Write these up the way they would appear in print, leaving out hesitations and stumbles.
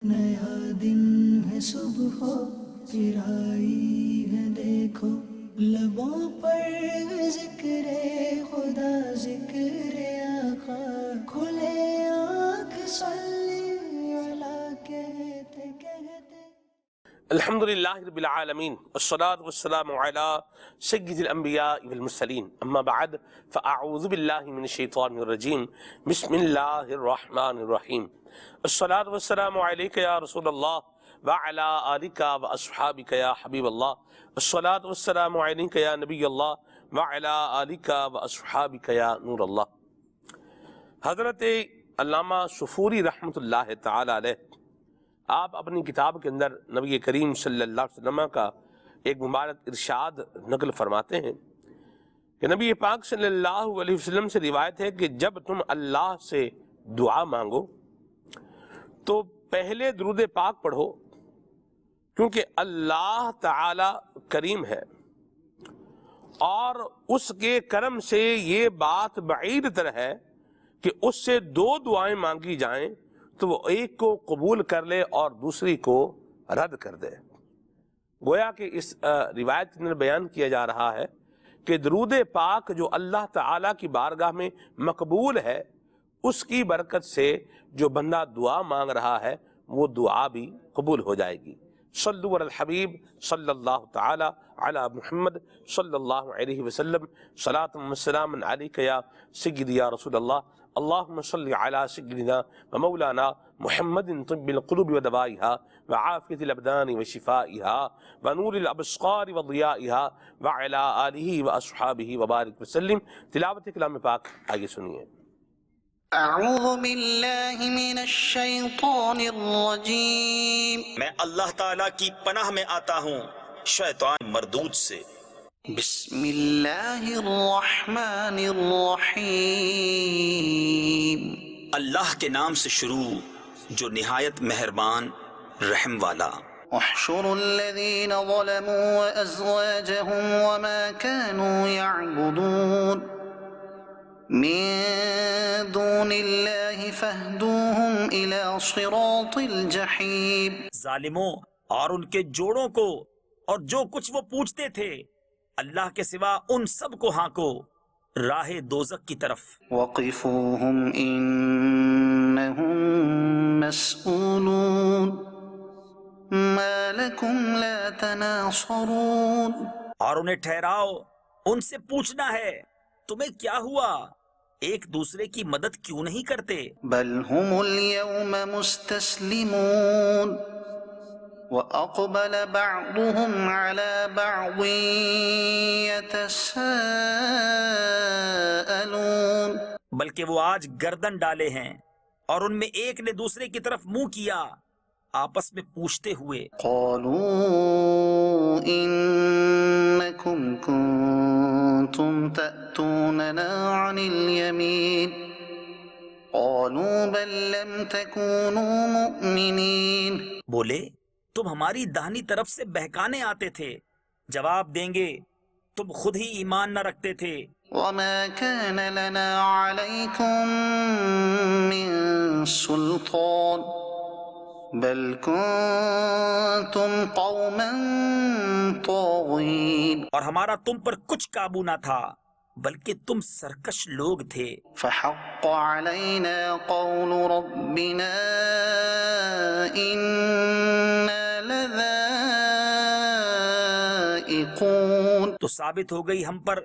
نیا دن ہے صبح پھر آئی ہے دیکھو، لبوں پر ذکر خدا ذکر آقا، کھلے آنکھ صلی اللہ کہتے کہتے۔ الحمد للہ رب العالمین والصلاة والسلام علی سید الانبیاء والمرسلین، اما بعد فاعوذ باللہ من الشیطان الرجیم، بسم اللہ الرحمن الرحیم۔ الصلاة والسلام علیک یا رسول اللہ وعلی آلک واصحابک یا حبیب اللہ، الصلاة والسلام علیک یا نبی اللہ وعلی آلک واصحابک یا نور اللہ۔ حضرت علامہ صفوری رحمۃ اللہ تعالی علیہ آپ اپنی کتاب کے اندر نبی کریم صلی اللہ علیہ وسلم کا ایک مبارک ارشاد نقل فرماتے ہیں کہ نبی پاک صلی اللہ علیہ وسلم سے روایت ہے کہ جب تم اللہ سے دعا مانگو تو پہلے درود پاک پڑھو، کیونکہ اللہ تعالی کریم ہے اور اس کے کرم سے یہ بات بعید تر ہے کہ اس سے دو دعائیں مانگی جائیں تو وہ ایک کو قبول کر لے اور دوسری کو رد کر دے۔ گویا کہ اس روایت کے اندر بیان کیا جا رہا ہے کہ درود پاک جو اللہ تعالیٰ کی بارگاہ میں مقبول ہے، اس کی برکت سے جو بندہ دعا مانگ رہا ہے وہ دعا بھی قبول ہو جائے گی۔ صلو علی الحبیب صلی اللہ تعالی علی محمد صلی اللہ علیہ وسلم، صلاۃ و سلام علیک یا سیدی یا رسول اللہ، اللہم صلی علی سیدنا و مولانا محمد طب القلوب و دوائها وعافیت الابدان و شفائها ونور الابصار و ضیائها وعلی آلہ و اصحابہ وبارک وسلم۔ تلاوت کلام پاک آگے سنیے۔ اعوذ باللہ من الشیطان الرجیم، میں اللہ تعالیٰ کی پناہ میں آتا ہوں شیطان مردود سے۔ بسم اللہ الرحمن الرحیم، اللہ کے نام سے شروع جو نہایت مہربان رحم والا۔ احشروا الذین ظلموا وازواجهم وما كانوا يعبدون من دون اللہ فاہدوہم الى صراط الجحیم۔ ظالموں اور ان کے جوڑوں کو اور جو کچھ وہ پوچھتے تھے اللہ کے سوا ان سب کو ہانکو راہ دوزخ کی طرف۔ وقفوہم انہم مسئولون ما لکم لا تناصرون۔ اور انہیں ٹھہراؤ، ان سے پوچھنا ہے تمہیں کیا ہوا، ایک دوسرے کی مدد کیوں نہیں کرتے؟ بل ہم اليوم مستسلمون وَأَقْبَلَ بَعْضُهُمْ عَلَى بَعْضٍ يَتَسَاءَلُونَ، بلکہ وہ آج گردن ڈالے ہیں اور ان میں ایک نے دوسرے کی طرف منہ کیا آپس میں پوچھتے ہوئے۔ قَالُوا إِنَّكُمْ كُنتُمْ تَأْتُونَنَا عَنِ الْيَمِينِ قَالُوا بَل لَّمْ تَكُونُوا مُؤْمِنِينَ، بولے تم ہماری داہنی طرف سے بہکانے آتے تھے، جواب دیں گے تم خود ہی ایمان نہ رکھتے تھے۔ وَمَا كَانَ لَنَا عَلَيْكُمْ مِنْ سُلْطَانٍ بَلْ كُنْتُمْ قَوْمًا طَاغِينَ، اور ہمارا تم پر کچھ قابو نہ تھا بلکہ تم سرکش لوگ تھے۔ فَحَقَّ عَلَيْنَا قَوْلُ رَبِّنَا إِنَّا لَذَائِقُونَ، تو ثابت ہو گئی ہم پر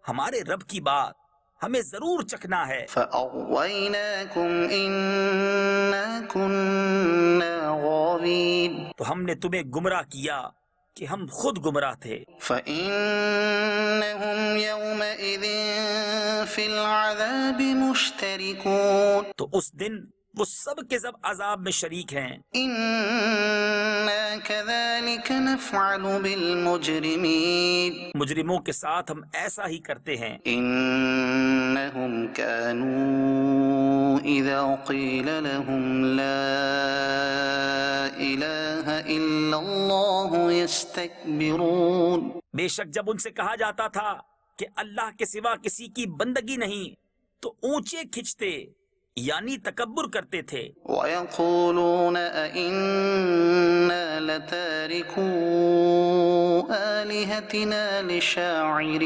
ہمارے رب کی بات، ہمیں ضرور چکھنا ہے۔ فَأَغْوَيْنَاكُمْ إِنَّا كُنَّا غَاوِينَ، تو ہم نے تمہیں گمراہ کیا کہ ہم خود گمراہ تھے۔ فَإِنَّهُمْ يَوْمَئِذٍ فِي الْعَذَابِ مُشْتَرِكُونَ، تو اس دن وہ سب کے سب عذاب میں شریک ہیں۔ إِنَّا كَذَلِكَ نَفْعَلُ بِالْمُجْرِمِينَ، مجرموں کے ساتھ ہم ایسا ہی کرتے ہیں۔ إِنَّهُمْ كَانُوا إِذَا قِيلَ لَهُمْ لَا إِلَهَ إِلَّا اللَّهُ يَسْتَكْبِرُونَ، بے شک جب ان سے کہا جاتا تھا کہ اللہ کے سوا کسی کی بندگی نہیں تو اونچے کھچتے یعنی تکبر کرتے تھے۔ وَيَقُولُونَ أَإِنَّا لَتَارِكُو آلِهَتِنَا لِشَاعِرٍ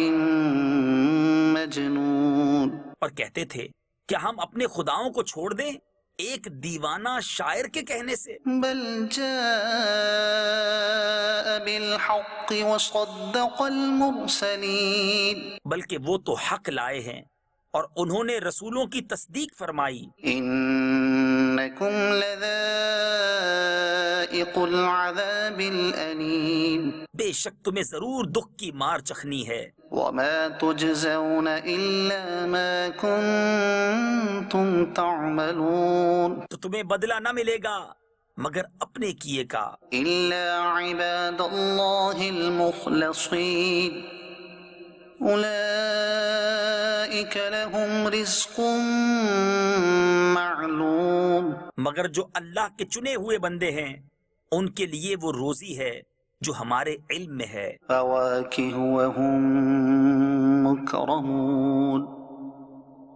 مَجْنُونٍ، اور کہتے تھے کیا ہم اپنے خداؤں کو چھوڑ دیں ایک دیوانہ شاعر کے کہنے سے؟ بل جاء بالحق وصدق المرسلین، بلکہ وہ تو حق لائے ہیں اور انہوں نے رسولوں کی تصدیق فرمائی۔ انکم لذائق العذاب الالیم، بے شک تمہیں ضرور دکھ کی مار چکھنی ہے۔ وما تجزون الا ما کنتم تعملون، تو تمہیں بدلہ نہ ملے گا مگر اپنے کیے کا۔ الا عباد اللہ المخلصین اولئک لهم رزق معلوم، مگر جو اللہ کے چنے ہوئے بندے ہیں ان کے لیے وہ روزی ہے جو ہمارے علم میں ہے۔ فواکہ وهم مکرمون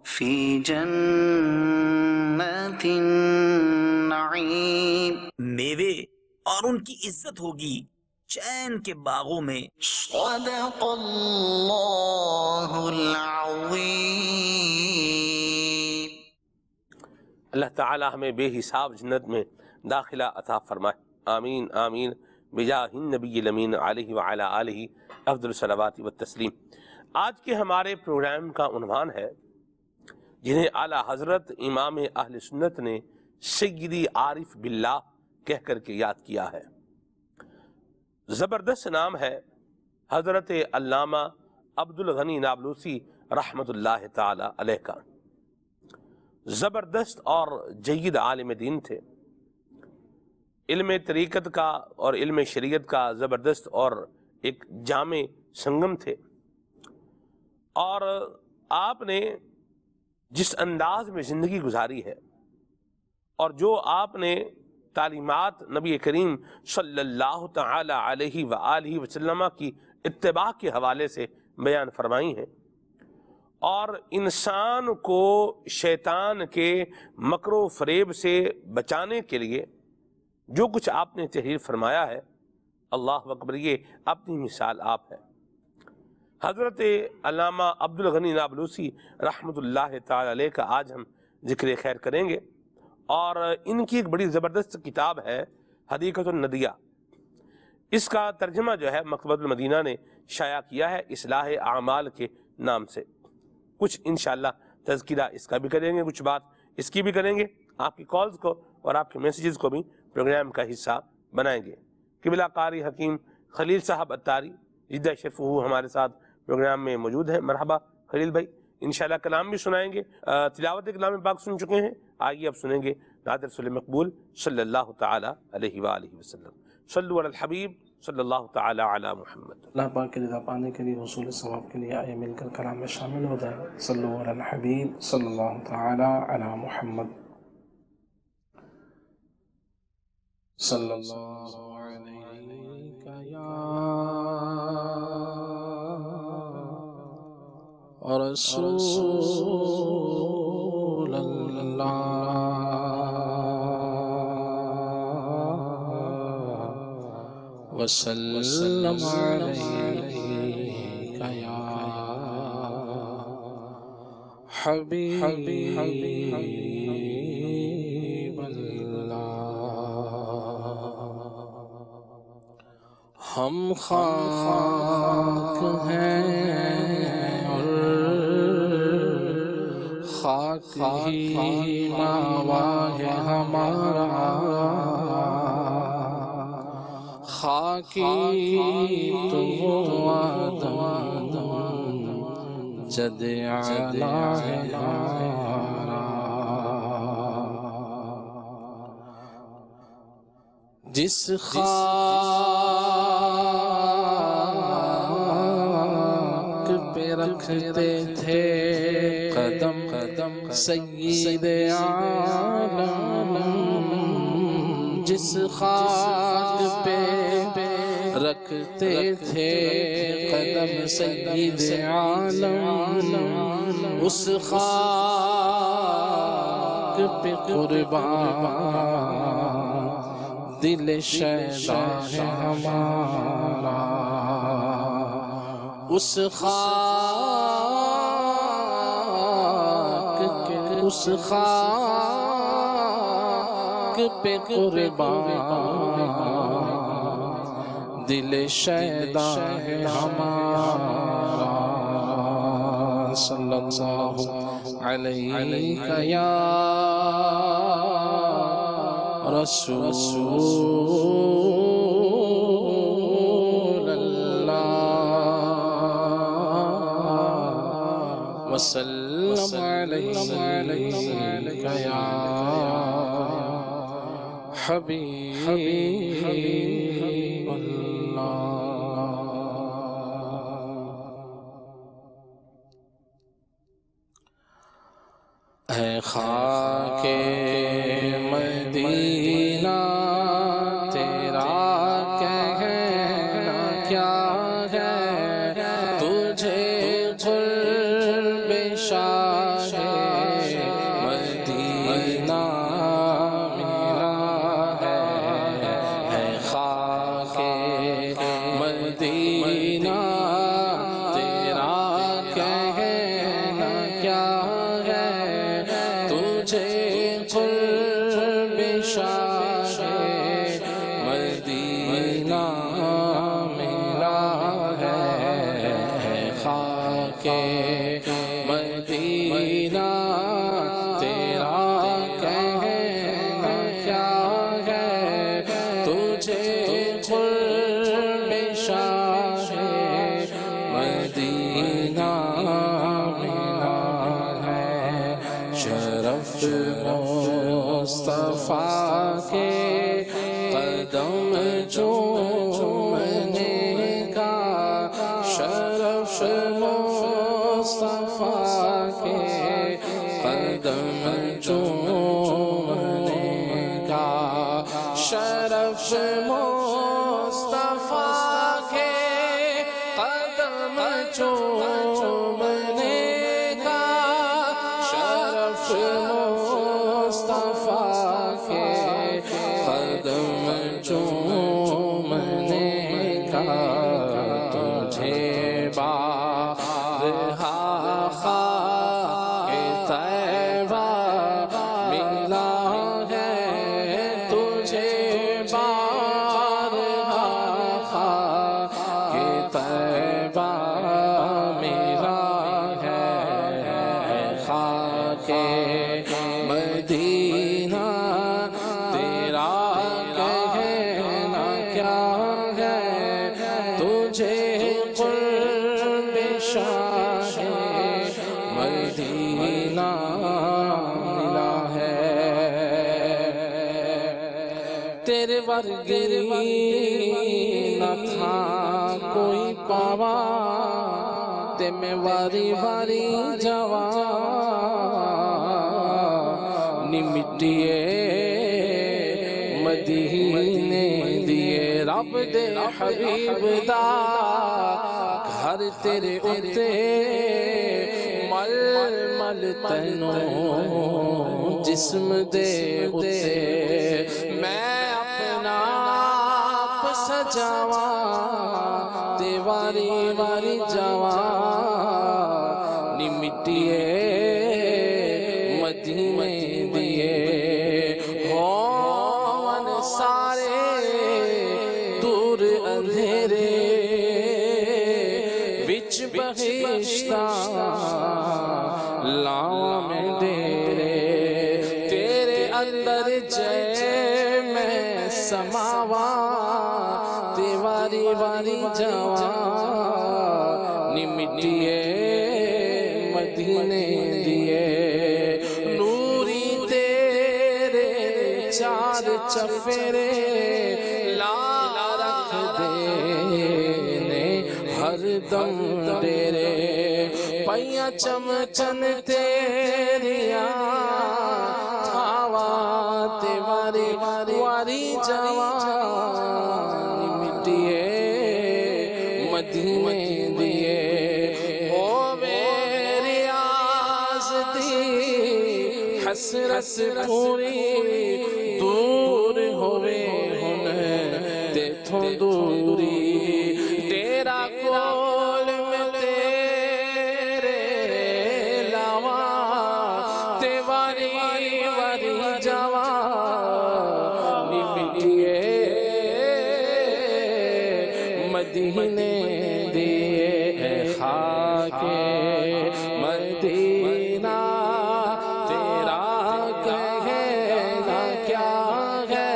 فی جنات النعیم، میوے اور ان کی عزت ہوگی چین کے باغوں میں۔ صدق اللہ العظیم۔ اللہ تعالی ہمیں بے حساب جنت میں داخلہ عطا فرمائے، آمین آمین، بجاہ النبی الامین علیہ وعلی آلہ افضل الصلوات والتسلیم۔ آج کے ہمارے پروگرام کا عنوان ہے جنہیں اعلیٰ حضرت امام اہل سنت نے سیدی عارف باللہ کہہ کر کے یاد کیا ہے۔ زبردست نام ہے حضرت علامہ عبدالغنی نابلوسی رحمۃ اللہ تعالی علیہ کا۔ زبردست اور جید عالم دین تھے، علم طریقت کا اور علم شریعت کا زبردست اور ایک جامع سنگم تھے، اور آپ نے جس انداز میں زندگی گزاری ہے اور جو آپ نے تعلیمات نبی کریم صلی اللہ تعالی علیہ وآلہ وسلم کی اتباع کے حوالے سے بیان فرمائی ہیں، اور انسان کو شیطان کے مکر و فریب سے بچانے کے لیے جو کچھ آپ نے تحریر فرمایا ہے، اللہ اکبر، یہ اپنی مثال آپ ہے۔ حضرت علامہ عبدالغنی نابلوسی رحمۃ اللہ تعالی علیہ کا آج ہم ذکر خیر کریں گے، اور ان کی ایک بڑی زبردست کتاب ہے حدیقۃ الندیہ۔ اس کا ترجمہ جو ہے مکتبۃ المدینہ نے شائع کیا ہے اصلاح اعمال کے نام سے۔ کچھ انشاءاللہ تذکرہ اس کا بھی کریں گے، کچھ بات اس کی بھی کریں گے، آپ کی کالز کو اور آپ کے میسیجز کو بھی پروگرام کا حصہ بنائیں گے۔ قبلہ قاری حکیم خلیل صاحب اتاری جدہ شرفہ ہمارے ساتھ پروگرام میں موجود ہیں۔ مرحبا خلیل بھائی، انشاءاللہ کلام بھی سنائیں گے۔ تلاوت کلام پاک سن چکے ہیں، آئیے اب سنیں گے نعت رسول مقبول صلی اللہ تعالی علیہ وآلہ وسلم۔ صلو علی الحبیب صلی اللہ تعالی علی محمد۔ اللہ پاک کی رضا پانے کے لیے، حصول ثواب کے لیے آئے مل کر کلام میں شامل ہو جائیں۔ صلو علی الحبیب صلی اللہ تعالی علی محمد۔ صلی اللہ علیہ یا رسول اللہ، وسلم علیک یا حبیب اللہ۔ ہم خاک ہیں اور خاک ہی ماوا ہے ہمارا، خاکی تو آدم جد اعلیٰ ہے ہمارا، جس خاک پہ رکھتے تھے قدم سید عالم، جس خاک پہ رکھتے تھے قدم سید عالم، اس خاک پہ قربان دل شیدا ہے ہمارا، اس خاک پہ قربان دل شیدا ہے ہمارا، صلی اللہ علیہ یا رسول اللہ، وسلم علیہ یا حبیب اللہ۔ اے خاک مدینہ تیرا کہنا کیا ہے، تجھے قرب شاہ مدینہ ملا ہے۔ اے خاک مدینہ تیرا کہنا کیا ہے، تجھے قرب شاہ مدینہ ملا ہے۔ خاک مدینہ تیرا کہنا کیا ہے، تجھے قرب شاہ مدینہ ملا ہے۔ شرف مصطفیٰ کے قدم چومنے کا، شرف مصطفیٰ کے قدم چومنے کا، شرف مصطفیٰ کے قدم چومنے کا، شرف مصطفیٰ کے قدم چومنے کا، تجھے بارہا خاک طیبہ ملا ہے، تجھے بارہا خاک طیبہ ملا ہے۔ خاک مدینہ تیرا کہنا کیا ہے، تجھے قرب شاہ مدینہ ملا ہے۔ تیرے ورگی نہ تھا کوئی پاوا، تے میں واری واری جوان نی مٹیے مدینے دیے، رب دے حبیب دا گھر تیرے اتے مل مل تینوں جسم دے اتے، میں اپنا آپ سجاواں تے واری واری جاواں نی مٹیے مدینے دیے، ہون سارے دور اندھیرے وچ بہشتاں لاواں میں ڈیرے، تیرے اندر جے میں سماواں تے واری واری جاواں نی مٹیے مدینے دیے، نوری تیرے چار چفیرے لا رکھ دے نے ہر دم ڈیرے، پائیاں چمچن تیریاں تھاواں تے واری واری جاواں مٹیے مدینے دیے، او میری آز دی حسرت حسرت پوری دور ہوئے ہن تیتھوں دوری تیرا کول میں تیرے لاوا تے واری واری جاوا نی مٹیے مدینے دیے خاک مدینہ تیرا کہنا کیا ہے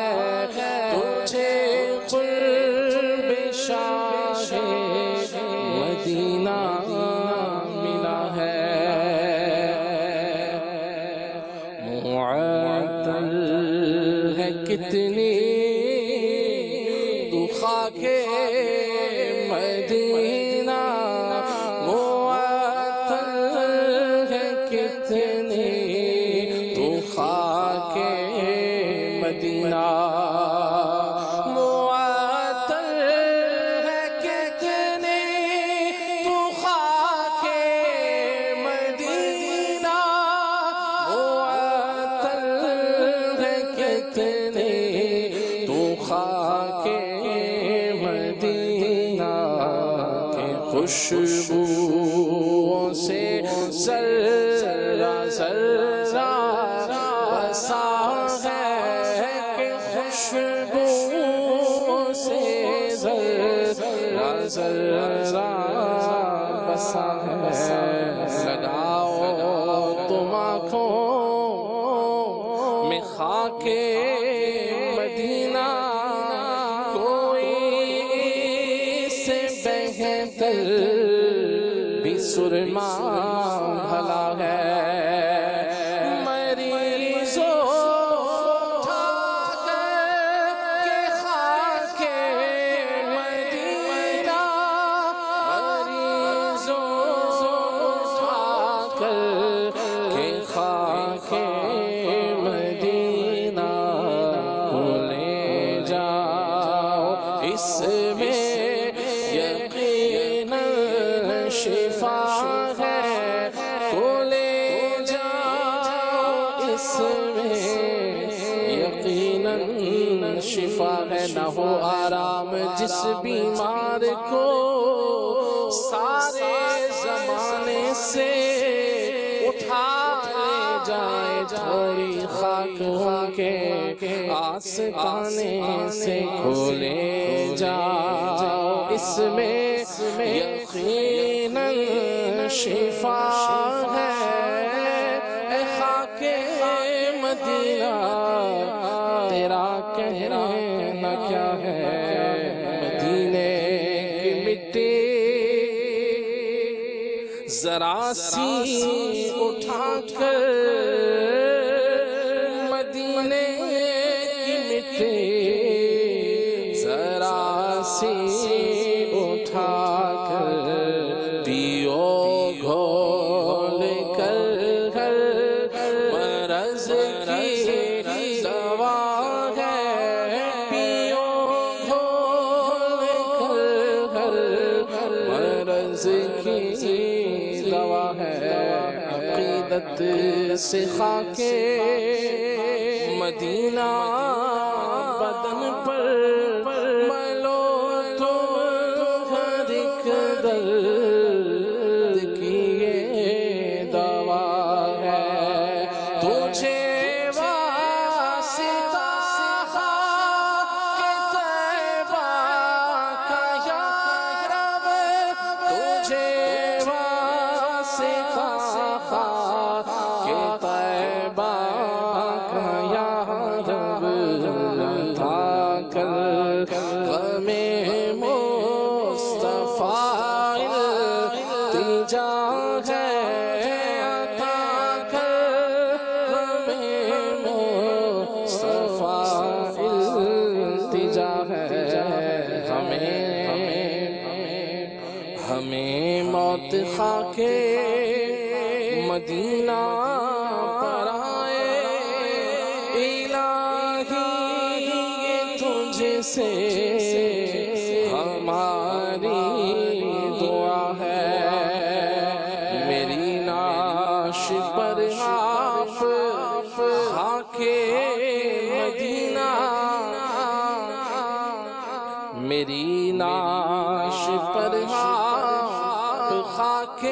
تجھے قرب شاہ مدینہ ملا ہے معطل ہے کتنی تو خاک مدینہ معطل ہے کتنی تو خاک مدینہ معطل ہے کتنی تو خاک مدینہ معطل ہے کتنی تو خاک مدینہ کے خوشبوؤں سے ذرہ ذرہ بسا ہے کہ خوشبوؤں سے ذرہ ذرہ بسا ہے لگاؤ تم آنکھوں میں خاک مدینہ کوئی سے بہتر بھی سرما بھلا ہے مریضوں اٹھا کر کے خاک مدینہ مریضوں اٹھا کر کے خاک مدینہ کو لے جاؤ اس میں یقیناً شفا ہے کو لے جاؤ اس میں یقیناً شفا ہے نہ ہو آرام جس بیمار کو سارے زمانے سے اٹھا لے جائے تھوڑی خاک ہو کے آستانے سے کھولے جاؤ اس میں یقیناً شفا ہے اے خاک مدینہ تیرا کہنا کیا ہے مدینے کی مٹی ذرا سی اٹھا کر مدینے کی مٹی ذرا سی اٹھا کر پیو گھول کر مرض کی دوا ہے پیو گھول کر مرض کی دوا ہے عقیدت سے خاک مدینہ بدن پر ملو تو ہر ایک درد کی یہ دوا ہے تجھے واسطہ کہ طیبہ کا یا رب تجھے واسطہ کہ طیبہ کا یا رب عطا کر غم مصطفیٰ التجا ہے عطا کر غم مصطفیٰ التجا ہے ہمیں موت خاک مدینہ پر آئے الہی تجھ سے ہماری دعا ہے میری ناش پر آپ میری نعش پر آپ خاک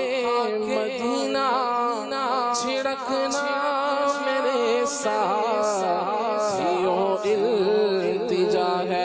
مدینہ چھڑکنا میرے ساتھیوں التجا ہے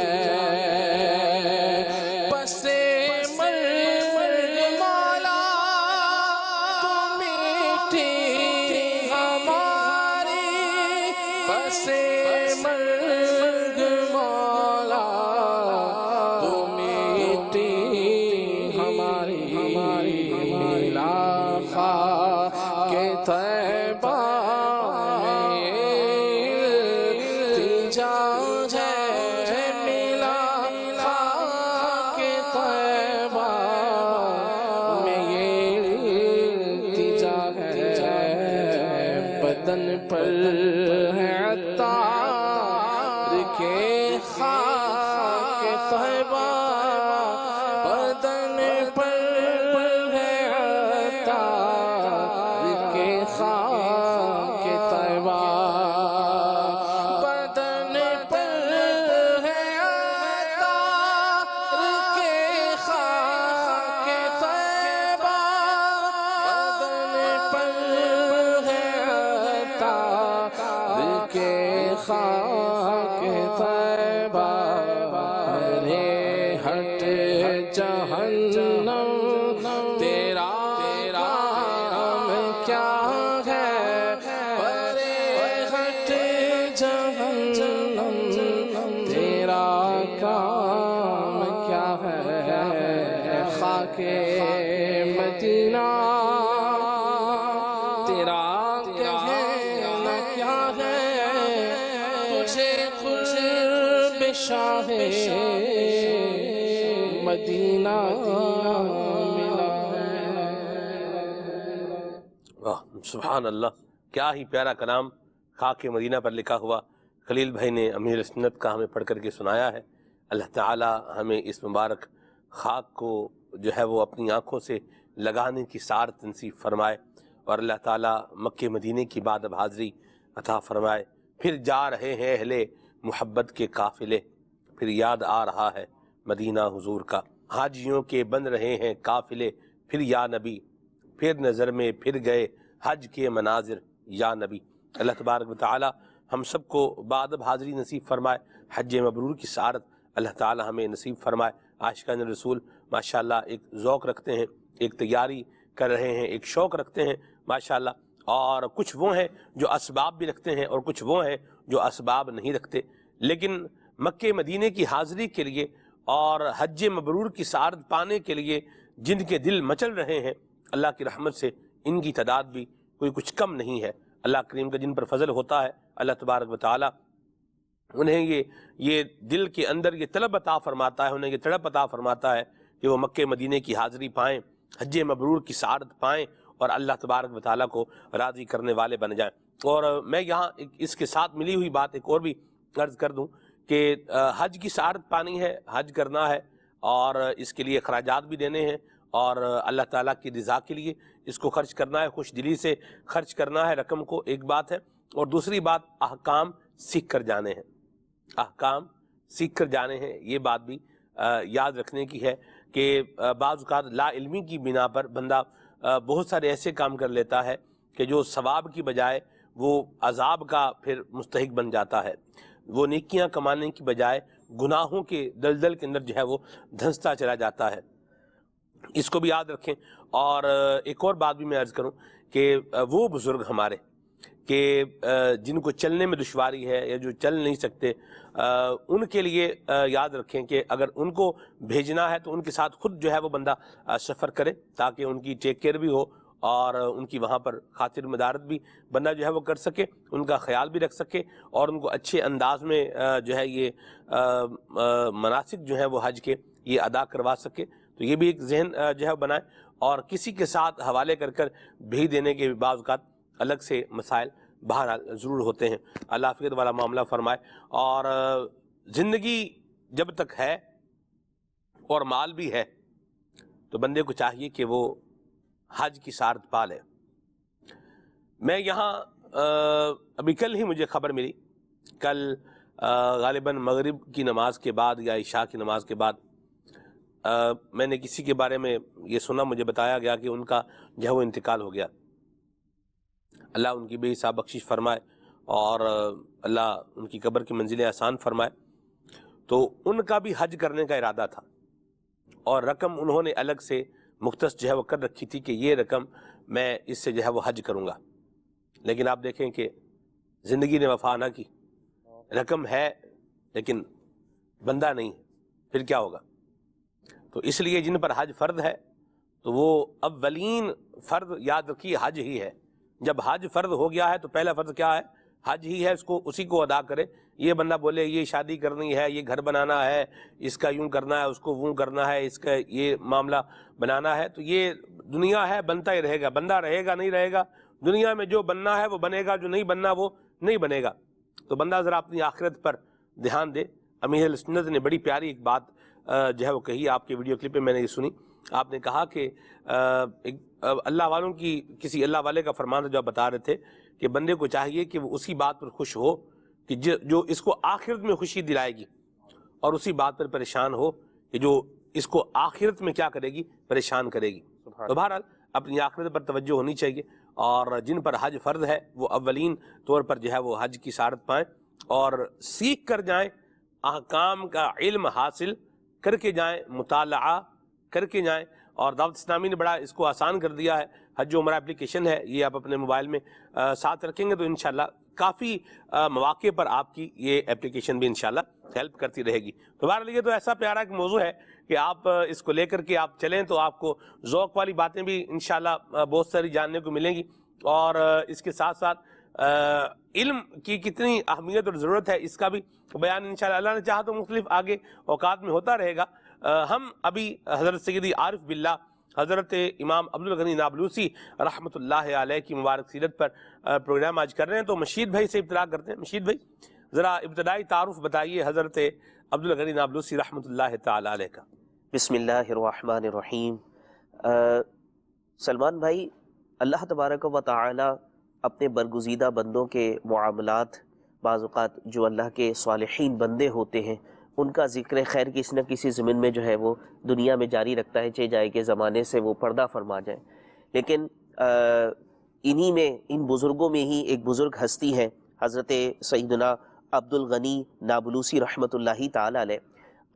بدن پر ہے عطار کے خاک طیبہ بدن پر ہے عطار کے خاک طیبہ بدن پر ہے عطار کے خاک طیبہ بدن پر کے خاک طیبہ رے ہٹ جہنم تیرا کام کیا ہے رے ہٹ جہنم تیرا کام کیا ہے خاک مدینہ تیرا شاہ مدینہ ملا سبحان اللہ، کیا ہی پیارا کلام خاک مدینہ پر لکھا ہوا خلیل بھائی نے امیر سنت کا ہمیں پڑھ کر کے سنایا ہے۔ اللہ تعالی ہمیں اس مبارک خاک کو جو ہے وہ اپنی آنکھوں سے لگانے کی سعادت نصیب فرمائے، اور اللہ تعالی مکہ مدینے کی بعد اب حاضری عطا فرمائے۔ پھر جا رہے ہیں اہل محبت کے قافلے، پھر یاد آ رہا ہے مدینہ حضور کا، حاجیوں کے بن رہے ہیں قافلے، پھر یا نبی، پھر نظر میں پھر گئے حج کے مناظر یا نبی۔ اللہ تبارک و تعالی ہم سب کو بعد اب حاضری نصیب فرمائے، حج مبرور کی سعادت اللہ تعالی ہمیں نصیب فرمائے۔ عاشقان رسول ماشاءاللہ ایک ذوق رکھتے ہیں، ایک تیاری کر رہے ہیں، ایک شوق رکھتے ہیں ماشاءاللہ، اور کچھ وہ ہیں جو اسباب بھی رکھتے ہیں اور کچھ وہ ہیں جو اسباب نہیں رکھتے، لیکن مکہ مدینے کی حاضری کے لیے اور حج مبرور کی سعادت پانے کے لیے جن کے دل مچل رہے ہیں، اللہ کی رحمت سے ان کی تعداد بھی کوئی کچھ کم نہیں ہے۔ اللہ کریم کا جن پر فضل ہوتا ہے، اللہ تبارک و تعالی انہیں یہ دل کے اندر یہ طلب عطا فرماتا ہے، انہیں یہ تڑپ عطا فرماتا ہے کہ وہ مکہ مدینے کی حاضری پائیں، حج مبرور کی سعادت پائیں اور اللہ تبارک و تعالی کو راضی کرنے والے بن جائیں۔ اور میں یہاں اس کے ساتھ ملی ہوئی بات ایک اور بھی عرض کر دوں کہ حج کی سعادت پانی ہے، حج کرنا ہے اور اس کے لیے اخراجات بھی دینے ہیں، اور اللہ تعالیٰ کی رضا کے لیے اس کو خرچ کرنا ہے، خوش دلی سے خرچ کرنا ہے رقم کو، ایک بات ہے، اور دوسری بات احکام سیکھ کر جانے ہیں، احکام سیکھ کر جانے ہیں۔ یہ بات بھی یاد رکھنے کی ہے کہ بعض اوقات لا علمی کی بنا پر بندہ بہت سارے ایسے کام کر لیتا ہے کہ جو ثواب کی بجائے وہ عذاب کا پھر مستحق بن جاتا ہے، وہ نیکیاں کمانے کی بجائے گناہوں کے دلدل کے اندر جو ہے وہ دھنستا چلا جاتا ہے، اس کو بھی یاد رکھیں۔ اور ایک اور بات بھی میں عرض کروں کہ وہ بزرگ ہمارے کہ جن کو چلنے میں دشواری ہے یا جو چل نہیں سکتے، ان کے لیے یاد رکھیں کہ اگر ان کو بھیجنا ہے تو ان کے ساتھ خود جو ہے وہ بندہ سفر کرے، تاکہ ان کی ٹیک کیئر بھی ہو اور ان کی وہاں پر خاطر مدارت بھی بندہ جو ہے وہ کر سکے، ان کا خیال بھی رکھ سکے، اور ان کو اچھے انداز میں جو ہے یہ مناسک جو ہے وہ حج کے یہ ادا کروا سکے۔ تو یہ بھی ایک ذہن جو ہے بنائیں، اور کسی کے ساتھ حوالے کر بھیج دینے کے بعض اوقات الگ سے مسائل بہرحال ضرور ہوتے ہیں۔ اللہ عافیت والا معاملہ فرمائے۔ اور زندگی جب تک ہے اور مال بھی ہے تو بندے کو چاہیے کہ وہ حج کی سعادت پا لے۔ میں یہاں ابھی کل ہی مجھے خبر ملی، کل غالباً مغرب کی نماز کے بعد یا عشاء کی نماز کے بعد میں نے کسی کے بارے میں یہ سنا، مجھے بتایا گیا کہ ان کا جو ہے وہ انتقال ہو گیا۔ اللہ ان کی بے حساب بخشش فرمائے اور اللہ ان کی قبر کی منزلیں آسان فرمائے۔ تو ان کا بھی حج کرنے کا ارادہ تھا اور رقم انہوں نے الگ سے مختص جو ہے وہ کر رکھی تھی کہ یہ رقم میں اس سے جو ہے وہ حج کروں گا، لیکن آپ دیکھیں کہ زندگی نے وفا نہ کی، رقم ہے لیکن بندہ نہیں ہے، پھر کیا ہوگا؟ تو اس لیے جن پر حج فرض ہے تو وہ اولین فرض یاد رکھیے حج ہی ہے۔ جب حج فرض ہو گیا ہے تو پہلا فرض کیا ہے؟ حج ہی ہے، اسی کو ادا کرے۔ یہ بندہ بولے یہ شادی کرنی ہے، یہ گھر بنانا ہے، اس کا یوں کرنا ہے، اس کو ووں کرنا ہے، اس کا یہ معاملہ بنانا ہے، تو یہ دنیا ہے، بنتا ہی رہے گا، بندہ رہے گا نہیں رہے گا۔ دنیا میں جو بننا ہے وہ بنے گا، جو نہیں بننا وہ نہیں بنے گا۔ تو بندہ ذرا اپنی آخرت پر دھیان دے۔ امیر اہل سنت نے بڑی پیاری ایک بات جو ہے وہ کہی، آپ کے ویڈیو کلپ میں میں نے یہ سنی۔ آپ نے کہا کہ اللہ والوں کی کسی اللہ والے کا فرمان جو آپ بتا رہے تھے کہ بندے کو چاہیے کہ وہ اسی بات پر خوش ہو کہ جو اس کو آخرت میں خوشی دلائے گی، اور اسی بات پر پریشان ہو کہ جو اس کو آخرت میں کیا کرے گی؟ پریشان کرے گی۔ تو بہرحال اپنی آخرت پر توجہ ہونی چاہیے، اور جن پر حج فرض ہے وہ اولین طور پر جو ہے وہ حج کی سعادت پائیں اور سیکھ کر جائیں، احکام کا علم حاصل کر کے جائیں، مطالعہ کر کے جائیں۔ اور دعوت اسلامی نے بڑا اس کو آسان کر دیا ہے، حج عمرہ اپلیکیشن ہے، یہ آپ اپنے موبائل میں ساتھ رکھیں گے تو انشاءاللہ کافی مواقع پر آپ کی یہ اپلیکیشن بھی انشاءاللہ ہیلپ کرتی رہے گی۔ تو بہرحال یہ تو ایسا پیارا ایک موضوع ہے کہ آپ اس کو لے کر کے آپ چلیں تو آپ کو ذوق والی باتیں بھی انشاءاللہ بہت ساری جاننے کو ملیں گی، اور اس کے ساتھ ساتھ علم کی کتنی اہمیت اور ضرورت ہے اس کا بھی بیان انشاءاللہ اللہ نے چاہا تو مختلف آگے اوقات میں ہوتا رہے گا۔ ہم ابھی حضرت سیدی عارف باللہ حضرت امام عبدالغنی نابلوسی رحمۃ اللہ علیہ کی مبارک سیرت پر پروگرام آج کر رہے ہیں، تو مشید بھائی سے ابتدا کرتے ہیں۔ مشید بھائی ذرا ابتدائی تعارف بتائیے حضرت عبدالغنی نابلوسی رحمۃ اللہ تعالی علیہ کا۔ بسم اللہ الرحمن الرحیم۔ سلمان بھائی، اللہ تبارک و تعالی اپنے برگزیدہ بندوں کے معاملات، بعض اوقات جو اللہ کے صالحین بندے ہوتے ہیں ان کا ذکر خیر کسی نہ کسی زمین میں جو ہے وہ دنیا میں جاری رکھتا ہے، چاہے جائے کہ زمانے سے وہ پردہ فرما جائیں۔ لیکن انہی میں، ان بزرگوں میں ہی ایک بزرگ ہستی ہے حضرت سیدنا عبدالغنی نابلوسی رحمۃ اللہ تعالی علیہ۔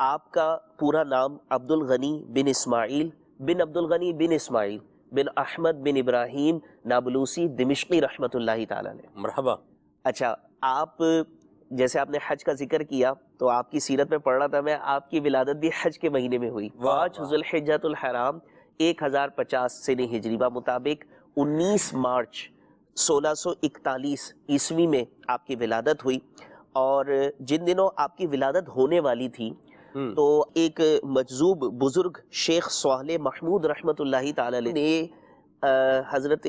آپ کا پورا نام عبدالغنی بن اسماعیل بن عبدالغنی بن اسماعیل بن احمد بن ابراہیم نابلوسی دمشقی رحمۃ اللہ تعالی علیہ۔ مرحبا۔ اچھا، آپ جیسے آپ نے حج کا ذکر کیا تو آپ کی سیرت میں پڑھ رہا تھا میں، آپ کی ولادت بھی حج کے مہینے میں ہوئی، 5 ذو الحجۃ الحرام 1050 سنہ ہجری مطابق 19 مارچ 1641 عیسوی میں آپ کی ولادت ہوئی۔ اور جن دنوں آپ کی ولادت ہونے والی تھی تو ایک مجذوب بزرگ شیخ صالح محمود رحمۃ اللہ تعالی علیہ نے حضرت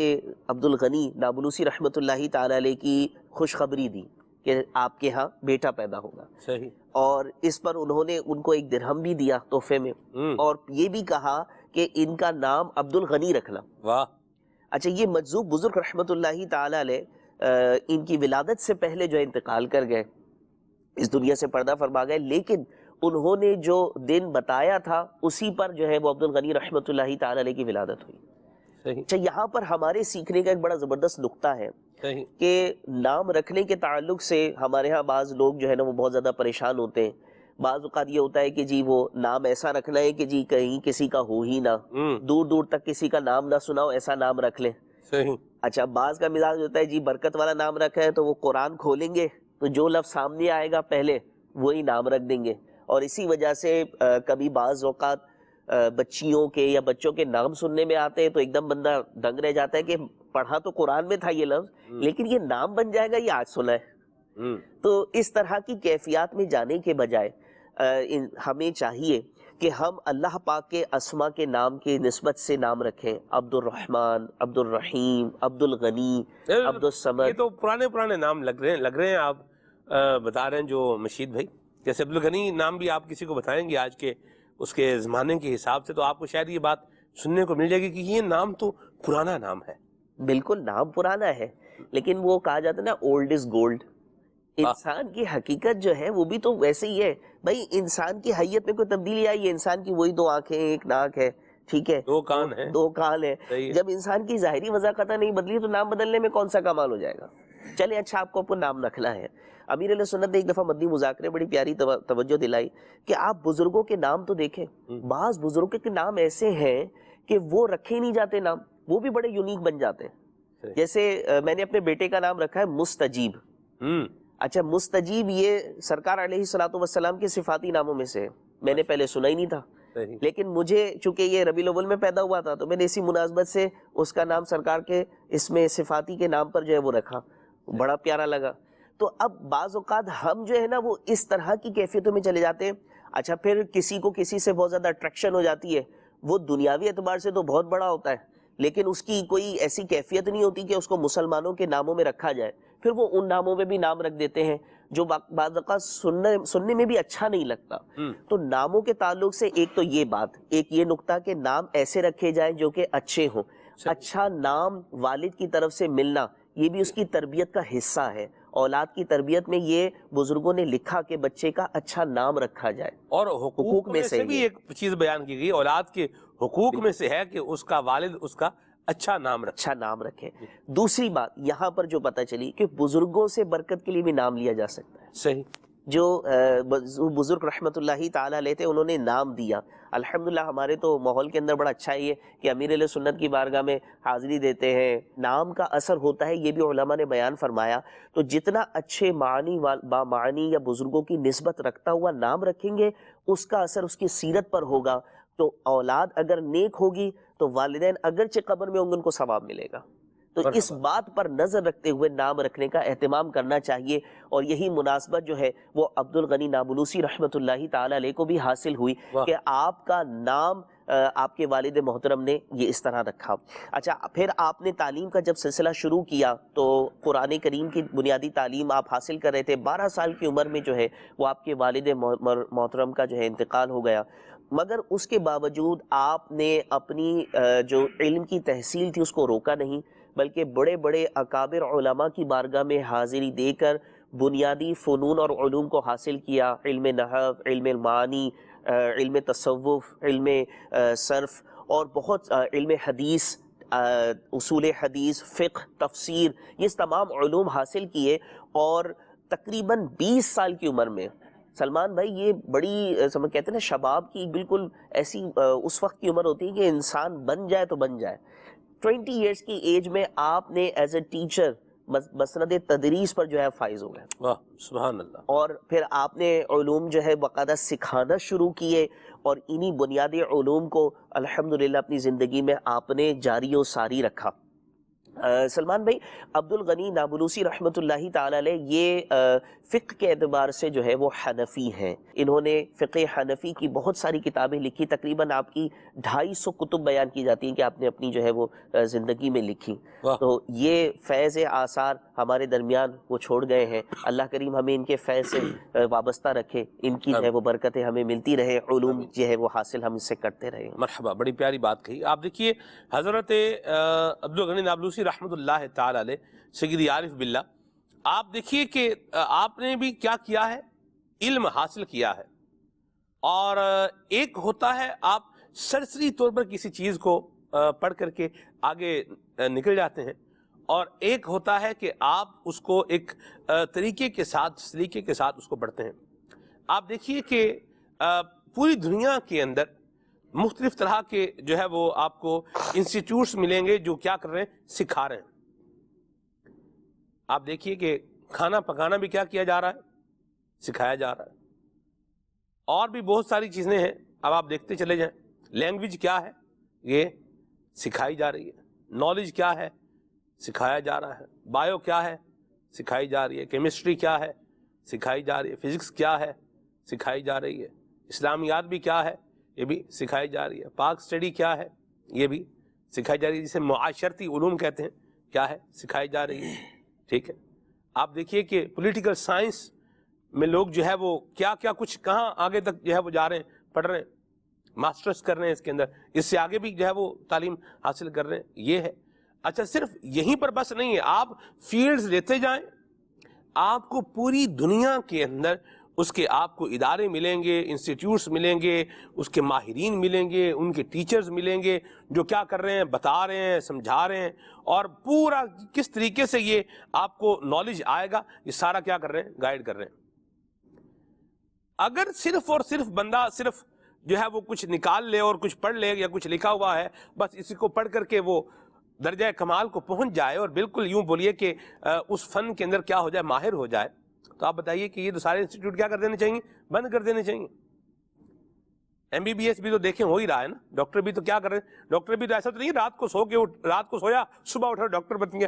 عبدالغنی نابلوسی رحمۃ اللہ تعالی علیہ کی خوشخبری دی کہ آپ کے ہاں بیٹا پیدا ہوگا۔ صحیح۔ اور اس پر انہوں نے ان کو ایک درہم بھی دیا تحفے میں، اور یہ بھی کہا کہ ان کا نام عبدالغنی رکھنا۔ واہ۔ اچھا، یہ مجذوب بزرگ رحمۃ اللہ تعالی علیہ ان کی ولادت سے پہلے جو انتقال کر گئے، اس دنیا سے پردہ فرما گئے، لیکن انہوں نے جو دن بتایا تھا اسی پر جو ہے وہ عبدالغنی رحمۃ اللہ تعالی علیہ کی ولادت ہوئی۔ صحیح۔ اچھا، یہاں پر ہمارے سیکھنے کا ایک بڑا زبردست نقطہ ہے کہ نام رکھنے کے تعلق سے ہمارے ہاں بعض لوگ جو ہے نا وہ بہت زیادہ پریشان ہوتے ہیں۔ بعض اوقات یہ ہوتا ہے کہ جی وہ نام ایسا رکھنا ہے کہ جی کہیں کسی کا ہو ہی نہ، دور دور تک کسی کا نام نہ سنا ہو، ایسا نام رکھ لیں۔ صحیح۔ اچھا، بعض کا مزاج ہوتا ہے جی برکت والا نام رکھا ہے تو وہ قرآن کھولیں گے تو جو لفظ سامنے آئے گا پہلے وہی نام رکھ دیں گے، اور اسی وجہ سے کبھی بعض اوقات بچیوں کے یا بچوں کے نام سننے میں آتے ہیں تو ایک دم بندہ دنگ رہ جاتا ہے کہ پڑھا تو قرآن میں تھا یہ لفظ، لیکن یہ نام بن جائے گا یہ آج سنا ہے۔ تو اس طرح کی کیفیات میں جانے کے بجائے ہمیں چاہیے کہ ہم اللہ پاک کے اسما کے نام کی نسبت سے نام رکھیں، عبد الرحمن، عبد الرحیم، عبد الغنی، عبد الصمد۔ یہ تو پرانے نام لگ رہے ہیں آپ بتا رہے ہیں جو مشید بھائی، جیسے عبدالغنی نام بھی آپ کسی کو بتائیں گے آج کے اس کے زمانے کے حساب سے تو آپ کو شاید یہ بات سننے کو مل جائے گی کہ یہ نام تو پرانا نام ہے۔ بالکل نام پرانا ہے، لیکن وہ کہا جاتا ہے نا اولڈ از گولڈ، انسان کی حقیقت جو ہے وہ بھی تو ویسے ہی ہے بھائی. انسان کی حیت میں کوئی تبدیلی آئی ہے؟ انسان کی وہی 2 آنکھیں، 1 ناک ہے، ٹھیک ہے، 2 کان ہیں، 2 کان ہے. صحیح ہے. جب انسان کی ظاہری وضاحت نہیں بدلی تو نام بدلنے میں کون سا کمال ہو جائے گا؟ چلیں اچھا آپ کو اپنا نام رکھنا ہے. امیر علیہ سنت نے ایک دفعہ مدنی مذاکرے بڑی پیاری توجہ دلائی کہ آپ بزرگوں کے نام تو دیکھیں. بعض بزرگوں کے نام ایسے ہیں کہ وہ رکھے نہیں جاتے نام، وہ بھی بڑے یونیک بن جاتے ہیں. جیسے میں نے اپنے بیٹے کا نام رکھا ہے مستجیب. اچھا مستجیب یہ سرکار علیہ الصلوۃ والسلام کے صفاتی ناموں میں سے ہے. میں نے پہلے سنا ہی نہیں تھا، لیکن مجھے چونکہ یہ ربیع الاول میں پیدا ہوا تھا تو میں نے اسی مناسبت سے اس کا نام سرکار کے اس میں صفاتی کے نام پر جو ہے وہ رکھا. بڑا پیارا لگا. تو اب بعض اوقات ہم جو ہے نا وہ اس طرح کی کیفیتوں میں چلے جاتے ہیں. اچھا پھر کسی کو کسی سے بہت زیادہ اٹریکشن ہو جاتی ہے، وہ دنیاوی اعتبار سے تو بہت بڑا ہوتا ہے لیکن اس کی کوئی ایسی کیفیت نہیں ہوتی کہ اس کو مسلمانوں کے ناموں میں رکھا جائے. پھر وہ ان ناموں میں بھی نام رکھ دیتے ہیں جو بعض اوقات سننے میں بھی اچھا نہیں لگتا. تو ناموں کے تعلق سے ایک تو یہ بات، ایک یہ نقطہ کہ نام ایسے رکھے جائیں جو کہ اچھے ہوں. اچھا نام والد کی طرف سے ملنا یہ بھی اس کی تربیت کا حصہ ہے. اولاد کی تربیت میں یہ بزرگوں نے لکھا کہ بچے کا اچھا نام رکھا جائے. اور حقوق میں سے بھی ایک چیز بیان کی گئی، اولاد کے حقوق میں سے ہے کہ اس کا والد اس کا اچھا نام رکھے. دوسری بات یہاں پر جو پتہ چلی کہ بزرگوں سے برکت کے لیے بھی نام لیا جا سکتا ہے. صحیح. جو بزرگ رحمت اللہ تعالیٰ علیہ تھے انہوں نے نام دیا. الحمدللہ ہمارے تو ماحول کے اندر بڑا اچھا ہے کہ امیر علیہ سنت کی بارگاہ میں حاضری دیتے ہیں. نام کا اثر ہوتا ہے، یہ بھی علماء نے بیان فرمایا. تو جتنا اچھے معنی یا بزرگوں کی نسبت رکھتا ہوا نام رکھیں گے اس کا اثر اس کی سیرت پر ہوگا. تو اولاد اگر نیک ہوگی تو والدین اگرچہ قبر میں ہوں گے ان کو ثواب ملے گا. تو اس بات پر نظر رکھتے ہوئے نام رکھنے کا اہتمام کرنا چاہیے. اور یہی مناسبت جو ہے وہ عبد الغنی نابلوسی رحمت اللہ تعالی علیہ کو بھی حاصل ہوئی کہ آپ کا نام آپ کے والد محترم نے یہ اس طرح رکھا. اچھا پھر آپ نے تعلیم کا جب سلسلہ شروع کیا تو قرآن کریم کی بنیادی تعلیم آپ حاصل کر رہے تھے. 12 سال کی عمر میں جو ہے وہ آپ کے والد محترم کا جو ہے انتقال ہو گیا. مگر اس کے باوجود آپ نے اپنی جو علم کی تحصیل تھی اس کو روکا نہیں، بلکہ بڑے بڑے اکابر علماء کی بارگاہ میں حاضری دے کر بنیادی فنون اور علوم کو حاصل کیا. علم نحو، علم المعانی، علم تصوف، علم صرف اور بہت علم حدیث، اصول حدیث، فقہ، تفسیر، یہ تمام علوم حاصل کیے. اور تقریباً 20 سال کی عمر میں سلمان بھائی یہ بڑی کہتے ہیں نا شباب کی بالکل ایسی اس وقت کی عمر ہوتی ہے کہ انسان بن جائے تو بن جائے. 20 ایئرس کی ایج میں آپ نے ایز اے ٹیچر مسند تدریس پر جو ہے فائز ہو گئے. واہ سبحان اللہ. اور پھر آپ نے علوم جو ہے باقاعدہ سکھانا شروع کیے اور انہی بنیادی علوم کو الحمدللہ اپنی زندگی میں آپ نے جاری و ساری رکھا. سلمان بھائی عبد الغنی نابلوسی رحمت اللہ تعالی علیہ یہ فقہ کے اعتبار سے جو ہے وہ حنفی ہیں. انہوں نے فقہ حنفی کی بہت ساری کتابیں لکھی. تقریباً آپ کی 250 کتب بیان کی جاتی ہیں کہ آپ نے اپنی جو ہے وہ زندگی میں لکھی. تو یہ فیض آثار ہمارے درمیان وہ چھوڑ گئے ہیں. اللہ کریم ہمیں ان کے فیض سے وابستہ رکھے، ان کی جو ہے وہ برکتیں ہمیں ملتی رہے، علوم جو ہے وہ حاصل ہم اس سے کرتے رہے. مرحبا، بڑی پیاری بات کہی. آپ دیکھیے حضرت عبد الغنی نابلوسی رحمت اللہ تعالی علیہ سیدی عارف باللہ، آپ دیکھیے کہ آپ نے بھی کیا کیا ہے، علم حاصل کیا ہے. اور ایک ہوتا ہے آپ سرسری طور پر کسی چیز کو پڑھ کر کے آگے نکل جاتے ہیں، اور ایک ہوتا ہے کہ آپ اس کو ایک طریقے کے ساتھ سلیقے کے ساتھ اس کو پڑھتے ہیں. آپ دیکھیے کہ پوری دنیا کے اندر مختلف طرح کے جو ہے وہ آپ کو انسٹیٹیوٹس ملیں گے جو کیا کر رہے ہیں، سکھا رہے ہیں. آپ دیکھیے کہ کھانا پکانا بھی کیا جا رہا ہے، سکھایا جا رہا ہے. اور بھی بہت ساری چیزیں ہیں، اب آپ دیکھتے چلے جائیں. لینگویج کیا ہے، یہ سکھائی جا رہی ہے. نالج کیا ہے، سکھایا جا رہا ہے. بایو کیا ہے، سکھائی جا رہی ہے. کیمسٹری کیا ہے، سکھائی جا رہی ہے. فزکس کیا ہے، سکھائی جا رہی ہے. اسلامیات بھی کیا ہے، یہ بھی سکھائی جا رہی ہے. پاک اسٹڈی کیا ہے، یہ بھی سکھائی جا رہی ہے. جسے معاشرتی علوم کہتے ہیں، کیا ہے، سکھائی جا رہی ہے. ٹھیک ہے. آپ دیکھیے کہ پولیٹیکل سائنس میں لوگ جو ہے وہ کیا کچھ کہاں آگے تک جو ہے وہ جا رہے ہیں، پڑھ رہے ہیں، ماسٹرز کر رہے ہیں اس کے اندر، اس سے آگے بھی جو ہے وہ تعلیم حاصل کر رہے ہیں. یہ ہے. اچھا صرف یہیں پر بس نہیں ہے، آپ فیلڈز لیتے جائیں. آپ کو پوری دنیا کے اندر اس کے آپ کو ادارے ملیں گے، انسٹیٹیوٹس ملیں گے، اس کے ماہرین ملیں گے، ان کے ٹیچرز ملیں گے جو کیا کر رہے ہیں، بتا رہے ہیں، سمجھا رہے ہیں، اور پورا کس طریقے سے یہ آپ کو نالج آئے گا یہ سارا کیا کر رہے ہیں، گائیڈ کر رہے ہیں۔ اگر صرف اور صرف بندہ صرف جو ہے وہ کچھ نکال لے اور کچھ پڑھ لے یا کچھ لکھا ہوا ہے بس اسی کو پڑھ کر کے وہ درجہ کمال کو پہنچ جائے اور بالکل یوں بولیے کہ اس فن کے اندر کیا ہو جائے، ماہر ہو جائے، تو آپ بتائیے کہ یہ تو سارے انسٹیٹیوٹ کیا کر دینے چاہیے، بند کر دینے چاہیے۔ MBBS بھی تو دیکھیں ہو ہی رہا ہے نا، ڈاکٹر بھی تو کیا کر رہے ہیں، ڈاکٹر بھی تو ایسا تو نہیں رات کو سویا صبح اٹھا ڈاکٹر بن گیا،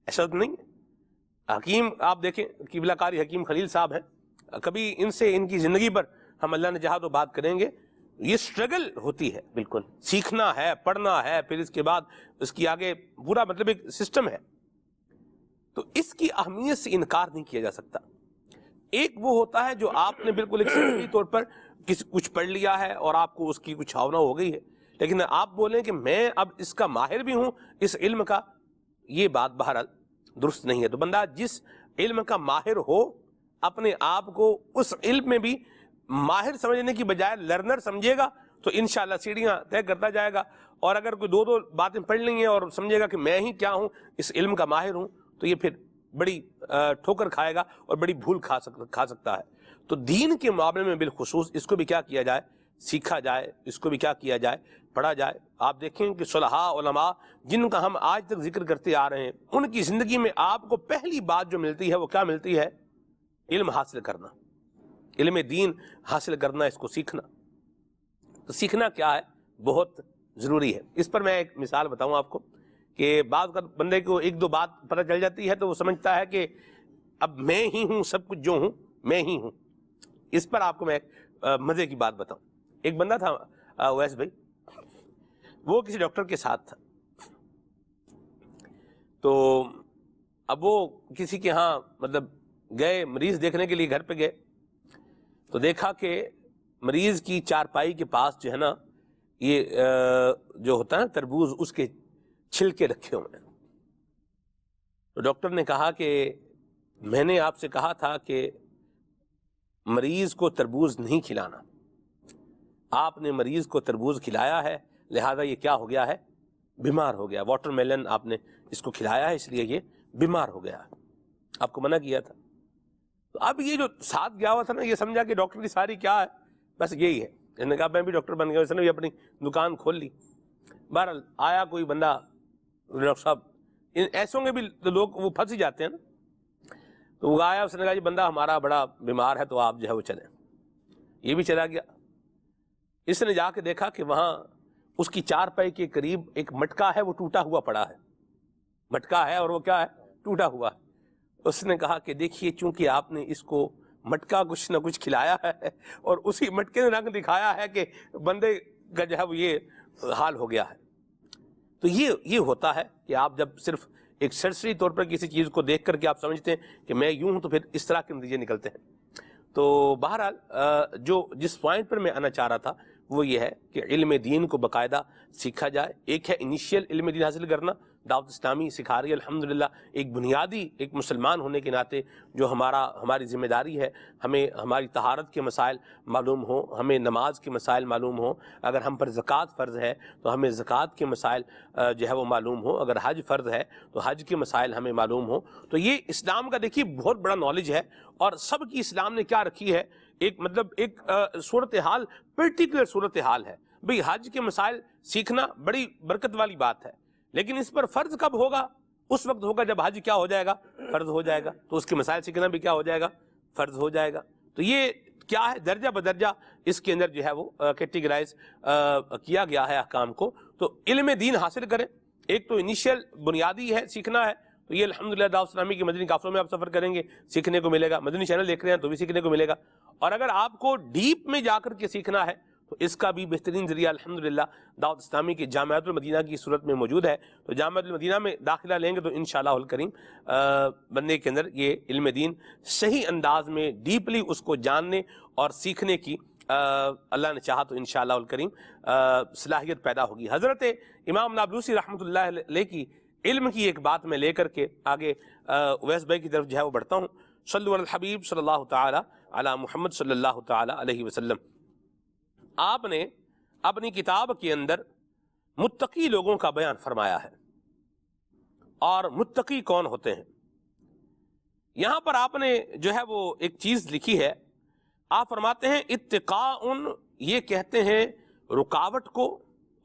ایسا تو نہیں ہے۔ حکیم آپ دیکھیں قبلہ کاری حکیم خلیل صاحب ہیں، کبھی ان سے ان کی زندگی پر ہم اللہ نے چاہا تو بات کریں گے۔ یہ سٹرگل ہوتی ہے، بالکل سیکھنا ہے، پڑھنا ہے، پھر اس کے بعد اس کی آگے پورا مطلب ایک سسٹم ہے، تو اس کی اہمیت سے انکار نہیں کیا جا سکتا۔ ایک وہ ہوتا ہے جو آپ نے بالکل ایک سطحی طور پر کچھ پڑھ لیا ہے اور آپ کو اس کی کچھ چھاونا ہو گئی ہے، لیکن آپ بولیں کہ میں اب اس کا ماہر بھی ہوں اس علم کا، یہ بات بہرحال درست نہیں ہے۔ تو بندہ جس علم کا ماہر ہو اپنے آپ کو اس علم میں بھی ماہر سمجھنے کی بجائے لرنر سمجھے گا تو انشاءاللہ سیڑھیاں طے کرتا جائے گا، اور اگر کوئی دو باتیں پڑھ لی ہیں اور سمجھے گا کہ میں ہی کیا ہوں، اس علم کا ماہر ہوں، تو یہ پھر بڑی ٹھوکر کھائے گا اور بڑی بھول کھا سکتا ہے۔ تو دین کے معاملے میں بالخصوص اس کو بھی کیا کیا جائے، سیکھا جائے، اس کو بھی کیا کیا جائے، پڑھا جائے۔ آپ دیکھیں کہ صلحاء علماء جن کا ہم آج تک ذکر کرتے آ رہے ہیں، ان کی زندگی میں آپ کو پہلی بات جو ملتی ہے وہ کیا ملتی ہے، علم حاصل کرنا، علم دین حاصل کرنا، اس کو سیکھنا۔ تو سیکھنا کیا ہے، بہت ضروری ہے۔ اس پر میں ایک مثال بتاؤں آپ کو کہ بعض کا بندے کو ایک دو بات پتہ چل جاتی ہے تو وہ سمجھتا ہے کہ اب میں ہی ہوں، سب کچھ جو ہوں میں ہی ہوں۔ اس پر آپ کو میں ایک مزے کی بات بتاؤں۔ ایک بندہ تھا اویس بھائی، وہ کسی ڈاکٹر کے ساتھ تھا، تو اب وہ کسی کے ہاں مطلب گئے مریض دیکھنے کے لیے، گھر پہ گئے تو دیکھا کہ مریض کی چارپائی کے پاس جو ہے نا یہ جو ہوتا ہے نا تربوز، اس کے چھلکے رکھے ہوئے ہیں۔ تو ڈاکٹر نے کہا کہ میں نے آپ سے کہا تھا کہ مریض کو تربوز نہیں کھلانا، آپ نے مریض کو تربوز کھلایا ہے، لہذا یہ کیا ہو گیا ہے، بیمار ہو گیا۔ واٹر میلن آپ نے اس کو کھلایا ہے اس لیے یہ بیمار ہو گیا، آپ کو منع کیا تھا۔ تو اب یہ جو ساتھ گیا ہوا تھا نا، یہ سمجھا کہ ڈاکٹر کی ساری کیا ہے، بس یہی ہے۔ انہوں نے کہا میں بھی ڈاکٹر بن گیا، اس نے بھی اپنی دکان کھول لی۔ بہرحال آیا کوئی بندہ، ڈاکٹر صاحب ایسوں کے بھی لوگ وہ پھنس ہی جاتے ہیں نا، تو وہ آیا، اس نے کہا جی بندہ ہمارا بڑا بیمار ہے تو آپ جو ہے وہ چلیں۔ یہ بھی چلا گیا۔ اس نے جا کے دیکھا کہ وہاں اس کی چارپائی کے قریب ایک مٹکا ہے، وہ ٹوٹا ہوا پڑا ہے، مٹکا ہے اور وہ کیا ہے، ٹوٹا ہوا ہے۔ اس نے کہا کہ دیکھیے چونکہ آپ نے اس کو مٹکا کچھ نہ کچھ کھلایا ہے اور اسی مٹکے نے رنگ دکھایا ہے کہ بندے کا جو ہے وہ یہ حال ہو گیا ہے۔ تو یہ ہوتا ہے کہ آپ جب صرف ایک سرسری طور پر کسی چیز کو دیکھ کر کے آپ سمجھتے ہیں کہ میں یوں ہوں، تو پھر اس طرح کے نتیجے نکلتے ہیں۔ تو بہرحال جس پوائنٹ پر میں آنا چاہ رہا تھا وہ یہ ہے کہ علم دین کو باقاعدہ سیکھا جائے۔ ایک ہے انیشیل علم دین حاصل کرنا، دعوت اسلامی سکھا رہی ہے الحمدللہ، ایک بنیادی ایک مسلمان ہونے کے ناطے جو ہماری ذمہ داری ہے، ہمیں ہماری طہارت کے مسائل معلوم ہوں، ہمیں نماز کے مسائل معلوم ہوں، اگر ہم پر زکوٰۃ فرض ہے تو ہمیں زکوٰۃ کے مسائل جو ہے وہ معلوم ہوں، اگر حج فرض ہے تو حج کے مسائل ہمیں معلوم ہوں۔ تو یہ اسلام کا دیکھیے بہت بڑا نالج ہے، اور سب کی اسلام نے کیا رکھی ہے، ایک مطلب ایک صورتحال، پرٹیکولر صورتحال ہے۔ بھئی حج کے مسائل سیکھنا بڑی برکت والی بات ہے، لیکن اس پر فرض کب ہوگا؟ اس وقت ہوگا جب حج کیا ہو جائے گا، فرض ہو جائے گا، تو اس کے مسائل سیکھنا بھی کیا ہو جائے گا، فرض ہو جائے گا۔ تو یہ کیا ہے، درجہ بدرجہ اس کے اندر جو ہے وہ کیٹیگرائز کیا گیا ہے احکام کو۔ تو علم دین حاصل کریں، ایک تو انیشیل بنیادی ہے، سیکھنا ہے، تو یہ الحمدللہ دعوت اسلامی کے مدنی قافلوں میں آپ سفر کریں گے سیکھنے کو ملے گا، مدنی چینل دیکھ رہے ہیں تو بھی سیکھنے کو ملے گا، اور اگر آپ کو ڈیپ میں جا کر کے سیکھنا ہے تو اس کا بھی بہترین ذریعہ الحمدللہ دعوت اسلامی کی جامعۃ المدینہ کی صورت میں موجود ہے۔ تو جامعۃ المدینہ میں داخلہ لیں گے تو انشاءاللہ الکریم بندے کے اندر یہ علم دین صحیح انداز میں ڈیپلی اس کو جاننے اور سیکھنے کی اللہ نے چاہا تو انشاءاللہ الکریم صلاحیت پیدا ہوگی۔ حضرت امام نابلوسی رحمۃ اللہ علیہ کی علم کی ایک بات میں لے کر کے آگے اویس بھائی کی طرف جو ہے وہ بڑھتا ہوں۔ صلو علی الحبیب صلی اللہ تعالی علی محمد صلی اللہ تعالی علیہ وسلم۔ آپ نے اپنی کتاب کے اندر متقی لوگوں کا بیان فرمایا ہے، اور متقی کون ہوتے ہیں۔ یہاں پر آپ نے جو ہے وہ ایک چیز لکھی ہے، آپ فرماتے ہیں اتقاء، یہ کہتے ہیں رکاوٹ کو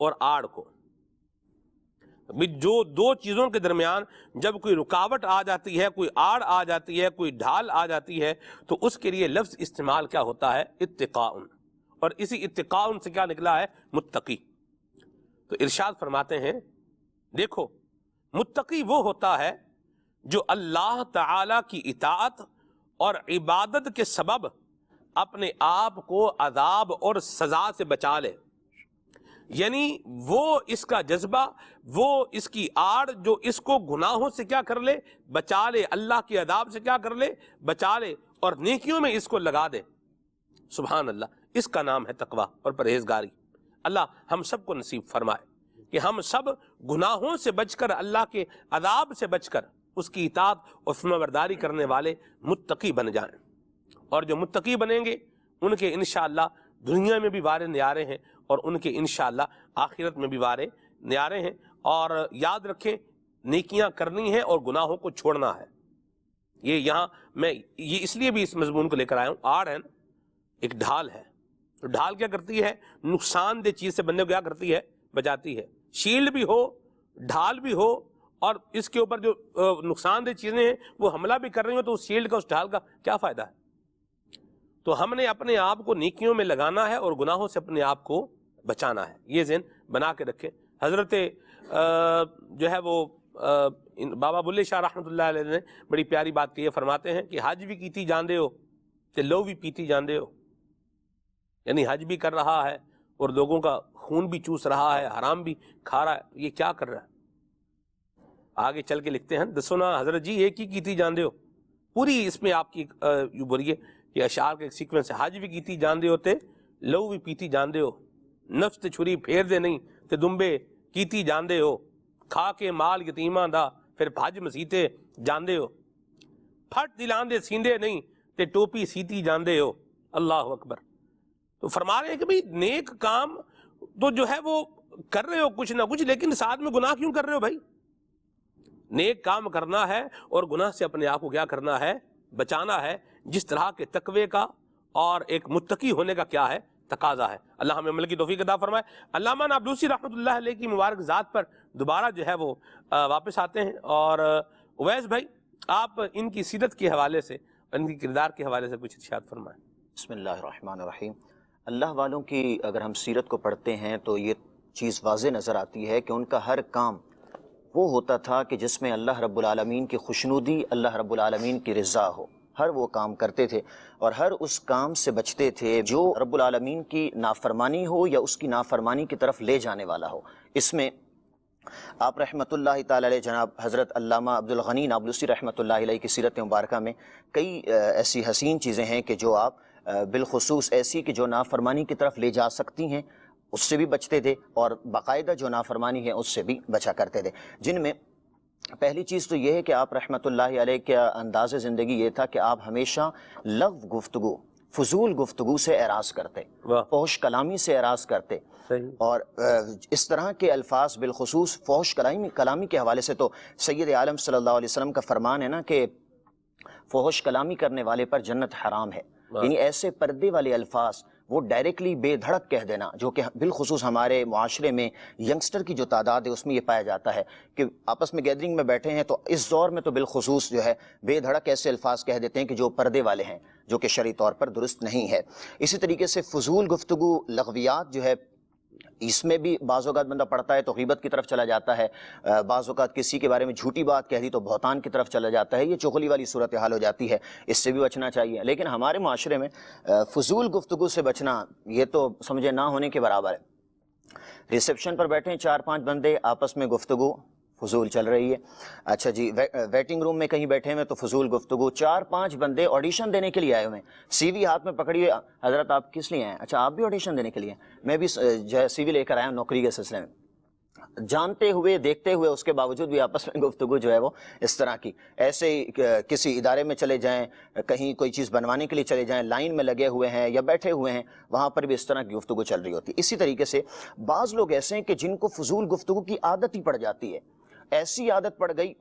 اور آڑ کو۔ جو دو چیزوں کے درمیان جب کوئی رکاوٹ آ جاتی ہے، کوئی آڑ آ جاتی ہے، کوئی ڈھال آ جاتی ہے، تو اس کے لیے لفظ استعمال کیا ہوتا ہے؟ اتقاء۔ اور اسی اتقاء سے کیا نکلا ہے؟ متقی۔ تو ارشاد فرماتے ہیں دیکھو، متقی وہ ہوتا ہے جو اللہ تعالی کی اطاعت اور عبادت کے سبب اپنے آپ کو عذاب اور سزا سے بچا لے، یعنی وہ اس کا جذبہ، وہ اس کی آڑ جو اس کو گناہوں سے کیا کر لے؟ بچا لے، اللہ کے عذاب سے کیا کر لے؟ بچا لے، اور نیکیوں میں اس کو لگا دے۔ سبحان اللہ، اس کا نام ہے تقویٰ اور پرہیزگاری۔ اللہ ہم سب کو نصیب فرمائے کہ ہم سب گناہوں سے بچ کر، اللہ کے عذاب سے بچ کر، اس کی اطاعت اور فرمانبرداری کرنے والے متقی بن جائیں۔ اور جو متقی بنیں گے ان کے انشاءاللہ دنیا میں بھی وارے نیارے ہیں، اور ان کے انشاءاللہ آخرت میں بھی وارے نیارے ہیں۔ اور یاد رکھیں، نیکیاں کرنی ہیں اور گناہوں کو چھوڑنا ہے۔ یہ یہاں میں یہ اس لیے بھی اس مضمون کو لے کر آیا ہوں، آڑ ہے نا، ایک ڈھال ہے۔ تو ڈھال کیا کرتی ہے؟ نقصان دہ چیز سے بندے کو کیا کرتی ہے؟ بچاتی ہے۔ شیلڈ بھی ہو، ڈھال بھی ہو، اور اس کے اوپر جو نقصان دہ چیزیں ہیں وہ حملہ بھی کر رہی ہوں، تو اس شیلڈ کا، اس ڈھال کا کیا فائدہ ہے؟ تو ہم نے اپنے آپ کو نیکیوں میں لگانا ہے اور گناہوں سے اپنے آپ کو بچانا ہے۔ یہ ذہن بنا کے رکھیں۔ حضرت جو ہے وہ بابا بلے شاہ رحمۃ اللہ علیہ نے بڑی پیاری بات کی ہے، فرماتے ہیں کہ حج بھی کیتی جاندے ہو تے لو بھی پیتی جاندے ہو، یعنی حج بھی کر رہا ہے اور لوگوں کا خون بھی چوس رہا ہے، حرام بھی کھا رہا ہے، یہ کیا کر رہا ہے؟ آگے چل کے لکھتے ہیں، دسو نا حضرت جی ایک ہی کیتی جاندے ہو۔ پوری اس میں آپ کی یوں بولیے کہ اشعار کا ایک سیکوینس ہے، حج بھی کیتی جاندے ہو تے لو بھی پیتی جاندے ہو، نفس تے چھری پھیر دے نہیں تے دمبے کیتی جاندے ہو، کھا کے مال یتیماں دا پھر بھج مسیتے جاندے ہو، پھٹ دلان دے سیندے نہیں تے ٹوپی سیتی جاندے ہو۔ اللہ اکبر۔ تو فرما رہے ہیں کہ بھئی نیک کام تو جو ہے وہ کر رہے ہو کچھ نہ کچھ، لیکن ساتھ میں گناہ کیوں کر رہے ہو بھائی؟ نیک کام کرنا ہے اور گناہ سے اپنے آپ کو کیا کرنا ہے؟ بچانا ہے، جس طرح کے تقوی کا اور ایک متقی ہونے کا کیا ہے؟ تقاضا ہے۔ اللہ ہمیں عمل کی توفیق عطا فرمائے۔ علامہ نابلوسی رحمۃ اللہ علیہ کی مبارک ذات پر دوبارہ جو ہے وہ واپس آتے ہیں، اور اویس بھائی آپ ان کی سیرت کے حوالے سے، ان کی کردار کے حوالے سے کچھ ارشاد فرمائیں۔ بسم اللہ الرحمن الرحیم۔ اللہ والوں کی اگر ہم سیرت کو پڑھتے ہیں تو یہ چیز واضح نظر آتی ہے کہ ان کا ہر کام وہ ہوتا تھا کہ جس میں اللہ رب العالمین کی خوشنودی، اللہ رب العالمین کی رضا ہو، ہر وہ کام کرتے تھے، اور ہر اس کام سے بچتے تھے جو رب العالمین کی نافرمانی ہو یا اس کی نافرمانی کی طرف لے جانے والا ہو۔ اس میں آپ رحمۃ اللہ تعالی علیہ جناب حضرت علامہ عبدالغنی نابلسی رحمۃ اللہ علیہ کی سیرت مبارکہ میں کئی ایسی حسین چیزیں ہیں کہ جو آپ بالخصوص ایسی کہ جو نافرمانی کی طرف لے جا سکتی ہیں اس سے بھی بچتے تھے، اور باقاعدہ جو نافرمانی ہے اس سے بھی بچا کرتے تھے، جن میں پہلی چیز تو یہ ہے کہ آپ رحمۃ اللہ علیہ کا انداز زندگی یہ تھا کہ آپ ہمیشہ لغو گفتگو، فضول گفتگو سے اعراض کرتے، فحش کلامی سے اعراض کرتے، اور اس طرح کے الفاظ بالخصوص فحش کلامی کے حوالے سے تو سید عالم صلی اللہ علیہ وسلم کا فرمان ہے نا کہ فحش کلامی کرنے والے پر جنت حرام ہے، یعنی ایسے پردے والے الفاظ وہ ڈائریکٹلی بے دھڑک کہہ دینا، جو کہ بالخصوص ہمارے معاشرے میں ینگسٹر کی جو تعداد ہے اس میں یہ پایا جاتا ہے کہ آپس میں گیدرنگ میں بیٹھے ہیں تو اس دور میں تو بالخصوص جو ہے بے دھڑک ایسے الفاظ کہہ دیتے ہیں کہ جو پردے والے ہیں، جو کہ شرعی طور پر درست نہیں ہے۔ اسی طریقے سے فضول گفتگو، لغویات جو ہے اس میں بھی بعض اوقات بندہ پڑھتا ہے تو غیبت کی طرف چلا جاتا ہے، بعض اوقات کسی کے بارے میں جھوٹی بات کہہ دی تو بہتان کی طرف چلا جاتا ہے، یہ چغلی والی صورتحال ہو جاتی ہے، اس سے بھی بچنا چاہیے۔ لیکن ہمارے معاشرے میں فضول گفتگو سے بچنا یہ تو سمجھے نہ ہونے کے برابر ہے۔ ریسیپشن پر بیٹھے 4-5 بندے، آپس میں گفتگو فضول چل رہی ہے، اچھا جی ویٹنگ روم میں کہیں بیٹھے ہوئے تو فضول گفتگو، 4-5 بندے آڈیشن دینے کے لیے آئے ہوئے ہیں، سی وی ہاتھ میں پکڑی ہوئے، حضرت آپ کس لیے آئے ہیں؟ اچھا آپ بھی آڈیشن دینے کے لیے، میں بھی جو ہے سی وی لے کر آیا ہوں نوکری کے سلسلے میں، جانتے ہوئے دیکھتے ہوئے اس کے باوجود بھی آپس میں گفتگو جو ہے وہ اس طرح کی، ایسے کسی ادارے میں چلے جائیں، کہیں کوئی چیز بنوانے کے لیے چلے جائیں، لائن میں لگے ہوئے ہیں یا بیٹھے ہوئے ہیں، وہاں پر بھی اس طرح کی گفتگو چل رہی ہوتی ہے۔ اسی طریقے سے بعض لوگ ایسے ہیں کہ جن کو فضول گفتگو کی عادت ہی پڑ جاتی ہے، ایسی عادت پڑ گئی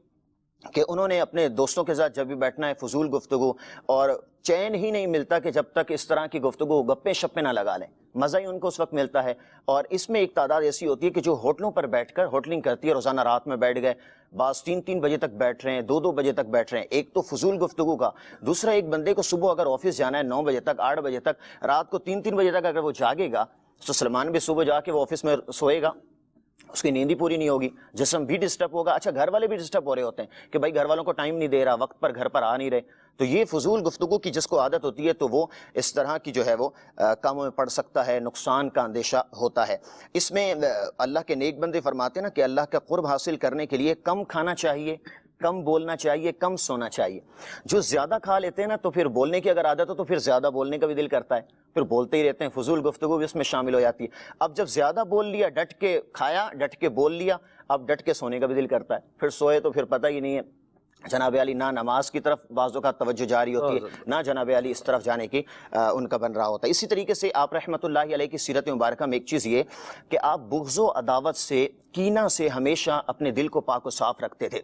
کہ انہوں نے اپنے دوستوں کے ساتھ جب بھی بیٹھنا ہے فضول گفتگو، اور چین ہی نہیں ملتا کہ جب تک اس طرح کی گفتگو گپیں شپیں نہ لگا لیں، مزہ ہی ان کو اس وقت ملتا ہے۔ اور اس میں ایک تعداد ایسی ہوتی ہے کہ جو ہوٹلوں پر بیٹھ کر ہوٹلنگ کرتی ہے، روزانہ رات میں بیٹھ گئے، بعض 3 بجے تک بیٹھ رہے ہیں، 2 بجے تک بیٹھ رہے ہیں، ایک تو فضول گفتگو کا، دوسرا ایک بندے کو صبح اگر آفس جانا ہے 9 بجے تک 8 بجے تک، رات کو 3 بجے تک اگر وہ جاگے گا تو سلمان بھی صبح جا کے وہ آفس میں سوئے گا، اس کی نیند ہی پوری نہیں ہوگی، جسم بھی ڈسٹرب ہوگا۔ اچھا گھر والے بھی ڈسٹرب ہو رہے ہوتے ہیں کہ بھائی گھر والوں کو ٹائم نہیں دے رہا، وقت پر گھر پر آ نہیں رہے، تو یہ فضول گفتگو کی جس کو عادت ہوتی ہے تو وہ اس طرح کی جو ہے وہ کاموں میں پڑ سکتا ہے، نقصان کا اندیشہ ہوتا ہے۔ اس میں اللہ کے نیک بندے فرماتے ہیں نا کہ اللہ کا قرب حاصل کرنے کے لیے کم کھانا چاہیے، کم بولنا چاہیے، کم سونا چاہیے۔ جو زیادہ کھا لیتے ہیں نا تو پھر بولنے کی اگر عادت ہو تو پھر زیادہ بولنے کا بھی دل کرتا ہے، پھر بولتے ہی رہتے ہیں، فضول گفتگو بھی اس میں شامل ہو جاتی ہے۔ اب جب زیادہ بول لیا، ڈٹ کے کھایا، ڈٹ کے بول لیا، اب ڈٹ کے سونے کا بھی دل کرتا ہے، پھر سوئے تو پھر پتہ ہی نہیں ہے جناب علی نہ نماز کی طرف بعض اوقات توجہ جاری ہوتی ہے، نہ جناب علی اس طرف جانے کی ان کا بن رہا ہوتا ہے۔ اسی طریقے سے آپ رحمۃ اللہ علیہ کی سیرت مبارکہ میں ایک چیز یہ کہ آپ بغض و عداوت سے، کینہ سے ہمیشہ اپنے دل کو پاک و صاف رکھتے تھے۔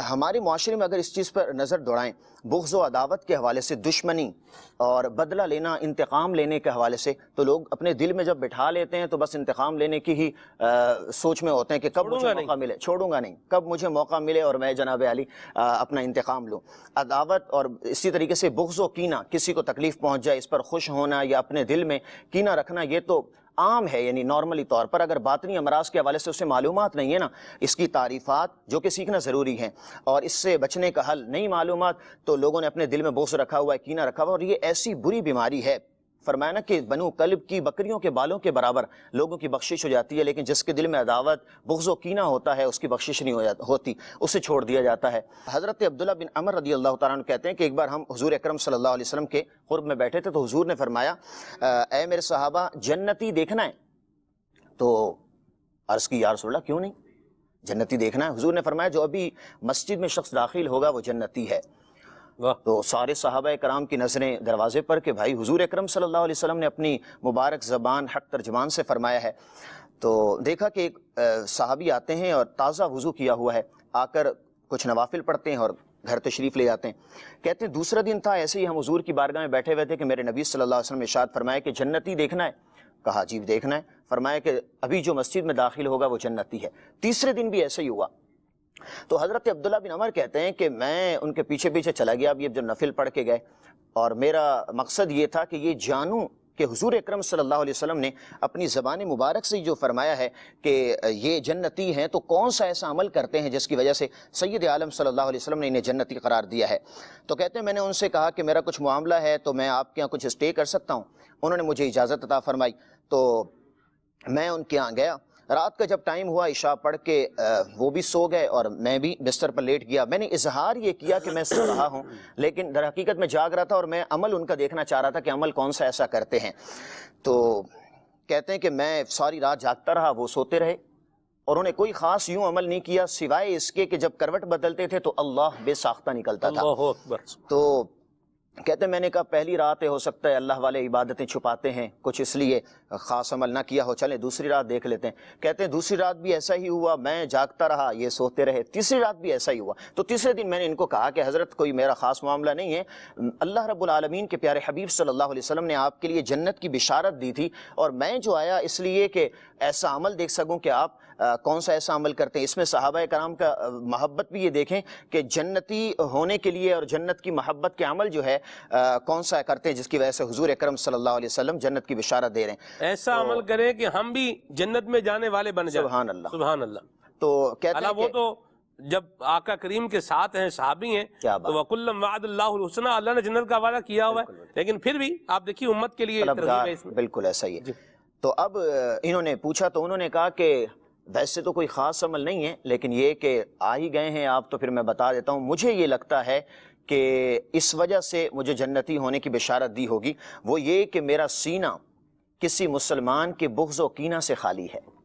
ہمارے معاشرے میں اگر اس چیز پر نظر دوڑائیں، بغض و عداوت کے حوالے سے، دشمنی اور بدلہ لینا، انتقام لینے کے حوالے سے، تو لوگ اپنے دل میں جب بٹھا لیتے ہیں تو بس انتقام لینے کی ہی سوچ میں ہوتے ہیں کہ کب مجھے موقع ملے، چھوڑوں گا نہیں، کب مجھے موقع ملے اور میں جناب علی اپنا انتقام لوں۔ عداوت اور اسی طریقے سے بغض و کینہ، کسی کو تکلیف پہنچ جائے اس پر خوش ہونا یا اپنے دل میں کینہ رکھنا، یہ تو عام ہے، یعنی نارملی طور پر اگر باطنی امراض کے حوالے سے اسے معلومات نہیں ہے نا، اس کی تعریفات جو کہ سیکھنا ضروری ہے، اور اس سے بچنے کا حل نہیں معلومات، تو لوگوں نے اپنے دل میں بغض رکھا ہوا ہے، کینہ رکھا ہوا ہے، اور یہ ایسی بری بیماری ہے۔ فرمایا نا کہ بنو کلب کی بکریوں کے بالوں کے برابر لوگوں کی بخشش ہو جاتی ہے، لیکن جس کے دل میں عداوت، بغض و کینہ ہوتا ہے اس کی بخشش نہیں ہوتی، اسے چھوڑ دیا جاتا ہے۔ حضرت عبداللہ بن عمر رضی اللہ تعالیٰ عنہ کہتے ہیں کہ ایک بار ہم حضور اکرم صلی اللہ علیہ وسلم کے قرب میں بیٹھے تھے تو حضور نے فرمایا، اے میرے صحابہ جنتی دیکھنا ہے؟ تو عرض کی یا رسول اللہ کیوں نہیں، جنتی دیکھنا ہے؟ حضور نے فرمایا جو ابھی مسجد میں شخص داخل ہوگا وہ جنتی ہے۔ تو سارے صحابہ کرام کی نظریں دروازے پر کہ بھائی حضور اکرم صلی اللہ علیہ وسلم نے اپنی مبارک زبان حق ترجمان سے فرمایا ہے۔ تو دیکھا کہ ایک صحابی آتے ہیں اور تازہ وضو کیا ہوا ہے، آ کر کچھ نوافل پڑھتے ہیں اور گھر تشریف لے جاتے ہیں۔ کہتے ہیں دوسرا دن تھا، ایسے ہی ہم حضور کی بارگاہ میں بیٹھے ہوئے تھے کہ میرے نبی صلی اللہ علیہ وسلم نے ارشاد فرمایا کہ جنتی دیکھنا ہے؟ کہا جی دیکھنا ہے۔ فرمایا کہ ابھی جو مسجد میں داخل ہوگا وہ جنتی ہے۔ تیسرے دن بھی ایسا ہی ہوا۔ تو حضرت عبداللہ بن عمر کہتے ہیں کہ میں ان کے پیچھے پیچھے چلا گیا، اب یہ جو نفل پڑھ کے گئے، اور میرا مقصد یہ تھا کہ یہ جانوں کہ حضور اکرم صلی اللہ علیہ وسلم نے اپنی زبان مبارک سے جو فرمایا ہے کہ یہ جنتی ہیں، تو کون سا ایسا عمل کرتے ہیں جس کی وجہ سے سید عالم صلی اللہ علیہ وسلم نے انہیں جنتی قرار دیا ہے۔ تو کہتے ہیں میں نے ان سے کہا کہ میرا کچھ معاملہ ہے تو میں آپ کے یہاں کچھ اسٹے کر سکتا ہوں؟ انہوں نے مجھے اجازت عطا فرمائی، تو میں ان کے یہاں گیا۔ رات کا جب ٹائم ہوا عشاء پڑھ کے وہ بھی سو گئے اور میں بھی بستر پر لیٹ گیا۔ میں نے اظہار یہ کیا کہ میں سو رہا ہوں، لیکن در حقیقت میں جاگ رہا تھا اور میں عمل ان کا دیکھنا چاہ رہا تھا کہ عمل کون سا ایسا کرتے ہیں۔ تو کہتے ہیں کہ میں ساری رات جاگتا رہا، وہ سوتے رہے، اور انہوں نے کوئی خاص یوں عمل نہیں کیا سوائے اس کے کہ جب کروٹ بدلتے تھے تو اللہ بے ساختہ نکلتا تھا۔ تو کہتے ہیں میں نے کہا پہلی رات ہے، ہو سکتا ہے اللہ والے عبادتیں چھپاتے ہیں، کچھ اس لیے خاص عمل نہ کیا ہو، چلیں دوسری رات دیکھ لیتے ہیں۔ کہتے ہیں دوسری رات بھی ایسا ہی ہوا، میں جاگتا رہا، یہ سوتے رہے، تیسری رات بھی ایسا ہی ہوا۔ تو تیسرے دن میں نے ان کو کہا کہ حضرت کوئی میرا خاص معاملہ نہیں ہے، اللہ رب العالمین کے پیارے حبیب صلی اللہ علیہ وسلم نے آپ کے لیے جنت کی بشارت دی تھی، اور میں جو آیا اس لیے کہ ایسا عمل دیکھ سکوں کہ آپ کون سا ایسا عمل کرتے ہیں۔ اس میں صحابہ کرام کا محبت بھی یہ دیکھیں کہ جنتی ہونے کے لیے اور جنت کی محبت کے عمل جو ہے کون سا کرتے ہیں جس کی وجہ سے حضور اکرم صلی اللہ علیہ وسلم جنت کی بشارت دے رہے ہیں۔ ایسا عمل کریں کہ ہم بھی جنت میں جانے والے بن جائیں۔ سبحان اللہ، سبحان اللہ۔ تو کہتے ہیں وہ تو جب آقا کریم کے ساتھ ہیں، صحابی ہیں، تو وَكُلًّا وَعَدَ اللَّهُ الْحُسْنَىٰ، اللہ نے جنت کا وعدہ کیا ہوا ہے، لیکن پھر بھی آپ دیکھیے امت کے لیے ترغیب ہے اس میں۔ بالکل ایسا ہی ہے۔ تو اب انہوں نے پوچھا تو انہوں نے کہا کہ ویسے تو کوئی خاص عمل نہیں ہے، لیکن یہ کہ آ ہی گئے ہیں آپ تو پھر میں بتا دیتا ہوں، مجھے یہ لگتا ہے کہ اس وجہ سے مجھے جنتی ہونے کی بشارت دی ہوگی، وہ یہ کہ میرا سینہ کسی مسلمان کے بغض و کینہ سے خالی ہے۔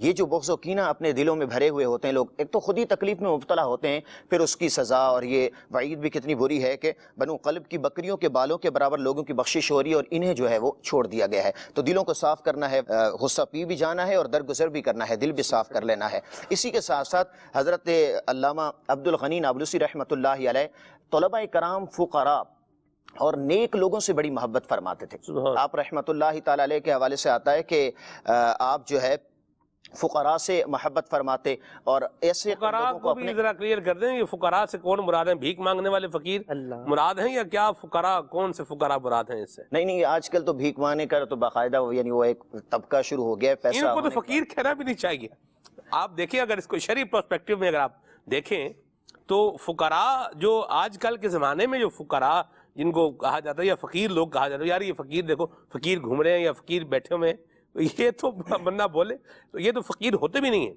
یہ جو بغض و کینہ اپنے دلوں میں بھرے ہوئے ہوتے ہیں لوگ، ایک تو خود ہی تکلیف میں مبتلا ہوتے ہیں، پھر اس کی سزا اور یہ وعید بھی کتنی بری ہے کہ بنو قلب کی بکریوں کے بالوں کے برابر لوگوں کی بخشش ہو رہی ہے اور انہیں جو ہے وہ چھوڑ دیا گیا ہے۔ تو دلوں کو صاف کرنا ہے، غصہ پی بھی جانا ہے اور درگزر بھی کرنا ہے، دل بھی صاف کر لینا ہے۔ اسی کے ساتھ ساتھ حضرت علامہ عبد الغنی نابلسی رحمۃ اللہ علیہ طلباء کرام، فقراء اور نیک لوگوں سے بڑی محبت فرماتے تھے۔ آپ رحمۃ اللہ تعالی علیہ کے حوالے سے آتا ہے کہ آپ جو ہے فقراء سے محبت فرماتے اور ایسے فقراء لوگوں کو بھی ذرا کلیئر کر دیں، یہ فقراء سے کون مراد ہیں؟ بھیک مانگنے والے فقیر مراد ہیں یا کیا فقراء کون سے فقراء مراد ہیں اس سے؟ نہیں، آج کل تو بھیک مانگنے کا تو باقاعدہ یعنی وہ ایک طبقہ شروع ہو گیا ہے، پیسہ ان کو تو فقیر کہنا بھی نہیں چاہیے۔ آپ دیکھیں اگر اس کو شرعی پرسپیکٹیو میں اگر آپ دیکھیں تو فقراء جو آج کل کے زمانے میں جو فقراء جن کو کہا جاتا ہے یا فقیر لوگ کہا جاتا ہے، یار یہ فقیر دیکھو فقیر گھوم رہے ہیں یا فقیر بیٹھے ہوئے ہیں، یہ تو بندہ بولے تو یہ تو فقیر ہوتے بھی نہیں ہیں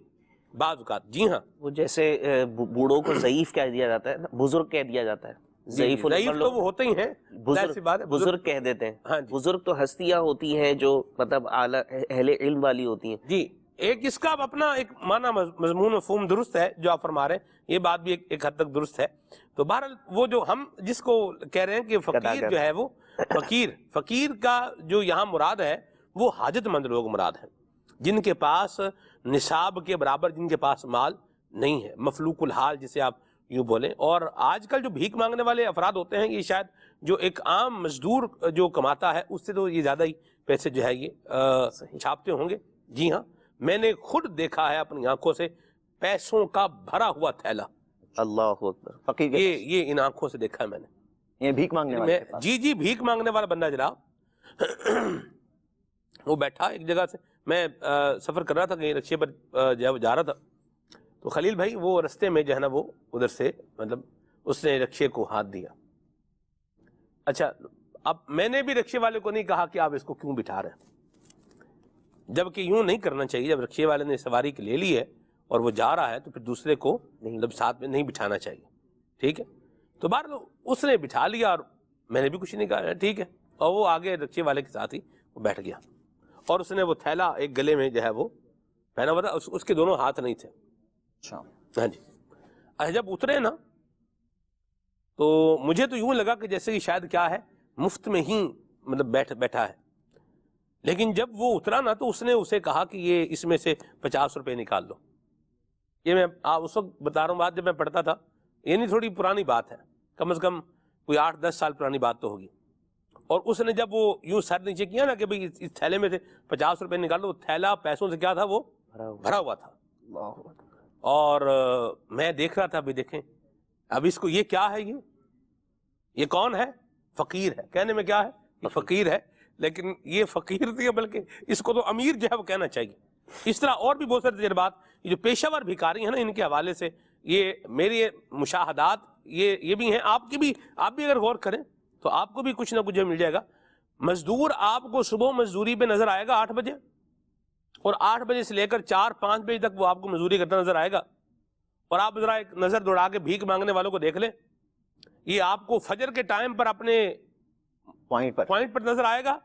بعض اوقات۔ جی ہاں، وہ جیسے بوڑھوں کو ضعیف کہہ دیا جاتا ہے، بزرگ کہہ دیا جاتا ہے، ضعیف تو وہ ہوتے ہی ہیں، بزرگ کہہ دیتے ہیں۔ ہاں جی، بزرگ تو ہستیاں ہوتی ہیں جو مطلب اعلیٰ اہل علم والی ہوتی ہیں۔ جی ایک اس کا اپنا ایک معنی مضمون مفہوم درست ہے جو آپ فرما رہے ہیں، یہ بات بھی ایک حد تک درست ہے۔ تو بہرحال وہ جو ہم جس کو کہہ رہے ہیں کہ فقیر جو ہے وہ فقیر کا جو یہاں مراد ہے وہ حاجت مند لوگ مراد ہیں، جن کے پاس نصاب کے برابر جن کے پاس مال نہیں ہے، مفلوق الحال جسے آپ یوں بولیں۔ اور آج کل جو بھیک مانگنے والے افراد ہوتے ہیں یہ شاید جو ایک عام مزدور جو کماتا ہے اس سے تو یہ زیادہ ہی پیسے جو ہے یہ چھاپتے ہوں گے۔ جی ہاں، میں نے خود دیکھا ہے اپنی آنکھوں سے پیسوں کا بھرا ہوا تھیلا، اللہ اکبر، فقیر کے یہ ان آنکھوں سے دیکھا ہے میں نے۔ یہ بھیک مانگنے والے کے پاس۔ جی بھیک مانگنے والا بندہ جناب وہ بیٹھا ایک جگہ سے، میں سفر کر رہا تھا کہیں رکشے پر جا رہا تھا، تو خلیل بھائی وہ رستے میں جو ہے نا وہ ادھر سے مطلب اس نے رکشے کو ہاتھ دیا۔ اچھا اب میں نے بھی رکشے والے کو نہیں کہا کہ آپ اس کو کیوں بٹھا رہے ہیں، جبکہ یوں نہیں کرنا چاہیے۔ جب رکشے والے نے سواری کے لے لی ہے اور وہ جا رہا ہے تو پھر دوسرے کو مطلب ساتھ میں نہیں بٹھانا چاہیے، ٹھیک ہے؟ تو بہرحال اس نے بٹھا لیا اور میں نے بھی کچھ نہیں کہا، ٹھیک ہے، اور وہ آگے رکشے والے کے ساتھ ہی وہ بیٹھ گیا اور اس نے وہ تھیلا ایک گلے میں جو ہے وہ پہنا ہوا تھا، اس کے دونوں ہاتھ نہیں تھے۔ اچھا، ہاں جی، جب اترے نا تو مجھے تو یوں لگا کہ جیسے کہ شاید کیا ہے مفت میں ہی مطلب بیٹھا ہے، لیکن جب وہ اترا نا تو اس نے اسے کہا کہ یہ اس میں سے 50 روپے نکال لو۔ یہ میں اس وقت بتا رہا ہوں بات جب میں پڑھتا تھا، یہ نہیں تھوڑی پرانی بات ہے، کم از کم کوئی 8-10 سال پرانی بات تو ہوگی۔ اور اس نے جب وہ یوں سر نیچے کیا نا کہ بھئی اس تھیلے میں سے 50 روپے نکال لو، تھیلا پیسوں سے کیا تھا وہ بھرا ہوا تھا۔ اور میں دیکھ رہا تھا بھی دیکھیں اب اس کو یہ کیا ہے، یہ کون ہے؟ فقیر ہے، کہنے میں کیا ہے یہ فقیر ہے، لیکن یہ فقیر نہیں بلکہ اس کو تو امیر جو ہے وہ کہنا چاہیے۔ اس طرح اور بھی بہت سارے تجربات یہ جو پیشہ ور بھکاری ہیں نا ان کے حوالے سے یہ میری مشاہدات یہ بھی ہیں، آپ بھی اگر غور کریں تو آپ کو بھی کچھ نہ کچھ مل جائے گا۔ مزدور آپ کو صبح مزدوری پہ نظر آئے گا 8 بجے، اور 8 بجے سے لے کر 4-5 بجے تک وہ آپ کو مزدوری کرتا نظر آئے گا۔ اور آپ ذرا ایک نظر دوڑا کے بھیک مانگنے والوں کو دیکھ لیں، یہ آپ کو فجر کے ٹائم پر اپنے پوائنٹ پر نظر آئے گا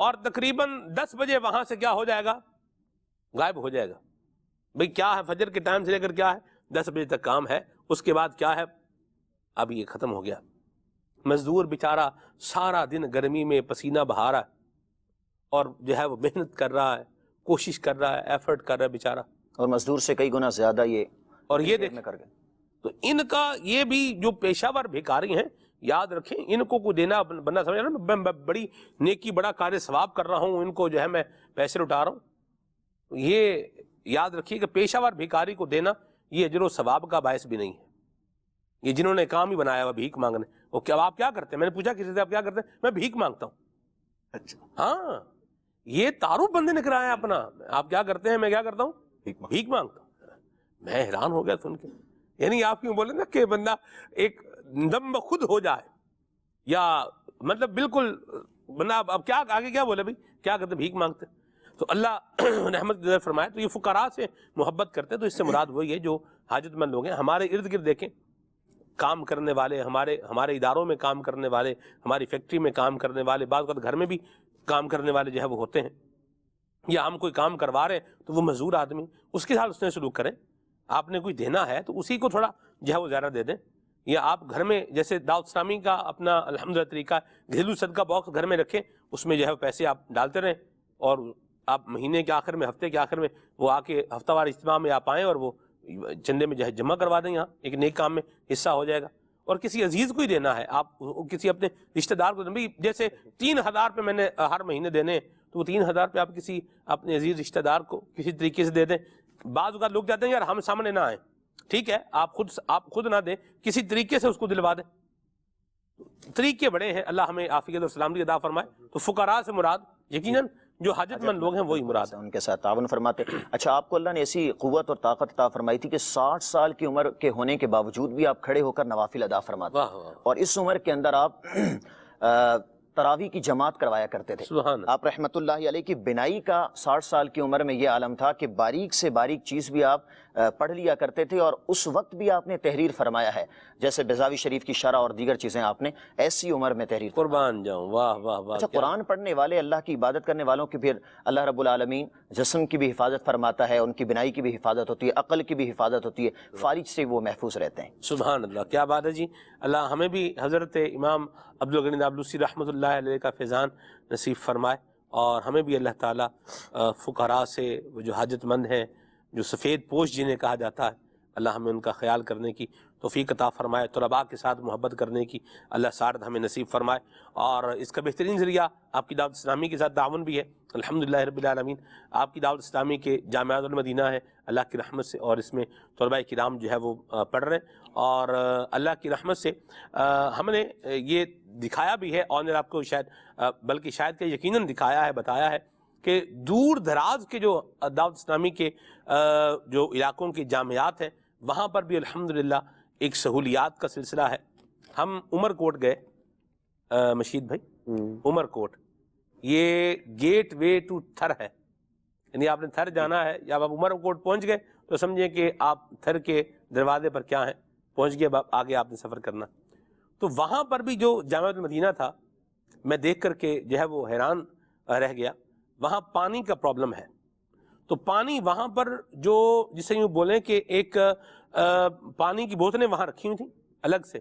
اور تقریباً 10 بجے وہاں سے کیا ہو جائے گا، غائب ہو جائے گا۔ بھئی کیا ہے فجر کے ٹائم سے لے کر کیا ہے 10 بجے تک کام ہے، اس کے بعد کیا ہے اب یہ ختم ہو گیا۔ مزدور بیچارہ سارا دن گرمی میں پسینہ بہا رہا ہے اور جو ہے وہ محنت کر رہا ہے، کوشش کر رہا ہے، ایفرٹ کر رہا ہے بیچارہ، اور مزدور سے کئی گنا زیادہ یہ اور یہ دیکھ میں کر گئے۔ تو ان کا یہ بھی جو پیشہ ور بھکاری ہیں یاد رکھیں، ان کو کوئی دینا بندہ سمجھ رہا ہے میں بڑی نیکی بڑا کار ثواب کر رہا ہوں، ان کو جو ہے میں پیسے لٹا رہا ہوں، یہ یاد رکھیے کہ پیشہ ور بھکاری کو دینا یہ اجر و ثواب کا باعث بھی نہیں ہے۔ یہ جنہوں نے کام ہی بنایا ہوا بھیک مانگنے، وہ کیا آپ کیا کرتے ہیں؟ میں نے پوچھا کسی سے آپ کیا کرتے ہیں؟ میں بھیک مانگتا ہوں۔ اچھا، ہاں یہ تعارف بندے نے کرایا اپنا، آپ کیا کرتے ہیں؟ میں کیا کرتا ہوں؟ بھیک مانگتا ہوں۔ میں حیران ہو گیا سن کے، یعنی آپ کیوں بولے نا کہ بندہ ایک دم بخود ہو جائے، یا مطلب بالکل بندہ اب کیا آگے کیا بولے بھائی کیا کرتے؟ بھیک مانگتے۔ تو اللہ رحمت فرمائے تو یہ فقراء سے محبت کرتے، تو اس سے مراد وہی ہے جو حاجت مند لوگ ہیں۔ ہمارے ارد گرد دیکھیں کام کرنے والے، ہمارے اداروں میں کام کرنے والے، ہماری فیکٹری میں کام کرنے والے، بعض اوقات گھر میں بھی کام کرنے والے جو ہے وہ ہوتے ہیں، یا ہم کوئی کام کروا رہے ہیں تو وہ مزدور آدمی اس کے ساتھ اس نے سلوک کریں. آپ نے کوئی دینا ہے تو اسی کو تھوڑا جو ہے وہ زیادہ دے دیں. یا آپ گھر میں جیسے دعوت اسلامی کا اپنا الحمدللہ طریقہ گھریلو صدقہ باکس گھر میں رکھیں, اس میں جو ہے پیسے آپ ڈالتے رہیں اور آپ مہینے کے آخر میں ہفتے کے آخر میں وہ آ کے ہفتہ وار اجتماع میں آپ آئیں اور وہ چندے میں جو ہے جمع کروا دیں. یہاں ایک نیک کام میں حصہ ہو جائے گا. اور کسی عزیز کو ہی دینا ہے, آپ کسی اپنے رشتہ دار کو بھی, جیسے 3,000 پہ میں نے ہر مہینے دینے ہیں تو وہ 3,000 پہ آپ کسی اپنے عزیز رشتہ دار کو کسی طریقے سے دے دیں. بعض اوقات لوگ جاتے ہیں یار ہم سامنے نہ آئیں, ٹھیک ہے آپ خود نہ دیں, کسی طریقے سے اس کو دلوا دیں. طریقے بڑے ہیں, اللہ ہمیں عافیت اور سلامتی عطا فرمائے. تو فقراء سے مراد یقیناً جو حاجت مند لوگ ہیں وہی مراد ہے, ان کے ساتھ تعاون فرماتے. اچھا, آپ کو اللہ نے ایسی قوت اور طاقت عطا فرمائی تھی کہ 60 سال کی عمر کے ہونے کے باوجود بھی آپ کھڑے ہو کر نوافل ادا فرماتے, اور اس عمر کے اندر آپ تراویح کی جماعت کروایا کرتے تھے. آپ رحمت اللہ علیہ کی بنائی کا 60 سال کی عمر میں یہ عالم تھا کہ باریک سے باریک چیز بھی آپ پڑھ لیا کرتے تھے, اور اس وقت بھی آپ نے تحریر فرمایا ہے, جیسے بیضاوی شریف کی شرح اور دیگر چیزیں آپ نے ایسی عمر میں تحریر. قربان جاؤں, واہ واہ واہ. اچھا, قرآن پڑھنے والے, اللہ کی عبادت کرنے والوں کی پھر اللہ رب العالمین جسم کی بھی حفاظت فرماتا ہے, ان کی بنائی کی بھی حفاظت ہوتی ہے, عقل کی بھی حفاظت ہوتی ہے, فالج سے وہ محفوظ رہتے ہیں. سبحان اللہ, کیا بات ہے جی. اللہ ہمیں بھی حضرت امام عبدالغنی نابلسی رحمۃ اللہ علیہ کا فیضان نصیب فرمائے, اور ہمیں بھی اللہ تعالیٰ فقراء سے, وہ جو حاجت مند ہیں, جو سفید پوش جنہیں کہا جاتا ہے, اللہ ہمیں ان کا خیال کرنے کی توفیق عطا فرمائے. طلباء کے ساتھ محبت کرنے کی اللہ سعادت ہمیں نصیب فرمائے. اور اس کا بہترین ذریعہ آپ کی دعوت اسلامی کے ساتھ تعاون بھی ہے. الحمدللہ رب العالمین, آپ کی دعوت اسلامی کے جامعات المدینہ ہے اللہ کی رحمت سے, اور اس میں طلباء کرام جو ہے وہ پڑھ رہے ہیں, اور اللہ کی رحمت سے ہم نے یہ دکھایا بھی ہے, اور آپ کو شاید بلکہ شاید کہ یقیناً دکھایا ہے, بتایا ہے کہ دور دراز کے جو دعوت اسلامی کے جو علاقوں کے جامعات ہیں وہاں پر بھی الحمدللہ ایک سہولیات کا سلسلہ ہے. ہم عمر کوٹ گئے, مشید بھائی, عمر کوٹ یہ گیٹ وے ٹو تھر ہے, یعنی آپ نے تھر جانا ہے یا آپ عمر کوٹ پہنچ گئے تو سمجھیں کہ آپ تھر کے دروازے پر کیا ہیں, پہنچ گئے, آگے آپ نے سفر کرنا. تو وہاں پر بھی جو جامعۃ المدینہ تھا, میں دیکھ کر کے جو ہے وہ حیران رہ گیا. وہاں پانی کا پرابلم ہے, تو پانی وہاں پر جو جسے یوں بولیں کہ ایک پانی کی بوتلیں وہاں رکھی ہوئی تھیں الگ سے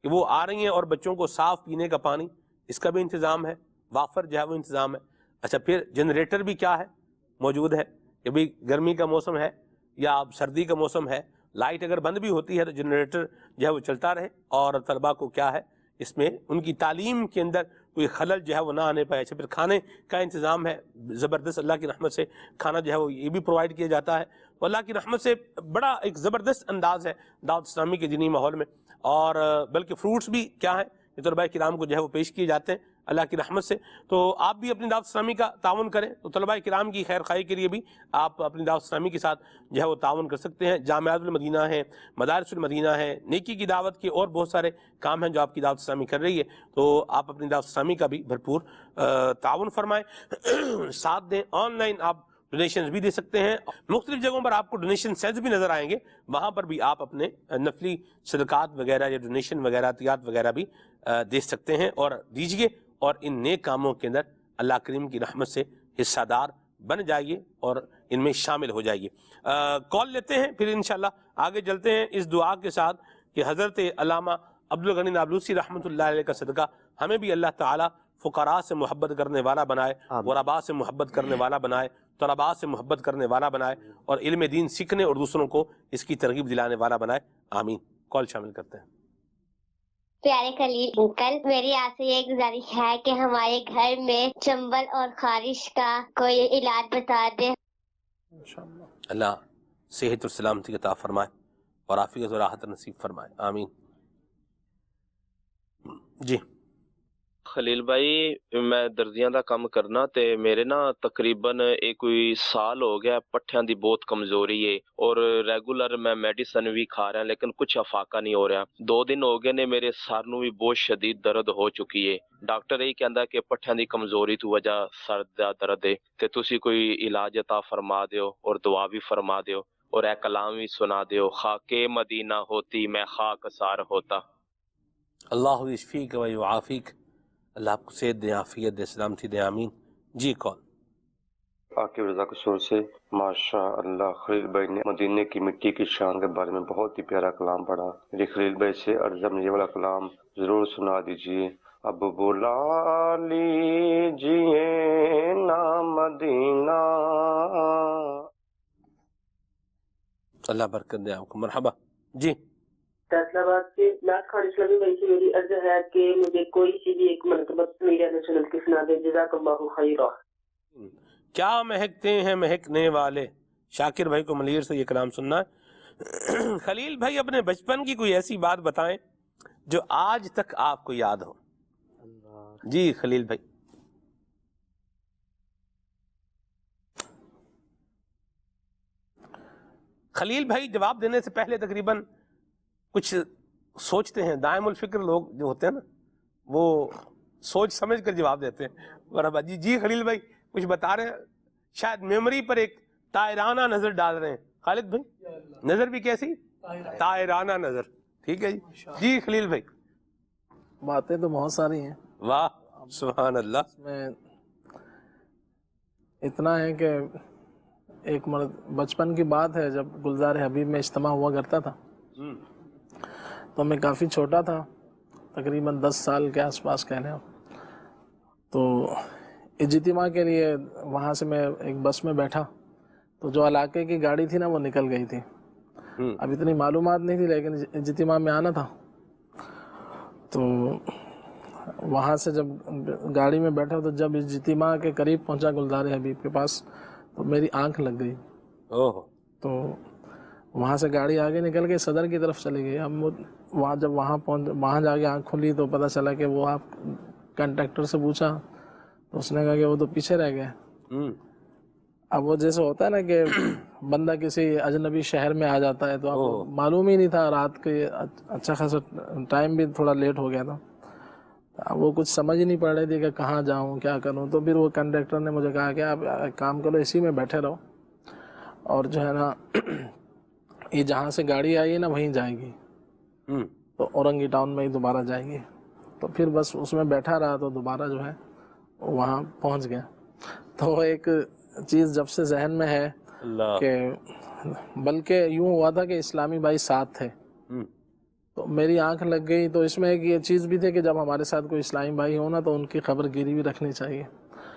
کہ وہ آ رہی ہیں, اور بچوں کو صاف پینے کا پانی اس کا بھی انتظام ہے, وافر جو ہے وہ انتظام ہے. اچھا, پھر جنریٹر بھی کیا ہے موجود ہے کہ بھئی گرمی کا موسم ہے یا اب سردی کا موسم ہے, لائٹ اگر بند بھی ہوتی ہے تو جنریٹر جو ہے وہ چلتا رہے, اور طلباء کو کیا ہے اس میں ان کی تعلیم کے اندر کوئی خلل جو ہے وہ نہ آنے پائے. اچھا, پھر کھانے کا انتظام ہے زبردست, اللہ کی رحمت سے کھانا جو ہے وہ یہ بھی پرووائڈ کیا جاتا ہے. تو اللہ کی رحمت سے بڑا ایک زبردست انداز ہے دعوت اسلامی کے دینی ماحول میں, اور بلکہ فروٹس بھی کیا ہے کہ طلباء کرام کو جو ہے وہ پیش کیے جاتے ہیں اللہ کی رحمت سے. تو آپ بھی اپنی دعوت اسلامی کا تعاون کریں, تو طلباء کرام کی خیر خواہی کے لیے بھی آپ اپنی دعوت اسلامی کے ساتھ جو ہے وہ تعاون کر سکتے ہیں. جامعات المدینہ ہیں, مدارس المدینہ ہیں, نیکی کی دعوت کے اور بہت سارے کام ہیں جو آپ کی دعوت اسلامی کر رہی ہے, تو آپ اپنی دعوت اسلامی کا بھی بھرپور تعاون فرمائیں, ساتھ دیں. آن لائن آپ ڈونیشنز بھی دے سکتے ہیں, مختلف جگہوں پر آپ کو ڈونیشن سیلز بھی نظر آئیں گے, وہاں پر بھی آپ اپنے نفلی صدقات وغیرہ یا ڈونیشن وغیرہ عطیات وغیرہ بھی دے سکتے ہیں, اور دیجئے, اور ان نیک کاموں کے اندر اللہ کریم کی رحمت سے حصہ دار بن جائیے اور ان میں شامل ہو جائیے. کال لیتے ہیں, پھر انشاءاللہ آگے چلتے ہیں اس دعا کے ساتھ کہ حضرت علامہ عبدالغنی نابلسی رحمۃ اللہ علیہ کا صدقہ ہمیں بھی اللہ تعالیٰ فقراء سے محبت کرنے والا بنائے, غرباء سے محبت کرنے والا بنائے, طلباء سے محبت کرنے والا بنائے, اور علم دین سیکھنے اور دوسروں کو اس کی ترغیب دلانے والا بنائے. آمین. کال شامل کرتے ہیں. پیارے خلیل انکل, میری آپ سے یہ گزارش ہے کہ ہمارے گھر میں چنبل اور خارش کا کوئی علاج بتا دیں. اللہ صحت اور سلامتی عطا فرمائے اور عافیت اور راحت نصیب فرمائے. آمین. جی خلیل بھائی, میں درزیاں دا کام کرنا تے میرے نا تقریباً کوئی سال ہو گیا پٹھیاں دی بہت کمزوری ہے, اور ریگولر میں میڈیسن بھی کھا رہا لیکن کچھ افاقہ نہیں ہو رہا. 2 دن ہو گئے نے میرے سر نو بھی بہت شدید درد ہو چکی ہے. ڈاکٹر یہی کہندا کہ پٹھیاں دی کمزوری تو وجہ سر دا درد ہے, تے تسی کوئی علاج عطا فرما دیو اور دعا بھی فرما دیو, اور اے کلام بھی سنا دیو, خاک مدینہ ہوتی میں خاک سار ہوتا. اللہ یشفیک و یعافیک, اللہ آپ کو صحت دے, عافیت دے, سلامتی دے. آمین. جی کال. عاقب رضا قصور سے۔ ماشاء اللہ، خلیل بھائی نے مدینے کی مٹی کی شان کے بارے میں بہت ہی پیارا کلام پڑھا۔ میری خلیل بھائی سے عرض ہے یہ والا کلام ضرور سنا دیجیے۔ اب بلا لیجیے نا مدینہ۔ اللہ برکت دے آپ کو۔ مرحبا جی۔ فیصلہ آباد سے نعت خان اسلامی بھائی سے میری عرض ہے کہ مجھے کوئی سی بھی ایک مرتبہ میرا نیشنل کی سنا دے، جزاک اللہ خیرہ۔ کیا مہکتے ہیں مہکنے والے، شاکر بھائی کو ملیر سے یہ کلام سننا ہے۔ خلیل بھائی اپنے بچپن کی کوئی ایسی بات بتائیں جو آج تک آپ کو یاد ہو۔ جی خلیل بھائی۔ خلیل بھائی جواب دینے سے پہلے تقریباً کچھ سوچتے ہیں، دائم الفکر لوگ جو ہوتے ہیں نا وہ سوچ سمجھ کر جواب دیتے ہیں۔ مرحبا جی۔ جی خلیل بھائی کچھ بتا رہے ہیں، شاید میموری پر ایک طائرانہ نظر ڈال رہے ہیں۔ خالد بھائی نظر بھی کیسی؟ طائرانہ نظر۔ ٹھیک ہے جی۔ جی خلیل بھائی۔ باتیں تو بہت ساری ہیں۔ واہ سبحان اللہ۔ اس میں اتنا ہے کہ ایک بچپن کی بات ہے، جب گلزار حبیب میں اجتماع ہوا کرتا تھا تو میں کافی چھوٹا تھا، تقریباً 10 سال کے آس پاس کہنے ہو۔ تو اجتماع کے لیے وہاں سے میں ایک بس میں بیٹھا، تو جو علاقے کی گاڑی تھی نا وہ نکل گئی تھی۔ اب اتنی معلومات نہیں تھی لیکن اجتماع میں آنا تھا۔ تو وہاں سے جب گاڑی میں بیٹھا تو جب اجتماع کے قریب پہنچا گلزار حبیب کے پاس تو میری آنکھ لگ گئی۔ تو وہاں سے گاڑی آگے نکل کے صدر کی طرف چلی گئی۔ اب وہاں جب وہاں جا کے آنکھ کھلی تو پتہ چلا کہ وہ آپ کنڈکٹر سے پوچھا تو اس نے کہا کہ وہ تو پیچھے رہ گئے۔ اب وہ جیسے ہوتا ہے نا کہ بندہ کسی اجنبی شہر میں آ جاتا ہے تو آپ کو معلوم ہی نہیں تھا، رات کے اچھا خاصا ٹائم بھی تھوڑا لیٹ ہو گیا تھا۔ وہ کچھ سمجھ ہی نہیں پڑ رہی تھی کہ کہاں جاؤں کیا کروں۔ تو پھر وہ کنڈکٹر نے مجھے کہا کہ آپ ایک کام کرو، اسی میں بیٹھے رہو اور جو ہے نا یہ جہاں سے گاڑی آئی ہے نا وہیں جائے گی، تو اورنگی ٹاؤن میں ہی دوبارہ جائے گی۔ تو پھر بس اس میں بیٹھا رہا تو دوبارہ جو ہے وہاں پہنچ گیا۔ تو ایک چیز جب سے ذہن میں ہے کہ بلکہ یوں ہوا تھا کہ اسلامی بھائی ساتھ تھے تو میری آنکھ لگ گئی۔ تو اس میں ایک یہ چیز بھی تھی کہ جب ہمارے ساتھ کوئی اسلامی بھائی ہو نا تو ان کی خبر گیری بھی رکھنی چاہیے۔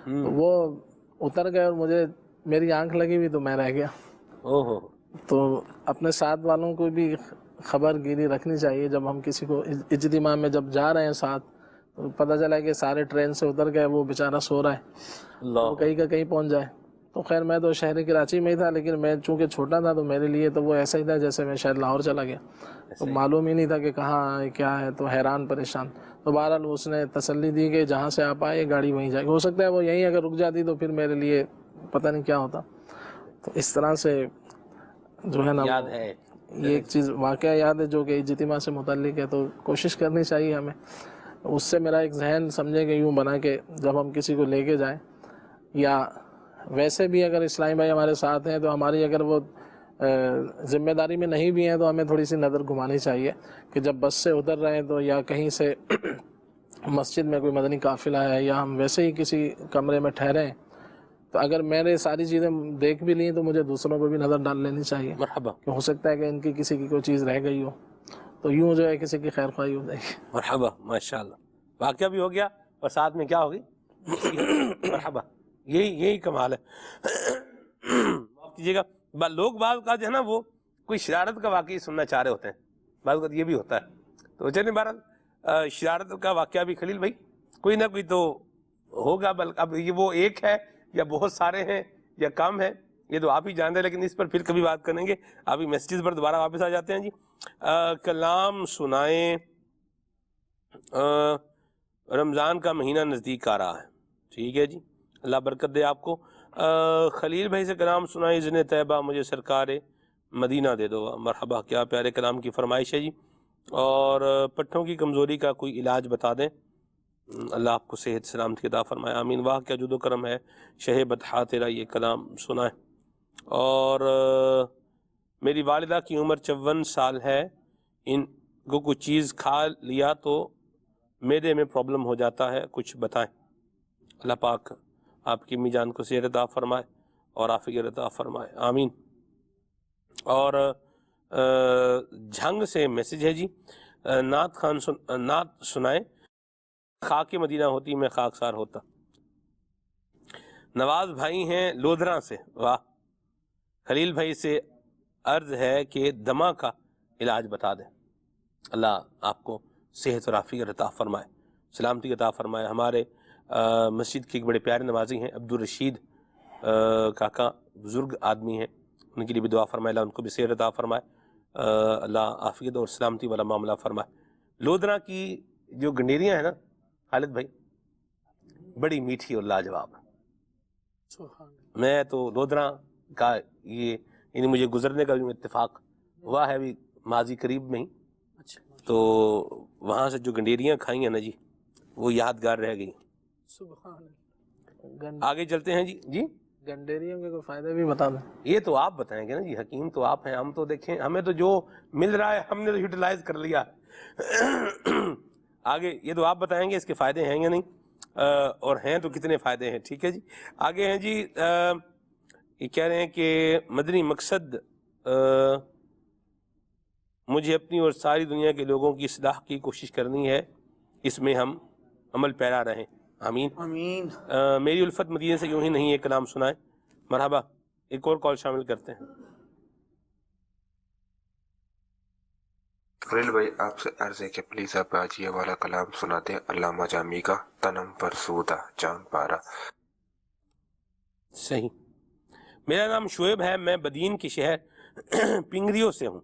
تو وہ اتر گئے اور میری آنکھ لگی ہوئی تو میں رہ گیا۔ تو اپنے ساتھ والوں کو بھی خبر گیری رکھنی چاہیے۔ جب ہم کسی کو اجتماع میں جب جا رہے ہیں ساتھ تو پتہ چلا کہ سارے ٹرین سے اتر گئے، وہ بیچارہ سو رہا ہے، وہ کہیں کا کہیں پہنچ جائے۔ تو خیر میں تو شہر کراچی میں ہی تھا، لیکن میں چونکہ چھوٹا تھا تو میرے لیے تو وہ ایسا ہی تھا جیسے میں شاید لاہور چلا گیا، تو معلوم ہی نہیں تھا کہ کہاں ہے کیا ہے، تو حیران پریشان۔ تو بہرحال اس نے تسلی دی کہ جہاں سے آپ آئے گاڑی وہیں جائے گی۔ ہو سکتا ہے وہ یہیں اگر رک جاتی تو پھر میرے لیے پتہ نہیں کیا ہوتا۔ تو اس طرح سے جو ہے نا یہ ایک چیز واقعہ یاد ہے جو کہ اجتماع سے متعلق ہے۔ تو کوشش کرنی چاہیے ہمیں، اس سے میرا ایک ذہن سمجھے کہ یوں بنا کہ جب ہم کسی کو لے کے جائیں، یا ویسے بھی اگر اسلامی بھائی ہمارے ساتھ ہیں تو ہماری اگر وہ ذمہ داری میں نہیں بھی ہیں تو ہمیں تھوڑی سی نظر گھمانی چاہیے کہ جب بس سے اتر رہے ہیں تو یا کہیں سے مسجد میں کوئی مدنی قافلہ ہے یا ہم ویسے ہی کسی کمرے میں ٹھہرے ہیں تو اگر میں نے ساری چیزیں دیکھ بھی لی تو مجھے دوسروں پہ بھی نظر ڈال لینی چاہیے۔ مرحبا۔ کہ ہو سکتا ہے کہ ان کی کسی کی کوئی چیز رہ گئی ہو تو یوں جو ہے کسی کی خیر خواہی ہو جائے گی۔ مرحبا ماشاءاللہ۔ واقعہ بھی ہو گیا اور ساتھ میں کیا ہوگی؟ مرحبا۔ یہی کمال ہے۔ معاف کیجیے گا، لوگ بعض کا جو ہے نا وہ کوئی شرارت کا واقعی سننا چاہ رہے ہوتے ہیں، بعض اوقات یہ بھی ہوتا ہے۔ تو چلیں بہرحال شرارت کا واقعہ بھی خلیل بھائی کوئی نہ کوئی تو ہوگا، بلکہ اب یہ وہ ایک ہے یا بہت سارے ہیں یا کم ہیں یہ تو آپ ہی جانتے ہیں، لیکن اس پر پھر کبھی بات کریں گے۔ ابھی میسیجز پر دوبارہ واپس آ جاتے ہیں۔ جی کلام سنائیں، رمضان کا مہینہ نزدیک آ رہا ہے۔ ٹھیک ہے جی، اللہ برکت دے آپ کو۔ خلیل بھائی سے کلام سنائیں، اذن طیبہ مجھے سرکار مدینہ دے دو۔ مرحبا، کیا پیارے کلام کی فرمائش ہے جی۔ اور پٹھوں کی کمزوری کا کوئی علاج بتا دیں، اللہ آپ کو صحت سلامتی عطا فرمائے، آمین۔ واہ کیا جود و کرم ہے شہ بطحا تیرا، یہ کلام سنائیں۔ اور میری والدہ کی عمر 54 سال ہے، ان کو کچھ چیز کھا لیا تو معدے میں پرابلم ہو جاتا ہے، کچھ بتائیں۔ اللہ پاک آپ کی امی جان کو صحت عطا فرمائے، اور عافیت عطا فرمائے، آمین۔ اور جھنگ سے میسج ہے جی، نعت سنائیں، خاک مدینہ ہوتی میں خاکسار ہوتا۔ نواز بھائی ہیں لودھرا سے، واہ۔ خلیل بھائی سے عرض ہے کہ دمہ کا علاج بتا دیں، اللہ آپ کو صحت اور عافیت عطا فرمائے، سلامتی عطا فرمائے۔ ہمارے مسجد کے ایک بڑے پیارے نمازی ہیں عبدالرشید کاکا، بزرگ آدمی ہیں، ان کے لیے بھی دعا فرمائے، اللہ ان کو بھی صحت عطا فرمائے، اللہ عافیت اور سلامتی والا معاملہ فرمائے۔ لودھرا کی جو گنڈیریاں ہیں نا خالد بھائی، بڑی میٹھی اور لاجواب، میں تو لودھرا کا یہ یعنی مجھے گزرنے کا بھی اتفاق ہوا ہے ابھی ماضی قریب میں ہی، تو وہاں سے جو گنڈیریاں کھائی ہیں نا جی وہ یادگار رہ گئی۔ آگے چلتے ہیں جی گنڈیریوں کے کوئی فائدے بھی بتا دیں۔ یہ تو آپ بتائیں گے نا جی، حکیم تو آپ ہیں، ہم تو دیکھیں ہمیں تو جو مل رہا ہے ہم نے تو یوٹیلائز کر لیا ہے۔ آگے یہ تو آپ بتائیں گے اس کے فائدے ہیں یا نہیں، اور ہیں تو کتنے فائدے ہیں، ٹھیک ہے جی۔ آگے ہیں جی، یہ کہہ رہے ہیں کہ مدنی مقصد مجھے اپنی اور ساری دنیا کے لوگوں کی اصلاح کی کوشش کرنی ہے، اس میں ہم عمل پیرا رہیں، آمین آمین۔ میری الفت مدینے سے یوں ہی نہیں، ایک کلام سنائیں، مرحبا۔ ایک اور کال شامل کرتے ہیں۔ خلیل بھائی آپ سے عرض ہے کہ پلیز آپ آج یہ والا کلام سناتے ہیں علامہ جامی کا، تنم پر سودہ چاند پارا۔ صحیح۔ میرا نام شعیب ہے، میں بدین کے شہر پنگریوں سے ہوں،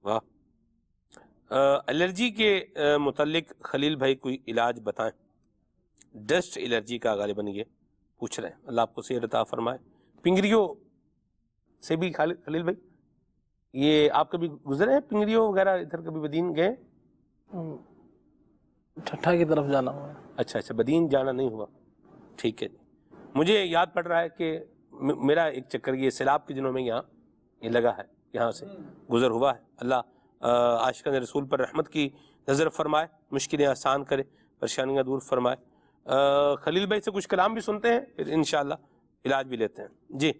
واہ۔ الرجی کے متعلق خلیل بھائی کوئی علاج بتائیں، ڈسٹ الرجی کا غالباً یہ پوچھ رہے ہیں، اللہ آپ کو صحت عطا فرمائے۔ پنگریوں سے بھی خلیل بھائی یہ آپ کبھی گزرے ہیں پنگریوں وغیرہ، ادھر کبھی بدین گئے؟ ٹھٹھا کی طرف جانا ہوا۔ اچھا، بدین جانا نہیں ہوا، ٹھیک ہے جی۔ مجھے یاد پڑ رہا ہے کہ میرا ایک چکر یہ سیلاب کے دنوں میں یہاں یہ لگا ہے، یہاں سے گزر ہوا ہے، اللہ عاشقان رسول پر رحمت کی نظر فرمائے، مشکلیں آسان کرے، پریشانیاں دور فرمائے۔ خلیل بھائی سے کچھ کلام بھی سنتے ہیں، پھر انشاءاللہ علاج بھی لیتے ہیں جی۔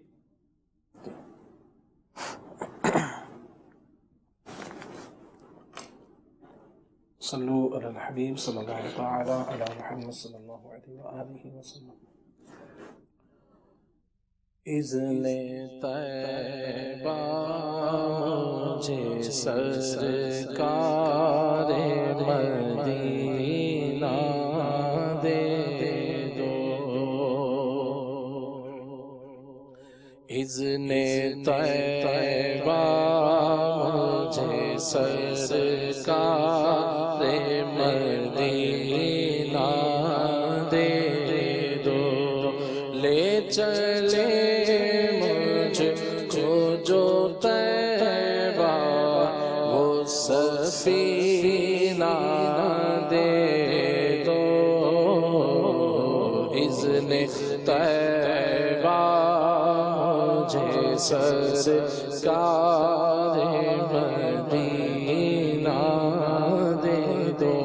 صلو علی الحبیب صلی اللہ تعالی علی محمد صلی اللہ علیہ وآلہ وسلم۔ اذن طیبہ مجھے سرکار مدینہ دے دو، اذن طیبہ مجھے سرکار مدینہ دے دو، لے چلے مجھ کو جو طیبہ وہ سفینہ دے دو، اذن طیبہ مجھے سرکار مدینہ دے دو،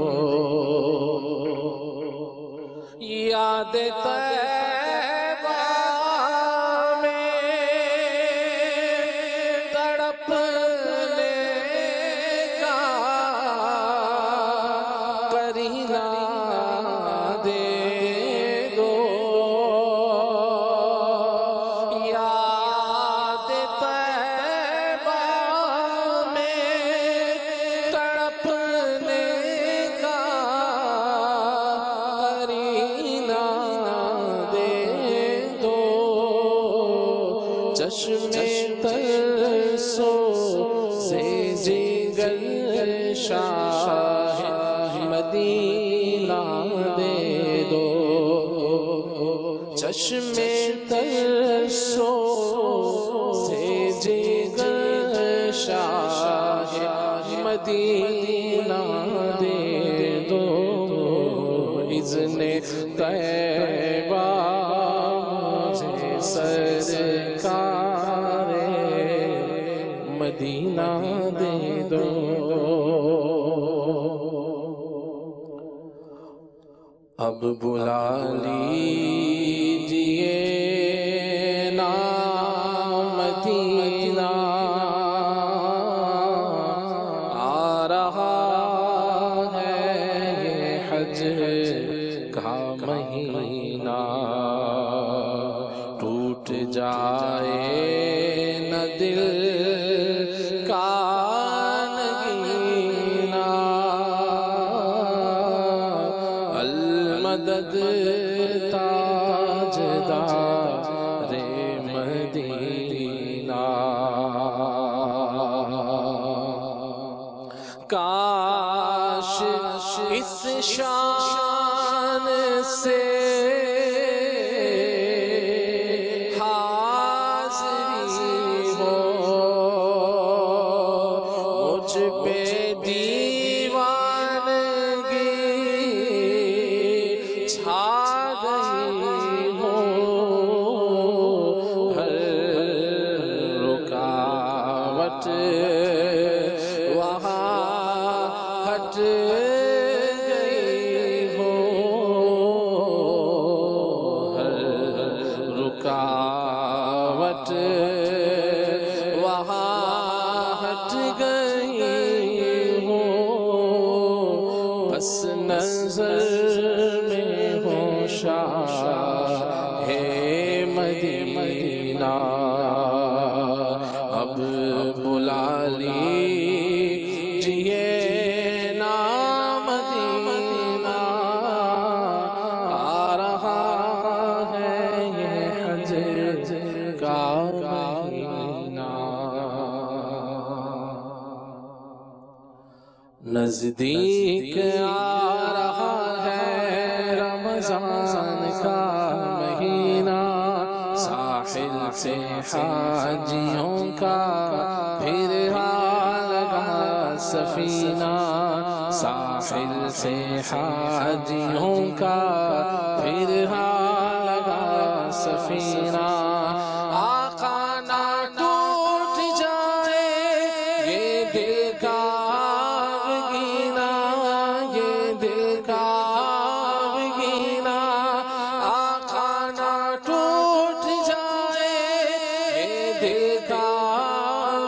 یاد طیبہ میں تڑپنے کا قرینہ دے دو، یاد طیبہ میں تڑپنے کا قرینہ دے دو، چشم ترسو سے جگر شاہ مدینہ دے دو، چشم ترسو سے جگر شاہ مدینہ دے دو، اذن طیبہ مجھے سرکار مدینہ دے دو، اب بلا لیجیے نا جائے نہ دل کا نگینا المدد تاجدار مدینہ کاش اس شان سے حاضری ہو مجھ پہ دیوانگی چھا گئی ہو ہر رکاوٹ وہاں ہٹ گئی ہو ہر رکاوٹ وہاں ہٹ گئی ہو بس نظر میں ہو شاہ مدینہ اب بلا لیجیے نا مدینہ آ رہا ہے یہ حج کا مہینہ نزدیک آ رہا ہے رمضان کا مہینہ ساحل سے حاجیوں کا پھر لگا سفینہ ساحل سے حاجیوں کا پھر لگا سفینہ آقا نہ ٹوٹ جائے یہ دل کا بگینا یہ دل کا بگینا آقا نہ ٹوٹ جائے یہ دل کا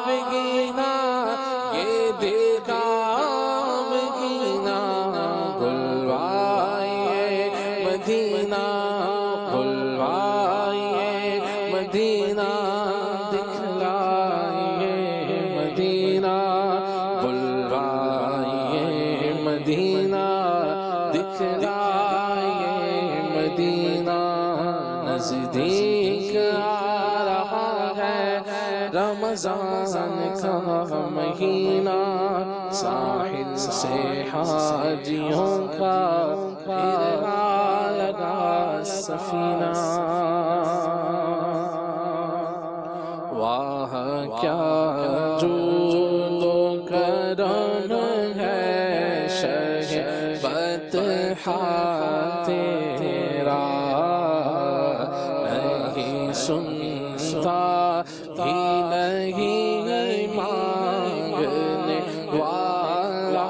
بگینا یہ دل کا بگینا بلوائیے مدینہ بلوائیے مدینہ دکھلائیے مدینہ بلوائیے مدینہ دکھلائیے مدینہ نزدیک آ رہا ہے رمضان کا مہینہ ساحل سے حاجیوں کا پھر لگا سفینہ واہ کیا جود و کرم ہے شہ بطحہ تیرا نہیں سنتا ہی نہیں مانگنے والا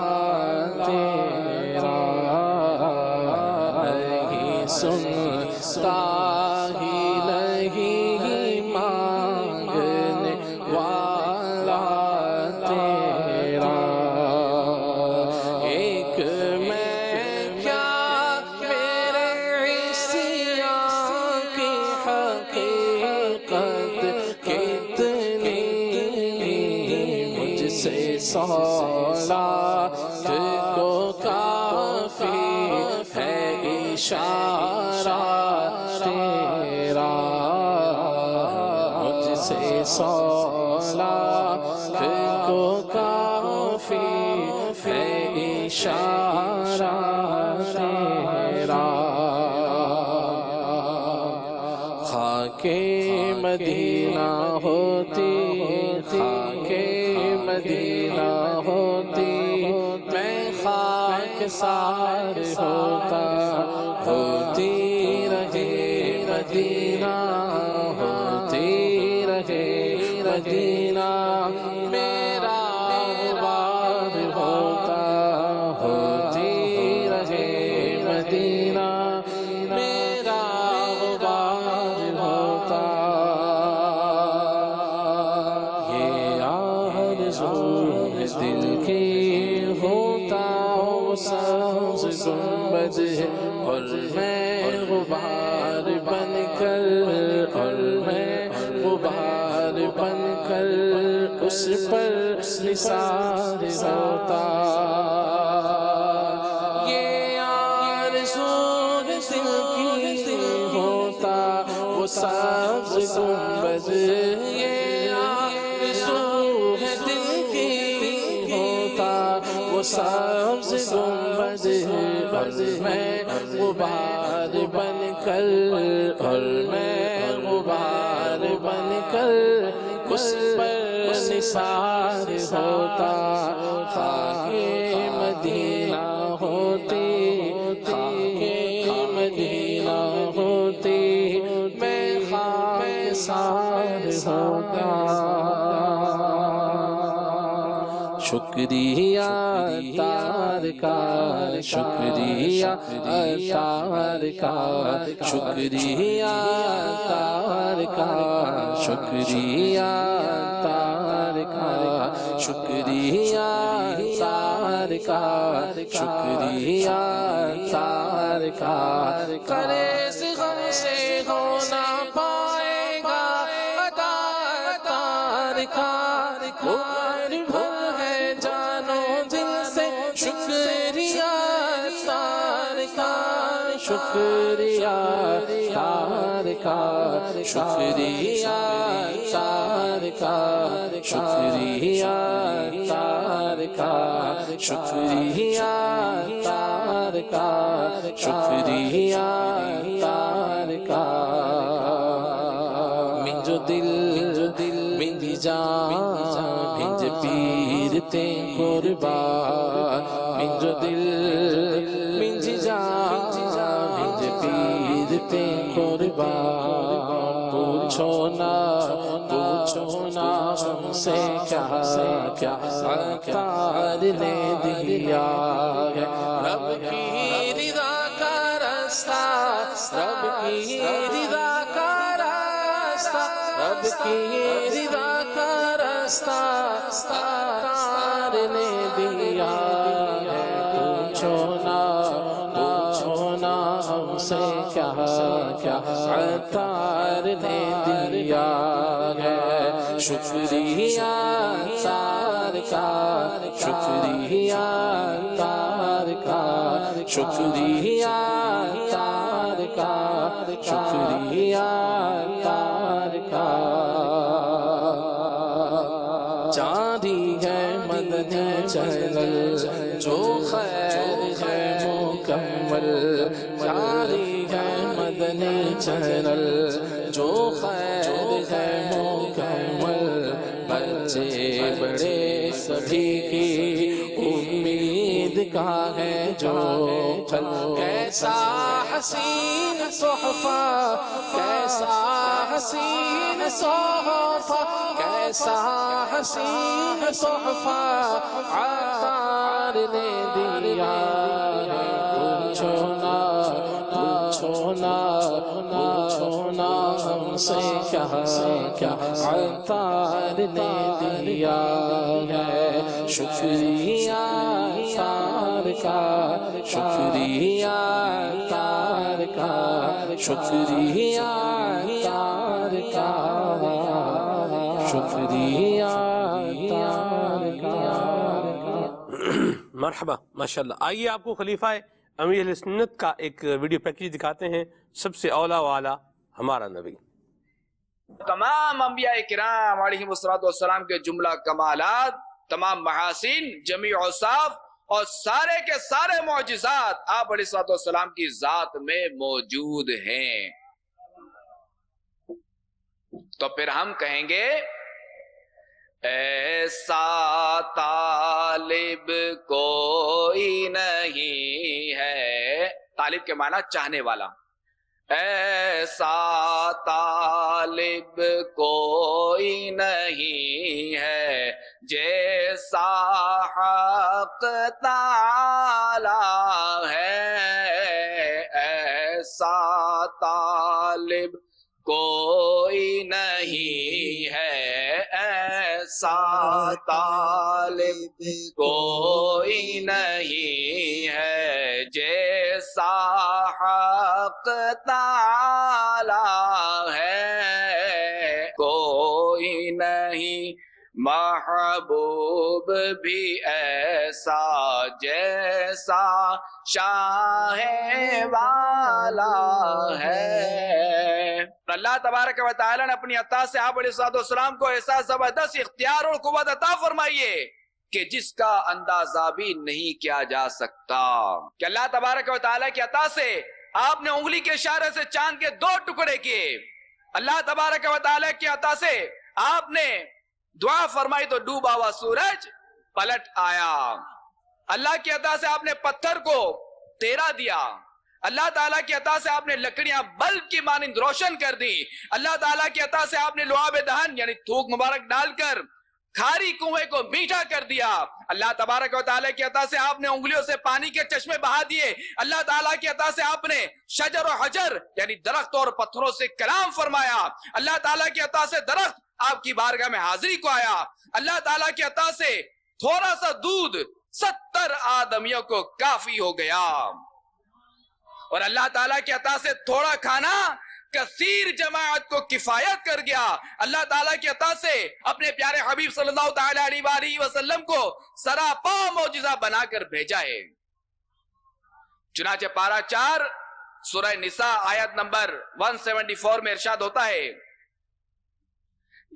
تیرا نہیں سنتا ہی نہیں مانگنے والا تیرا ایک میں کیا میرے عیسیٰ کی حقیقت کتنی مجھ سے صلات کو کافی ہے اشارہ تیرا مجھ سے صلات کو کافی ہے اشارہ تیرا خاک مدینہ ہوتی خاک مدینہ ہوتی میں خاک سار ہوتا ہوتی رہے مدینہ ہوتی رہے مدینہ میرا غبار ہوتا ہوتی رہے مدینہ میرا غبار ہوتا یہ آرزو دل کی ہوتا وہ سبز گنبد اور میں غبار بن کر اور میں اس پر نثار ہوتا، یہ آرزو دل کی ہوتا وہ سبز گنبد، یہ آرزو دل کی ہوتا وہ سبز گنبد، اور میں غبار بن کر، اور میں غبار بن کر اس پر نثار ہوتا، خاک مدینہ ہوتی، خاک مدینہ ہوتی، میں خاک سار ہوتا۔ شکریہ تار کا، شکریہ تار کا، شکریہ تار کا، شکریہ تار کا، شکریہ تار کا، شکریہ تار کا، کرے اس غم سے ہو نہ پائے گا ادا تار کا، شکریہ تار کا، شکریہ تار کا، شکریہ تار کا، شکریہ تار کا، شکریہ تار کا، من جو دل من جان بھنج پیرتے قربان، من جو دل من جان پیرتے قربان، پوچھو نا ہم سے کیا کیا عطار نے دیا ہے، رب کی رضا کا راستہ، رب کی رضا کا راستہ، رب کی رضا کا راستہ عطار نے دیا ہے، پوچھو نا ہم سے کیا کیا عطار نے دیا ہے، شکریہ تار کا، شکریہ تار کا، شکریہ تار کا، شکریہ تار کا، جاری ہے مدنی چینل جو خیر ہے مکمل، جاری ہے مدنی چینل جو خیر ہے مکمل، بچے بڑے سبھی کی امید کا ہے جو پھل، کیسا حسین صحفہ، کیسا حسین صحفہ، کیسا حسین صحفہ عطار نے دیا ہے، پوچھو نا ہم سے کیا عطار نے دیا ہے، شکریہ تار کا، شکریہ تار کا، شکریہ تار کا، شکریہ تار کا۔ مرحبا، ماشاءاللہ۔ آئیے آپ کو خلیفہ امیر اہل سنت کا ایک ویڈیو پیکیج دکھاتے ہیں، سب سے اولا والا ہمارا نبی۔ تمام انبیاء کرام علیہ السلام کے جملہ کمالات، تمام محاسن، جمیع اوصاف اور سارے کے سارے معجزات آپ علیہ السلام کی ذات میں موجود ہیں۔ تو پھر ہم کہیں گے ایسا طالب کوئی نہیں ہے، طالب کے معنی چاہنے والا، ایسا طالب کوئی نہیں ہے جیسا حق تعالی ہے، ایسا طالب کوئی نہیں ہے، ایسا طالب کوئی نہیں ہے جیسا حق تعالی ہے، کوئی نہیں محبوب بھی ایسا جیسا شاہ والا ہے۔ اللہ تبارک و تعالیٰ نے اپنی عطا سے آپ علیہ السلام کو ایسا زبردست اختیار اور قوت عطا فرمائیے کہ جس کا اندازہ بھی نہیں کیا جا سکتا، کہ اللہ تبارک و تعالیٰ کی عطا سے آپ نے انگلی کے اشارے سے چاند کے 2 ٹکڑے کیے، اللہ تبارک و تعالیٰ کی عطا سے آپ نے دعا فرمائی تو ڈوبا ہوا سورج پلٹ آیا، اللہ کی عطا سے آپ نے پتھر کو تیرا دیا، اللہ تعالیٰ کی عطا سے آپ نے لکڑیاں بلب کی مانند روشن کر دی، اللہ تعالیٰ کی عطا سے آپ نے لعاب دہن یعنی تھوک مبارک ڈال کر کھاری کنویں کو میٹھا کر دیا، اللہ تبارک و تعالیٰ کی عطا سے آپ نے انگلیوں سے پانی کے چشمے بہا دیے، اللہ تعالیٰ کی عطا سے آپ نے شجر و حجر یعنی درخت اور پتھروں سے کلام فرمایا، اللہ تعالیٰ کی عطا سے درخت آپ کی بارگاہ میں حاضری کو آیا، اللہ تعالیٰ کی عطا سے تھوڑا سا دودھ 70 آدمیوں کو کافی ہو گیا، اور اللہ تعالیٰ کی عطا سے تھوڑا کھانا کثیر جماعت کو کفایت کر گیا، اللہ تعالیٰ کی عطا سے اپنے پیارے حبیب صلی اللہ تعالیٰ علیہ وسلم کو سراپا معجزہ بنا کر بھیجا ہے۔ چنانچہ پارہ 4 سورہ نساء آیت نمبر 174 میں ارشاد ہوتا ہے،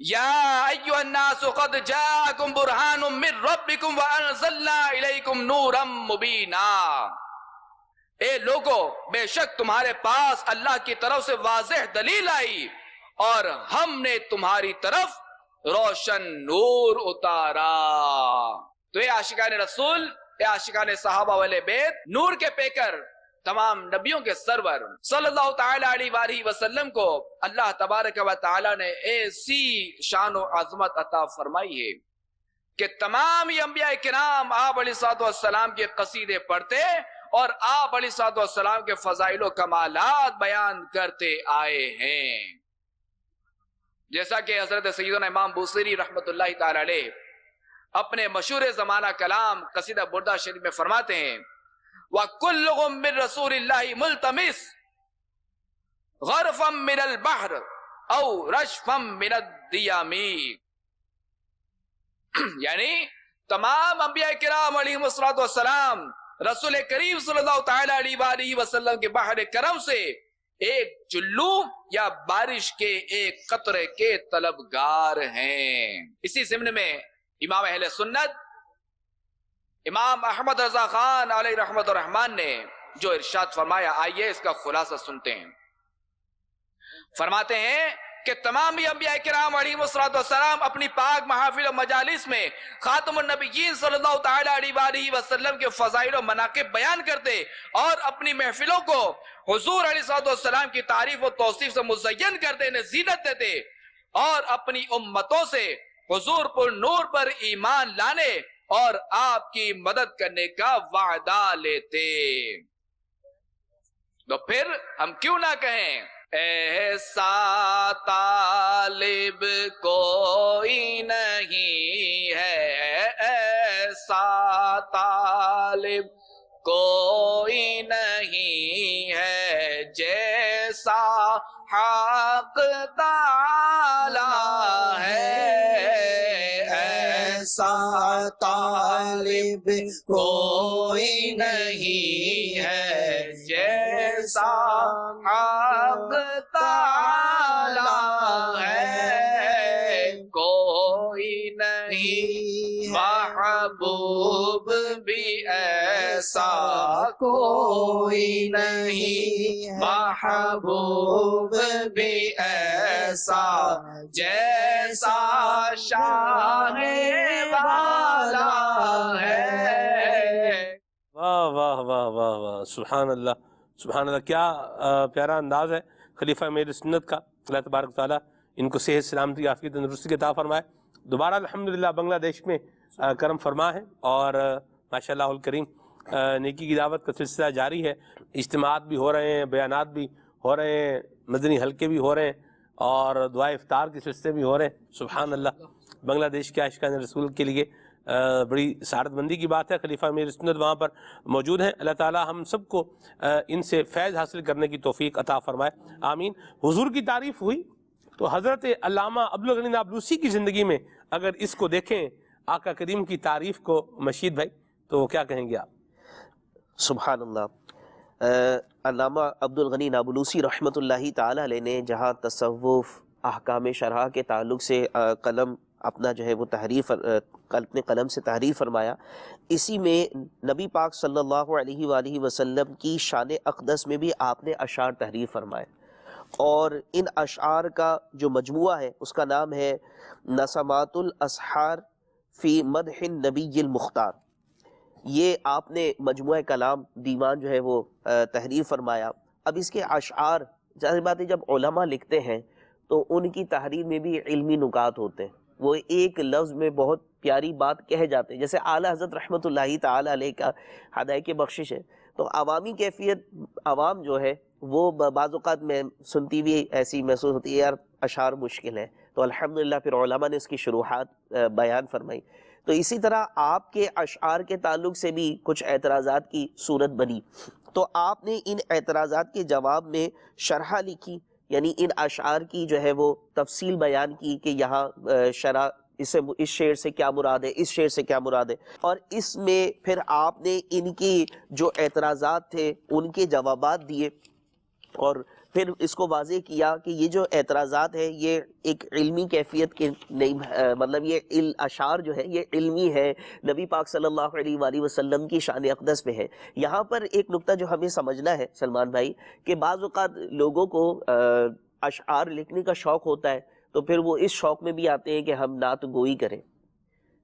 یا ایھا الناس قد جاءکم برہان من ربکم وانزلنا الیکم نورا مبینا، اے لوگو بے شک تمہارے پاس اللہ کی طرف سے واضح دلیل آئی اور ہم نے تمہاری طرف روشن نور اتارا۔ تو اے عاشقان رسول، اے عاشقان صحابہ والے بیت، نور کے پیکر تمام نبیوں کے سرور صلی اللہ تعالی علیہ وسلم کو اللہ تبارک و تعالی نے ایسی شان و عظمت عطا فرمائی ہے کہ تمام انبیاء کرام آپ علیہ السلام کے قصیدے پڑھتے اور آپ علیہ السلام کے فضائل و کمالات بیان کرتے آئے ہیں، جیسا کہ حضرت سیدنا امام بوصیری رحمت اللہ تعالی علیہ اپنے مشہور زمانہ کلام قصیدہ بردہ شریف میں فرماتے ہیں، وَكُلُّهُم مِّن رَسُولِ اللَّهِ مُلْتَمِسٌ غَرْفًا مِّنَ الْبَحْرِ أَوْ رَشْفًا مِّنَ الدِّيَامِ، یعنی تمام انبیاء کرام علیہم السلام رسول کریم صلی اللہ تعالی علیہ وسلم کے بحر کرم سے ایک چلو یا بارش کے ایک قطرے کے طلبگار ہیں۔ اسی ضمن میں امام اہل سنت امام احمد رضا خان علیہ رحمت الرحمن نے جو ارشاد فرمایا، آئیے اس کا خلاصہ سنتے ہیں۔ فرماتے ہیں کہ تمام انبیاء کرام علیہ السلام اپنی پاک محافل و مجالس میں خاتم النبیین صلی اللہ تعالی علیہ وسلم کے فضائل و مناقب بیان کرتے اور اپنی محفلوں کو حضور علیہ السلام کی تعریف و توصیف سے مزین کرتے، انہیں زینت دیتے اور اپنی امتوں سے حضور پر نور پر ایمان لانے اور آپ کی مدد کرنے کا وعدہ لیتے۔ تو پھر ہم کیوں نہ کہیں، ایسا طالب کوئی نہیں ہے، ایسا طالب کوئی نہیں ہے جیسا حق تعالی ہے، ایسا طالب کوئی نہیں ہے جیسا حق تعالی ہے، کوئی نہیں محبوب بھی ایسا کوئی نہیں، محبوب بھی ایسا جیسا شاہ والا ہے۔ واہ واہ واہ واہ واہ، سبحان اللہ سبحان اللہ، کیا پیارا انداز ہے خلیفہ میری سنت کا۔ اللہ تبارک تعالیٰ ان کو صحت سلامتی عافیت تندرستی عطا فرمائے۔ دوبارہ الحمدللہ بنگلہ دیش میں کرم فرما ہے اور ماشاءاللہ الکریم نیکی کی دعوت کا سلسلہ جاری ہے، اجتماعات بھی ہو رہے ہیں، بیانات بھی ہو رہے ہیں، مدنی حلقے بھی ہو رہے ہیں اور دعائے افطار کے سلسلے بھی ہو رہے ہیں۔ سبحان اللہ، بنگلہ دیش کے عاشقان رسول کے لیے بڑی سعادت مندی کی بات ہے، خلیفہ امیر سنت وہاں پر موجود ہیں۔ اللہ تعالیٰ ہم سب کو ان سے فیض حاصل کرنے کی توفیق عطا فرمائے، آمین۔ حضور کی تعریف ہوئی تو حضرت علامہ عبدالغنی نابلوسی کی زندگی میں اگر اس کو دیکھیں آقا کریم کی تعریف کو مشید بھائی تو کیا کہیں گے آپ؟ سبحان اللہ۔ علامہ عبد الغنی نابلوسی رحمۃ اللہ تعالی علیہ نے جہاں تصوف احکام شرع کے تعلق سے قلم اپنا جو ہے وہ تحریر اپنے قلم سے تحریر فرمایا، اسی میں نبی پاک صلی اللہ علیہ وآلہ وسلم کی شان اقدس میں بھی آپ نے اشعار تحریر فرمائے، اور ان اشعار کا جو مجموعہ ہے اس کا نام ہے نسمات الاسحار فی مدح النبی المختار۔ یہ آپ نے مجموعہ کلام دیوان جو ہے وہ تحریر فرمایا۔ اب اس کے اشعار، ظاہر بات ہے جب علماء لکھتے ہیں تو ان کی تحریر میں بھی علمی نکات ہوتے ہیں، وہ ایک لفظ میں بہت پیاری بات کہہ جاتے ہیں، جیسے اعلیٰ حضرت رحمۃ اللہ تعالی علیہ کا ہدایت بخشش ہے۔ تو عوامی کیفیت، عوام جو ہے وہ بعض اوقات میں سنتی بھی ایسی محسوس ہوتی ہے یار اشعار مشکل ہے، تو الحمدللہ پھر علماء نے اس کی شروحات بیان فرمائی۔ تو اسی طرح آپ کے اشعار کے تعلق سے بھی کچھ اعتراضات کی صورت بنی، تو آپ نے ان اعتراضات کے جواب میں شرح لکھی، یعنی ان اشعار کی جو ہے وہ تفصیل بیان کی کہ یہاں شرح اس شعر سے کیا مراد ہے، اس شعر سے کیا مراد ہے، اور اس میں پھر آپ نے ان کی جو اعتراضات تھے ان کے جوابات دیے، اور پھر اس کو واضح کیا کہ یہ جو اعتراضات ہیں یہ ایک علمی کیفیت کے نہیں، مطلب یہ اشعار جو ہے یہ علمی ہے، نبی پاک صلی اللہ علیہ وآلہ وسلم کی شان اقدس پہ ہے۔ یہاں پر ایک نقطہ جو ہمیں سمجھنا ہے سلمان بھائی، کہ بعض اوقات لوگوں کو اشعار لکھنے کا شوق ہوتا ہے تو پھر وہ اس شوق میں بھی آتے ہیں کہ ہم نعت گوئی کریں۔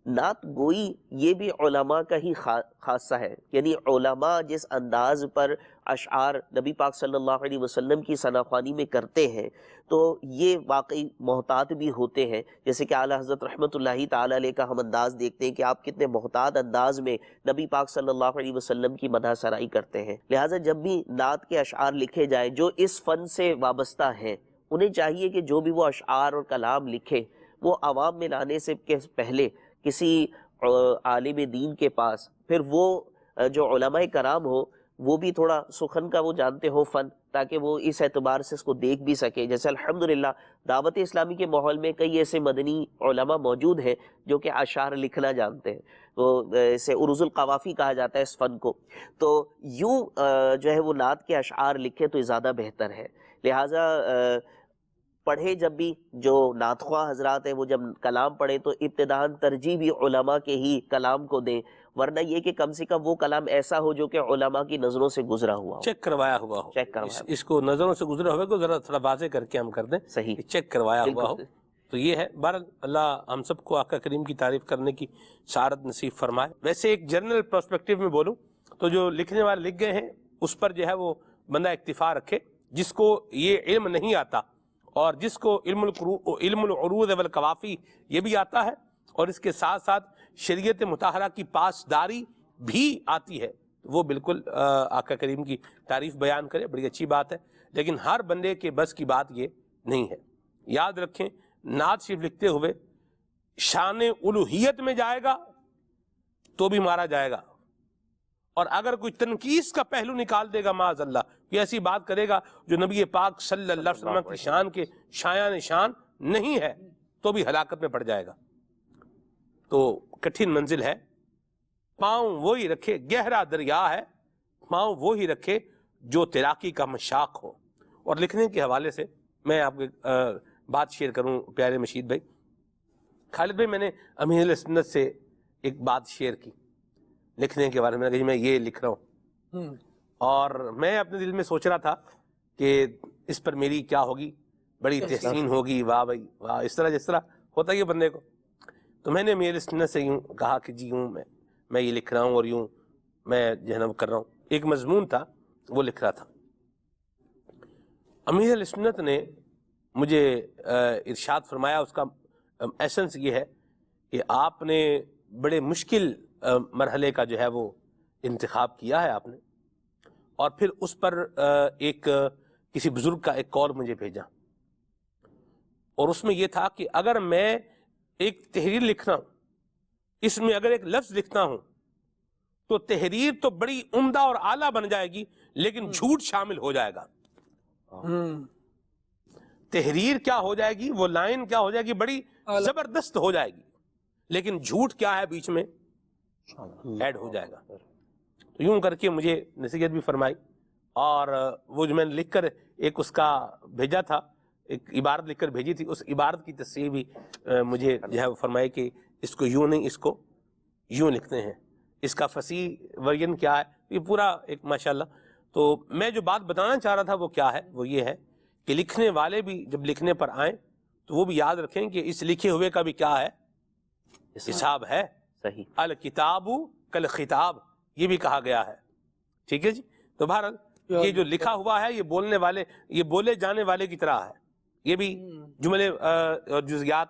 نعت گوئی یہ بھی علماء کا ہی خاصہ ہے، یعنی علماء جس انداز پر اشعار نبی پاک صلی اللہ علیہ وسلم کی ثناخوانی میں کرتے ہیں تو یہ واقعی محتاط بھی ہوتے ہیں، جیسے کہ اعلیٰ حضرت رحمۃ اللہ تعالی علیہ کا ہم انداز دیکھتے ہیں کہ آپ کتنے محتاط انداز میں نبی پاک صلی اللہ علیہ وسلم کی مدح سرائی کرتے ہیں۔ لہٰذا جب بھی نعت کے اشعار لکھے جائیں جو اس فن سے وابستہ ہیں، انہیں چاہیے کہ جو بھی وہ اشعار اور کلام لکھے وہ عوام میں لانے سے پہلے کسی عالم دین کے پاس، پھر وہ جو علماء کرام ہو وہ بھی تھوڑا سخن کا وہ جانتے ہو فن، تاکہ وہ اس اعتبار سے اس کو دیکھ بھی سکے۔ جیسے الحمدللہ دعوت اسلامی کے ماحول میں کئی ایسے مدنی علماء موجود ہیں جو کہ اشعار لکھنا جانتے ہیں، تو اسے عروض القوافی کہا جاتا ہے اس فن کو۔ تو یوں جو ہے وہ نعت کے اشعار لکھے تو زیادہ بہتر ہے۔ لہٰذا پڑھے جب بھی جو نعت خواہ حضرات ہیں وہ جب کلام پڑھے تو ابتداءً ترجیح بھی علماء کے ہی کلام کو دیں، ورنہ یہ کہ کم سے کم وہ کلام ایسا ہو جو کہ علماء کی نظروں سے گزرا ہوا ہو، چیک کروایا ہوا ہو، چیک کروایا اس کو نظروں سے گزرا ہوا کو ذرا تھوڑا واضح کر کے ہم کر دیں، صحیح، چیک کروایا ہوا ہو۔ تو یہ ہے، بہرحال اللہ ہم سب کو آقا کریم کی تعریف کرنے کی سعادت نصیب فرمائے۔ ویسے ایک جنرل پرسپیکٹیو میں بولوں تو جو لکھنے والے لکھ گئے ہیں اس پر جو ہے وہ بندہ اکتفا رکھے، جس کو یہ علم نہیں آتا اور جس کو علم العروض والقوافی یہ بھی آتا ہے اور اس کے ساتھ ساتھ شریعت مطہرہ کی پاسداری بھی آتی ہے، وہ بالکل آقا کریم کی تعریف بیان کرے، بڑی اچھی بات ہے، لیکن ہر بندے کے بس کی بات یہ نہیں ہے۔ یاد رکھیں نعت شریف لکھتے ہوئے شان الوہیت میں جائے گا تو بھی مارا جائے گا، اور اگر کوئی تنقیص کا پہلو نکال دے گا معاذ اللہ، کوئی ایسی بات کرے گا جو نبی پاک صلی اللہ علیہ وسلم کی شان کے شایان شان نہیں ہے تو بھی ہلاکت میں پڑ جائے گا۔ تو کٹھن منزل ہے، پاؤں وہی رکھے، گہرا دریا ہے، پاؤں وہی رکھے جو تیراکی کا مشاق ہو۔ اور لکھنے کے حوالے سے میں آپ کو بات شیئر کروں پیارے مشید بھائی، خالد بھائی، میں نے امیر اہل سنت سے ایک بات شیئر کی لکھنے کے بارے میں کہ میں یہ لکھ رہا ہوں، اور میں اپنے دل میں سوچ رہا تھا کہ اس پر میری کیا ہوگی، بڑی تحسین ہوگی، واہ بھائی واہ، اس طرح جس طرح ہوتا ہے بندے کو۔ تو میں نے امیر اہل سنت سے یوں کہا کہ جی یوں میں یہ لکھ رہا ہوں اور یوں میں جہنم کر رہا ہوں۔ ایک مضمون تھا وہ لکھ رہا تھا، امیر اہل سنت نے مجھے ارشاد فرمایا، اس کا ایسنس یہ ہے کہ آپ نے بڑے مشکل مرحلے کا جو ہے وہ انتخاب کیا ہے آپ نے، اور پھر اس پر ایک کسی بزرگ کا ایک قول مجھے بھیجا، اور اس میں یہ تھا کہ اگر میں ایک تحریر لکھنا ہوں، اس میں اگر ایک لفظ لکھتا ہوں تو تحریر تو بڑی عمدہ اور اعلیٰ بن جائے گی لیکن جھوٹ شامل ہو جائے گا۔ تحریر کیا ہو جائے گی، وہ لائن کیا ہو جائے گی، بڑی زبردست ہو جائے گی، لیکن جھوٹ کیا ہے بیچ میں ایڈ ہو جائے گا. تو یوں کر کے مجھے نصیحت بھی فرمائی، اور وہ جو میں نے لکھ کر ایک اس کا بھیجا تھا، ایک عبارت لکھ کر بھیجی تھی، اس عبارت کی تصحیح بھی مجھے جو ہے وہ فرمائی کہ اس کو یوں نہیں، اس کو یوں لکھتے ہیں، اس کا فصیح ورژن کیا ہے. یہ پورا ایک ماشاءاللہ. تو میں جو بات بتانا چاہ رہا تھا وہ کیا ہے، وہ یہ ہے کہ لکھنے والے بھی جب لکھنے پر آئیں تو وہ بھی یاد رکھیں کہ اس لکھے ہوئے کا بھی کیا ہے، حساب ہے. صحیح. الکتاب کالخطاب یہ بھی کہا گیا ہے. ٹھیک ہے جی. تو بہرحال یہ جو لکھا ہوا ہے یہ بولنے والے، یہ بولے جانے والے کی طرح ہے. یہ بھی جملے اور جزیات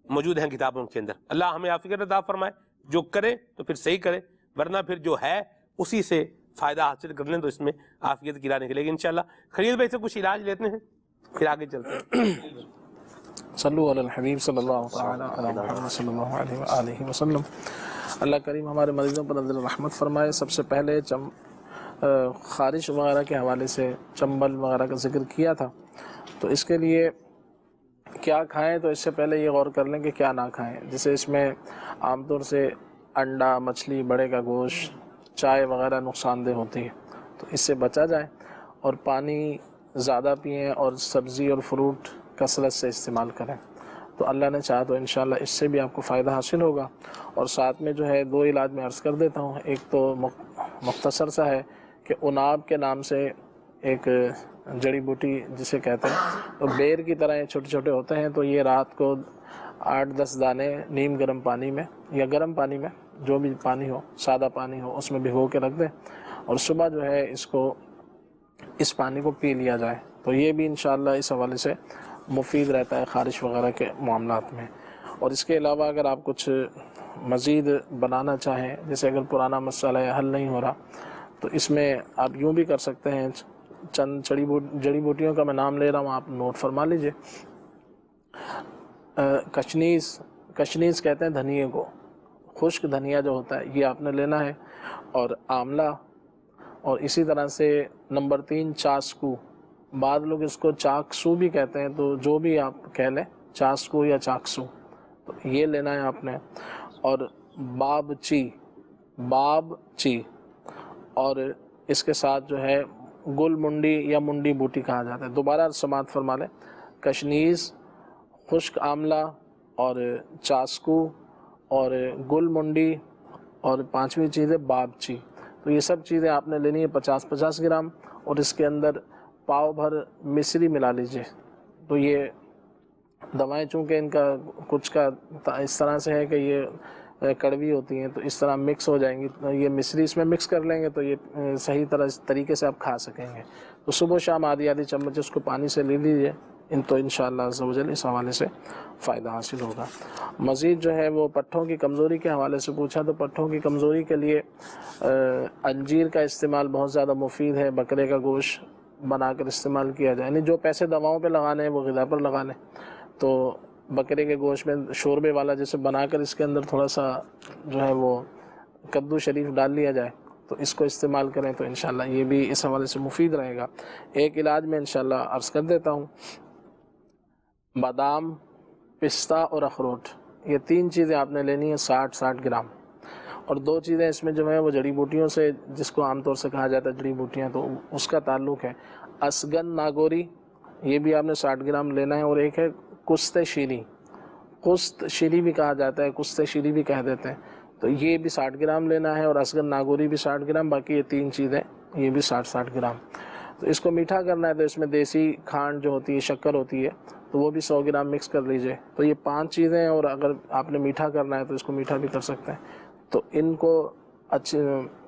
موجود ہیں کتابوں کے اندر. اللہ ہمیں عافیت عطا فرمائے. جو کرے تو پھر صحیح کرے، ورنہ پھر جو ہے اسی سے فائدہ حاصل کر لیں تو اس میں عافیت کی راہ نکلے گی انشاءاللہ. خلیل بھائی سے کچھ علاج لیتے ہیں پھر آگے چلتے ہیں. صلو علی الحبیب صلی اللہ تعالی علی محمد صلی اللہ علیہ وآلہ وسلم. اللہ کریم ہمارے مریضوں پر نظر رحمت فرمائے. سب سے پہلے خارش وغیرہ کے حوالے سے چنبل وغیرہ کا ذکر کیا تھا، تو اس کے لیے کیا کھائیں تو اس سے پہلے یہ غور کر لیں کہ کیا نہ کھائیں. جیسے اس میں عام طور سے انڈا، مچھلی، بڑے کا گوشت، چائے وغیرہ نقصان دہ ہوتی ہے، تو اس سے بچا جائے، اور پانی زیادہ پئیں اور سبزی اور فروٹ کثرت سے استعمال کریں. تو اللہ نے چاہا تو انشاءاللہ اس سے بھی آپ کو فائدہ حاصل ہوگا. اور ساتھ میں جو ہے 2 علاج میں عرض کر دیتا ہوں. ایک تو مختصر سا ہے کہ عناب کے نام سے ایک جڑی بوٹی جسے کہتے ہیں، تو بیر کی طرح چھوٹے چھوٹے ہوتے ہیں. تو یہ رات کو 8-10 دانے نیم گرم پانی میں یا گرم پانی میں، جو بھی پانی ہو، سادہ پانی ہو، اس میں بھگو کے رکھ دیں، اور صبح جو ہے اس پانی کو پی لیا جائے. تو یہ بھی انشاءاللہ اس حوالے سے مفید رہتا ہے خارش وغیرہ کے معاملات میں. اور اس کے علاوہ اگر آپ کچھ مزید بنانا چاہیں، جیسے اگر پرانا مسئلہ حل نہیں ہو رہا، تو اس میں آپ یوں بھی کر سکتے ہیں. چند جڑی بوٹیوں کا میں نام لے رہا ہوں، آپ نوٹ فرما لیجئے. کشنیز کہتے ہیں دھنیے کو، خشک دھنیا جو ہوتا ہے یہ آپ نے لینا ہے، اور آملہ، اور اسی طرح سے نمبر 3 چاسکو. بعض لوگ اس کو چاکسو بھی کہتے ہیں، تو جو بھی آپ کہہ لیں، چاسکو یا چاکسو، تو یہ لینا ہے آپ نے. اور باب چی، اور اس کے ساتھ جو ہے گل منڈی یا منڈی بوٹی کہا جاتا ہے. دوبارہ سماعت فرما لیں. کشنیز، خشک آملہ، اور چاسکو، اور گل منڈی، اور 5ویں چیز ہے باب چی. تو یہ سب چیزیں آپ نے لینی ہے 50-50 گرام، اور اس کے اندر پاؤ بھر مصری ملا لیجئے. تو یہ دوائیں چونکہ ان کا کچھ کا اس طرح سے ہے کہ یہ کڑوی ہوتی ہیں، تو اس طرح مکس ہو جائیں گی. یہ مصری اس میں مکس کر لیں گے تو یہ صحیح طریقے سے آپ کھا سکیں گے. تو صبح و شام آدھی چمچ اس کو پانی سے لے لیجئے. تو انشاءاللہ عز و جل اس حوالے سے فائدہ حاصل ہوگا. مزید جو ہے وہ پٹھوں کی کمزوری کے حوالے سے پوچھا، تو پٹھوں کی کمزوری کے لیے انجیر کا استعمال بہت زیادہ مفید ہے. بکرے کا گوشت بنا کر استعمال کیا جائے، یعنی جو پیسے دواؤں پہ لگانے ہیں وہ غذا پر لگا لیں. تو بکرے کے گوشت میں شوربے والا جیسے بنا کر اس کے اندر تھوڑا سا جو ہے وہ کدو شریف ڈال لیا جائے، تو اس کو استعمال کریں تو انشاءاللہ یہ بھی اس حوالے سے مفید رہے گا. ایک علاج میں انشاءاللہ عرض کر دیتا ہوں. بادام، پستہ اور اخروٹ، یہ 3 چیزیں آپ نے لینی ہیں 60 گرام. اور 2 چیزیں اس میں جو ہے وہ جڑی بوٹیوں سے، جس کو عام طور سے کہا جاتا ہے جڑی بوٹیاں، تو اس کا تعلق ہے. اسگن ناگوری، یہ بھی آپ نے 60 گرام لینا ہے. اور ایک ہے کست شیری بھی کہا جاتا ہے، کست شیری بھی کہہ دیتے ہیں، تو یہ بھی 60 گرام لینا ہے. اور اسگن ناگوری بھی 60 گرام، باقی یہ 3 چیزیں یہ بھی 60 گرام. تو اس کو میٹھا کرنا ہے تو اس میں دیسی کھانڈ جو ہوتی ہے، شکر ہوتی ہے، تو وہ بھی 100 گرام مکس کر لیجئے. تو یہ 5 چیزیں، اور اگر آپ نے میٹھا کرنا ہے تو اس کو میٹھا بھی کر سکتے ہیں. تو ان کو اچھے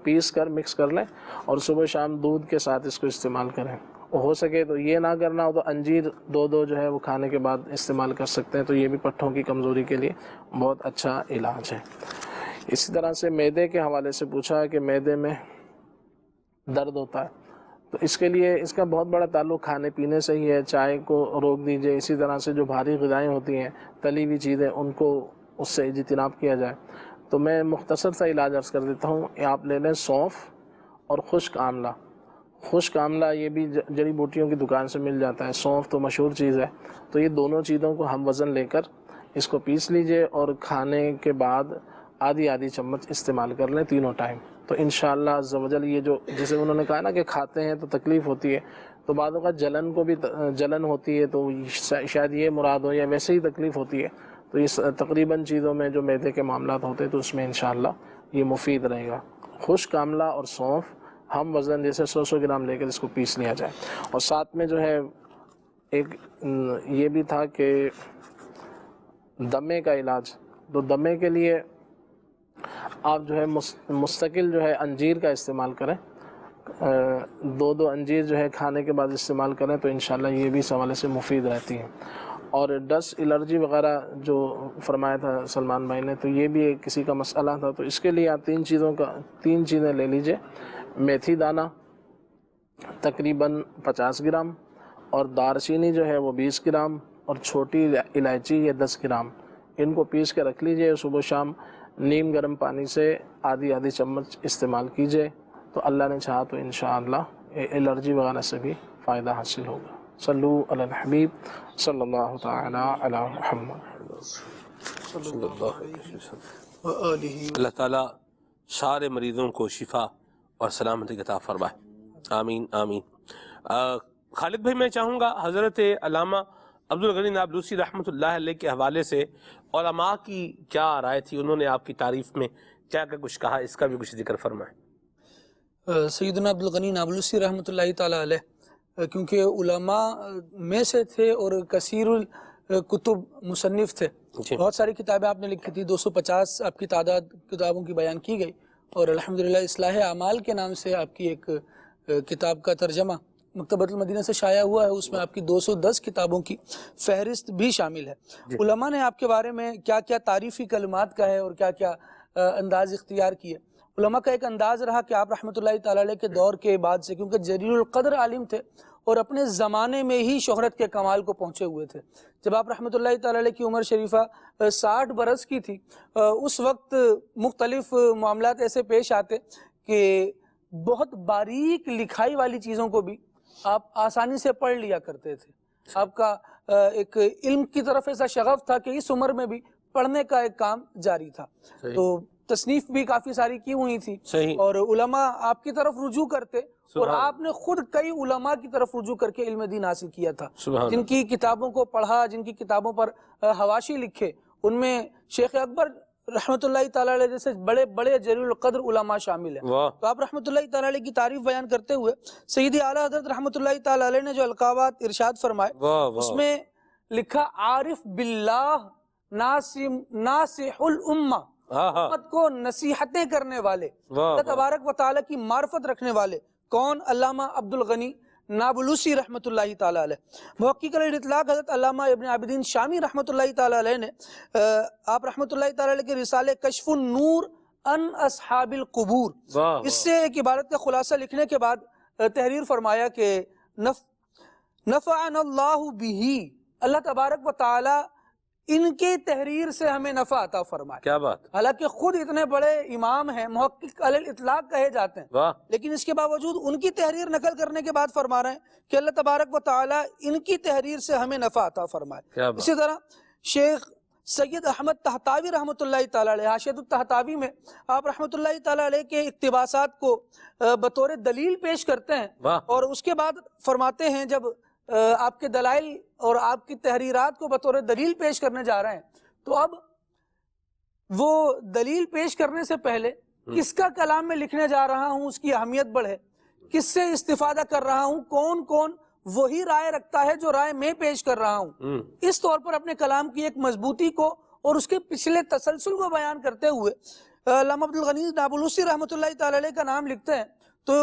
پیس کر مکس کر لیں، اور صبح شام دودھ کے ساتھ اس کو استعمال کریں. ہو سکے تو یہ نہ کرنا ہو تو انجیر 2 جو ہے وہ کھانے کے بعد استعمال کر سکتے ہیں. تو یہ بھی پٹھوں کی کمزوری کے لیے بہت اچھا علاج ہے. اسی طرح سے معدے کے حوالے سے پوچھا ہے کہ معدے میں درد ہوتا ہے، تو اس کے لیے اس کا بہت بڑا تعلق کھانے پینے سے ہی ہے. چائے کو روک دیجئے. اسی طرح سے جو بھاری غذائیں ہوتی ہیں، تلی ہوئی چیزیں، ان کو اس سے اجتناب کیا جائے. تو میں مختصر سا علاج عرض کر دیتا ہوں. آپ لے لیں سونف اور خشک آملہ. خشک آملہ یہ بھی جڑی بوٹیوں کی دکان سے مل جاتا ہے، سونف تو مشہور چیز ہے، تو یہ دونوں چیزوں کو ہم وزن لے کر اس کو پیس لیجئے اور کھانے کے بعد آدھی چمچ استعمال کر لیں تینوں ٹائم، تو انشاءاللہ عز و جل یہ جو جسے انہوں نے کہا نا کہ کھاتے ہیں تو تکلیف ہوتی ہے، تو بعض اوقات جلن کو بھی جلن ہوتی ہے، تو شاید یہ مراد ہو، یا ویسے ہی تکلیف ہوتی ہے، تو اس تقریباً چیزوں میں جو معدے کے معاملات ہوتے ہیں تو اس میں انشاءاللہ یہ مفید رہے گا۔ خشک آملہ اور سونف ہم وزن جیسے 100 گرام لے کر اس کو پیس لیا جائے، اور ساتھ میں جو ہے ایک یہ بھی تھا کہ دمے کا علاج، تو دمے کے لیے آپ جو ہے مستقل جو ہے انجیر کا استعمال کریں، 2 انجیر جو ہے کھانے کے بعد استعمال کریں تو انشاءاللہ یہ بھی اس حوالے سے مفید رہتی ہیں۔ اور ڈسٹ الرجی وغیرہ جو فرمایا تھا سلمان بھائی نے، تو یہ بھی ایک کسی کا مسئلہ تھا، تو اس کے لیے آپ 3 چیزیں لے لیجئے، میتھی دانہ تقریباً 50 گرام، اور دارچینی جو ہے وہ 20 گرام، اور چھوٹی الائچی یہ 10 گرام، ان کو پیس کے رکھ لیجئے، صبح شام نیم گرم پانی سے آدھی چمچ استعمال کیجئے، تو اللہ نے چاہا تو انشاءاللہ الرجی وغیرہ سے بھی فائدہ حاصل ہوگا۔ صلو علی الحبیب صلی اللہ تعالی علی محمد صلی اللہ علیہ وسلم۔ اللہ تعالیٰ سارے مریضوں کو شفا اور سلامتی عطا فرمائے، آمین آمین۔ خالد بھائی میں چاہوں گا حضرت علامہ عبدالغنی نابلوسی رحمۃ اللہ علیہ کے حوالے سے علماء کی کیا رائے تھی، انہوں نے آپ کی تعریف میں کیا کچھ کہا، اس کا بھی کچھ ذکر فرمائیں۔ سیدنا عبدالغنی نابلوسی رحمۃ اللہ تعالیٰ علیہ کیونکہ علماء میں سے تھے اور کثیر الکتب مصنف تھے، بہت ساری کتابیں آپ نے لکھی تھی، 250 آپ کی تعداد کتابوں کی بیان کی گئی، اور الحمدللہ اصلاح اعمال کے نام سے آپ کی ایک کتاب کا ترجمہ مکتبۃ المدینہ سے شائع ہوا ہے، اس میں آپ کی 210 کتابوں کی فہرست بھی شامل ہے۔ علماء نے آپ کے بارے میں کیا کیا تعریفی کلمات کا ہے اور کیا کیا انداز اختیار کیے۔ علماء کا ایک انداز رہا کہ آپ رحمۃ اللہ تعالی علیہ کے دور کے بعد سے، کیونکہ جلیل القدر عالم تھے اور اپنے زمانے میں ہی شہرت کے کمال کو پہنچے ہوئے تھے، جب آپ رحمۃ اللہ تعالی علیہ کی عمر شریفہ 60 برس کی تھی، اس وقت مختلف معاملات ایسے پیش آتے کہ بہت باریک لکھائی والی چیزوں کو بھی آپ آسانی سے پڑھ لیا کرتے تھے۔ آپ کا ایک علم کی طرف ایسا شغف تھا کہ اس عمر میں بھی پڑھنے کا ایک کام جاری تھا، تو تصنیف بھی کافی ساری کی ہوئی تھی، اور علماء آپ کی طرف رجوع کرتے، اور آپ نے خود کئی علماء کی طرف رجوع کر کے علم دین حاصل کیا تھا، جن کی کتابوں کو پڑھا، جن کی کتابوں پر حواشی لکھے، ان میں شیخ اکبر رحمۃ اللہ تعالی علیہ جیسے بڑے بڑے جلیل القدر علماء شامل ہیں۔ تو آپ رحمۃ اللہ تعالی علیہ کی تعریف بیان کرتے ہوئے سیدی اعلیٰ حضرت رحمۃ اللہ تعالی علیہ نے جو القابات ارشاد فرمائے، اس میں لکھا عارف باللہ ناصح الامہ، امت کو نصیحتیں کرنے والے، اللہ تبارک و تعالی کی معرفت رکھنے والے، کون؟ علامہ عبدالغنی نابلوسی رحمۃ اللہ تعالی علیہ۔ محقق الاطلاق حضرت علامہ ابن عابدین شامی رحمۃ اللہ تعالی علیہ نے آپ رحمۃ اللہ تعالی علیہ کے رسالے کشف النور ان اصحاب القبور، اس سے ایک عبارت کا خلاصہ لکھنے کے بعد تحریر فرمایا کہ نفعنا اللہ بہ، اللہ تبارک و تعالی ان کے تحریر سے ہمیں نفع عطا فرمائے۔ کیا بات! حالانکہ خود اتنے بڑے امام ہیں، محقق علی الاطلاق کہے جاتے ہیں، لیکن اس کے باوجود ان کی تحریر نقل کرنے کے بعد فرما رہے ہیں کہ اللہ تبارک و تعالی ان کی تحریر سے ہمیں نفع عطا فرمائے۔ اسی طرح شیخ سید احمد طہطاوی رحمۃ اللہ تعالی علیہ، حاشیۃ الطہطاوی میں آپ رحمۃ اللہ تعالی علیہ کے اقتباسات کو بطور دلیل پیش کرتے ہیں، اور اس کے بعد فرماتے ہیں جب آپ کے دلائل اور آپ کی تحریرات کو بطور دلیل پیش کرنے جا رہے ہیں، تو اب وہ دلیل پیش کرنے سے پہلے کس کا کلام میں لکھنے جا رہا ہوں اس کی اہمیت بڑھے، کس سے استفادہ کر رہا ہوں، کون کون وہی رائے رکھتا ہے جو رائے میں پیش کر رہا ہوں، اس طور پر اپنے کلام کی ایک مضبوطی کو اور اس کے پچھلے تسلسل کو بیان کرتے ہوئے علامہ عبدالغنی نابلوسی رحمۃ اللہ تعالی علیہ کا نام لکھتے ہیں، تو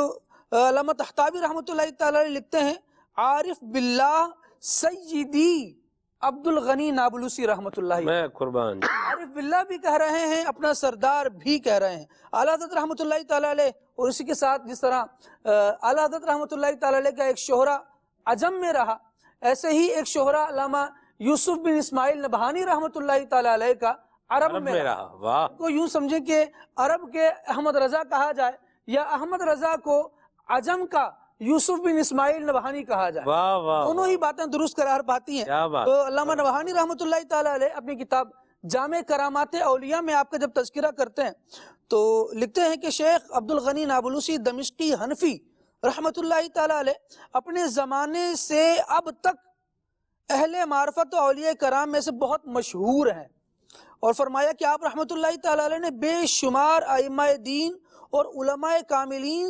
علامہ طہطاوی رحمۃ اللہ تعالی علیہ لکھتے ہیں عارف باللہ سیدی عبدالغنی نابلوسی رحمۃ اللہ، میں قربان، عارف باللہ بھی کہہ رہے ہیں، اپنا سردار بھی کہہ رہے ہیں، اعلیٰ حضرت رحمۃ اللہ تعالی علیہ، اور اسی کے ساتھ جس طرح اعلیٰ حضرت رحمۃ اللہ تعالی علیہ کا ایک شہرہ عجم میں رہا، ایسے ہی ایک شہرہ علامہ یوسف بن اسماعیل نبہانی رحمۃ اللہ تعالی علیہ کا عرب میں رہا۔ کو یوں سمجھیں کہ عرب کے احمد رضا کہا جائے، یا احمد رضا کو عجم کا یوسف بن اسماعیل نبہانی کہا جائے. دونوں ہی باتیں درست قرار پاتی ہیں. تو علامہ نبہانی رحمۃ اللہ تعالیٰ علیہ اپنی کتاب جامع کرامات اولیاء میں آپ کا جب تذکرہ کرتے ہیں تو لکھتے ہیں کہ شیخ عبد الغنی نابلوسی دمشقی حنفی رحمۃ اللہ تعالیٰ علیہ اپنے زمانے سے اب تک اہل معرفت و اولیاء کرام میں سے بہت مشہور ہیں، اور فرمایا کہ آپ رحمۃ اللہ تعالیٰ علیہ نے بے شمار ائمہ دین اور علماء کاملین